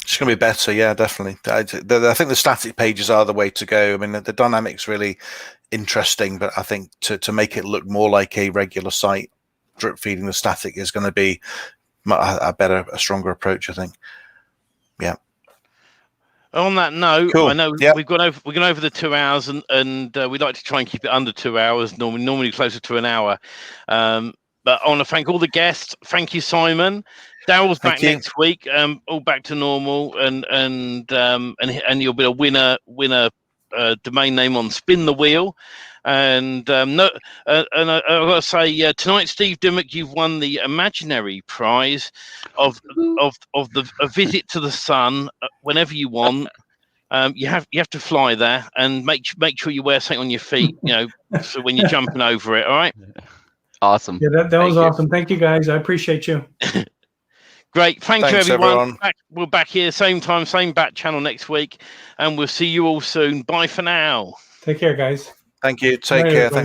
It's going to be better, yeah, definitely. I think the static pages are the way to go. I mean, the dynamic's really interesting, but I think to make it look more like a regular site, drip feeding the static is going to be a stronger approach, I think. Yeah. On that note, cool. I know we've gone over the 2 hours, and we'd like to try and keep it under 2 hours. Normally closer to an hour. But I want to thank all the guests. Thank you, Simon. Daryl's back next week. All back to normal, and you'll be a winner domain name on Spin the Wheel. And I've got to say, tonight, Steve Dimick, you've won the imaginary prize of a visit to the sun whenever you want. you have to fly there, and make sure you wear something on your feet, so when you're jumping over it. All right. Awesome. Yeah, that was awesome. Thank you, guys. I appreciate you. Great. Thanks you, everyone. Everyone. We're back here, same time, same bat channel next week, and we'll see you all soon. Bye for now. Take care, guys. Thank you. Take Bye, care. everybody.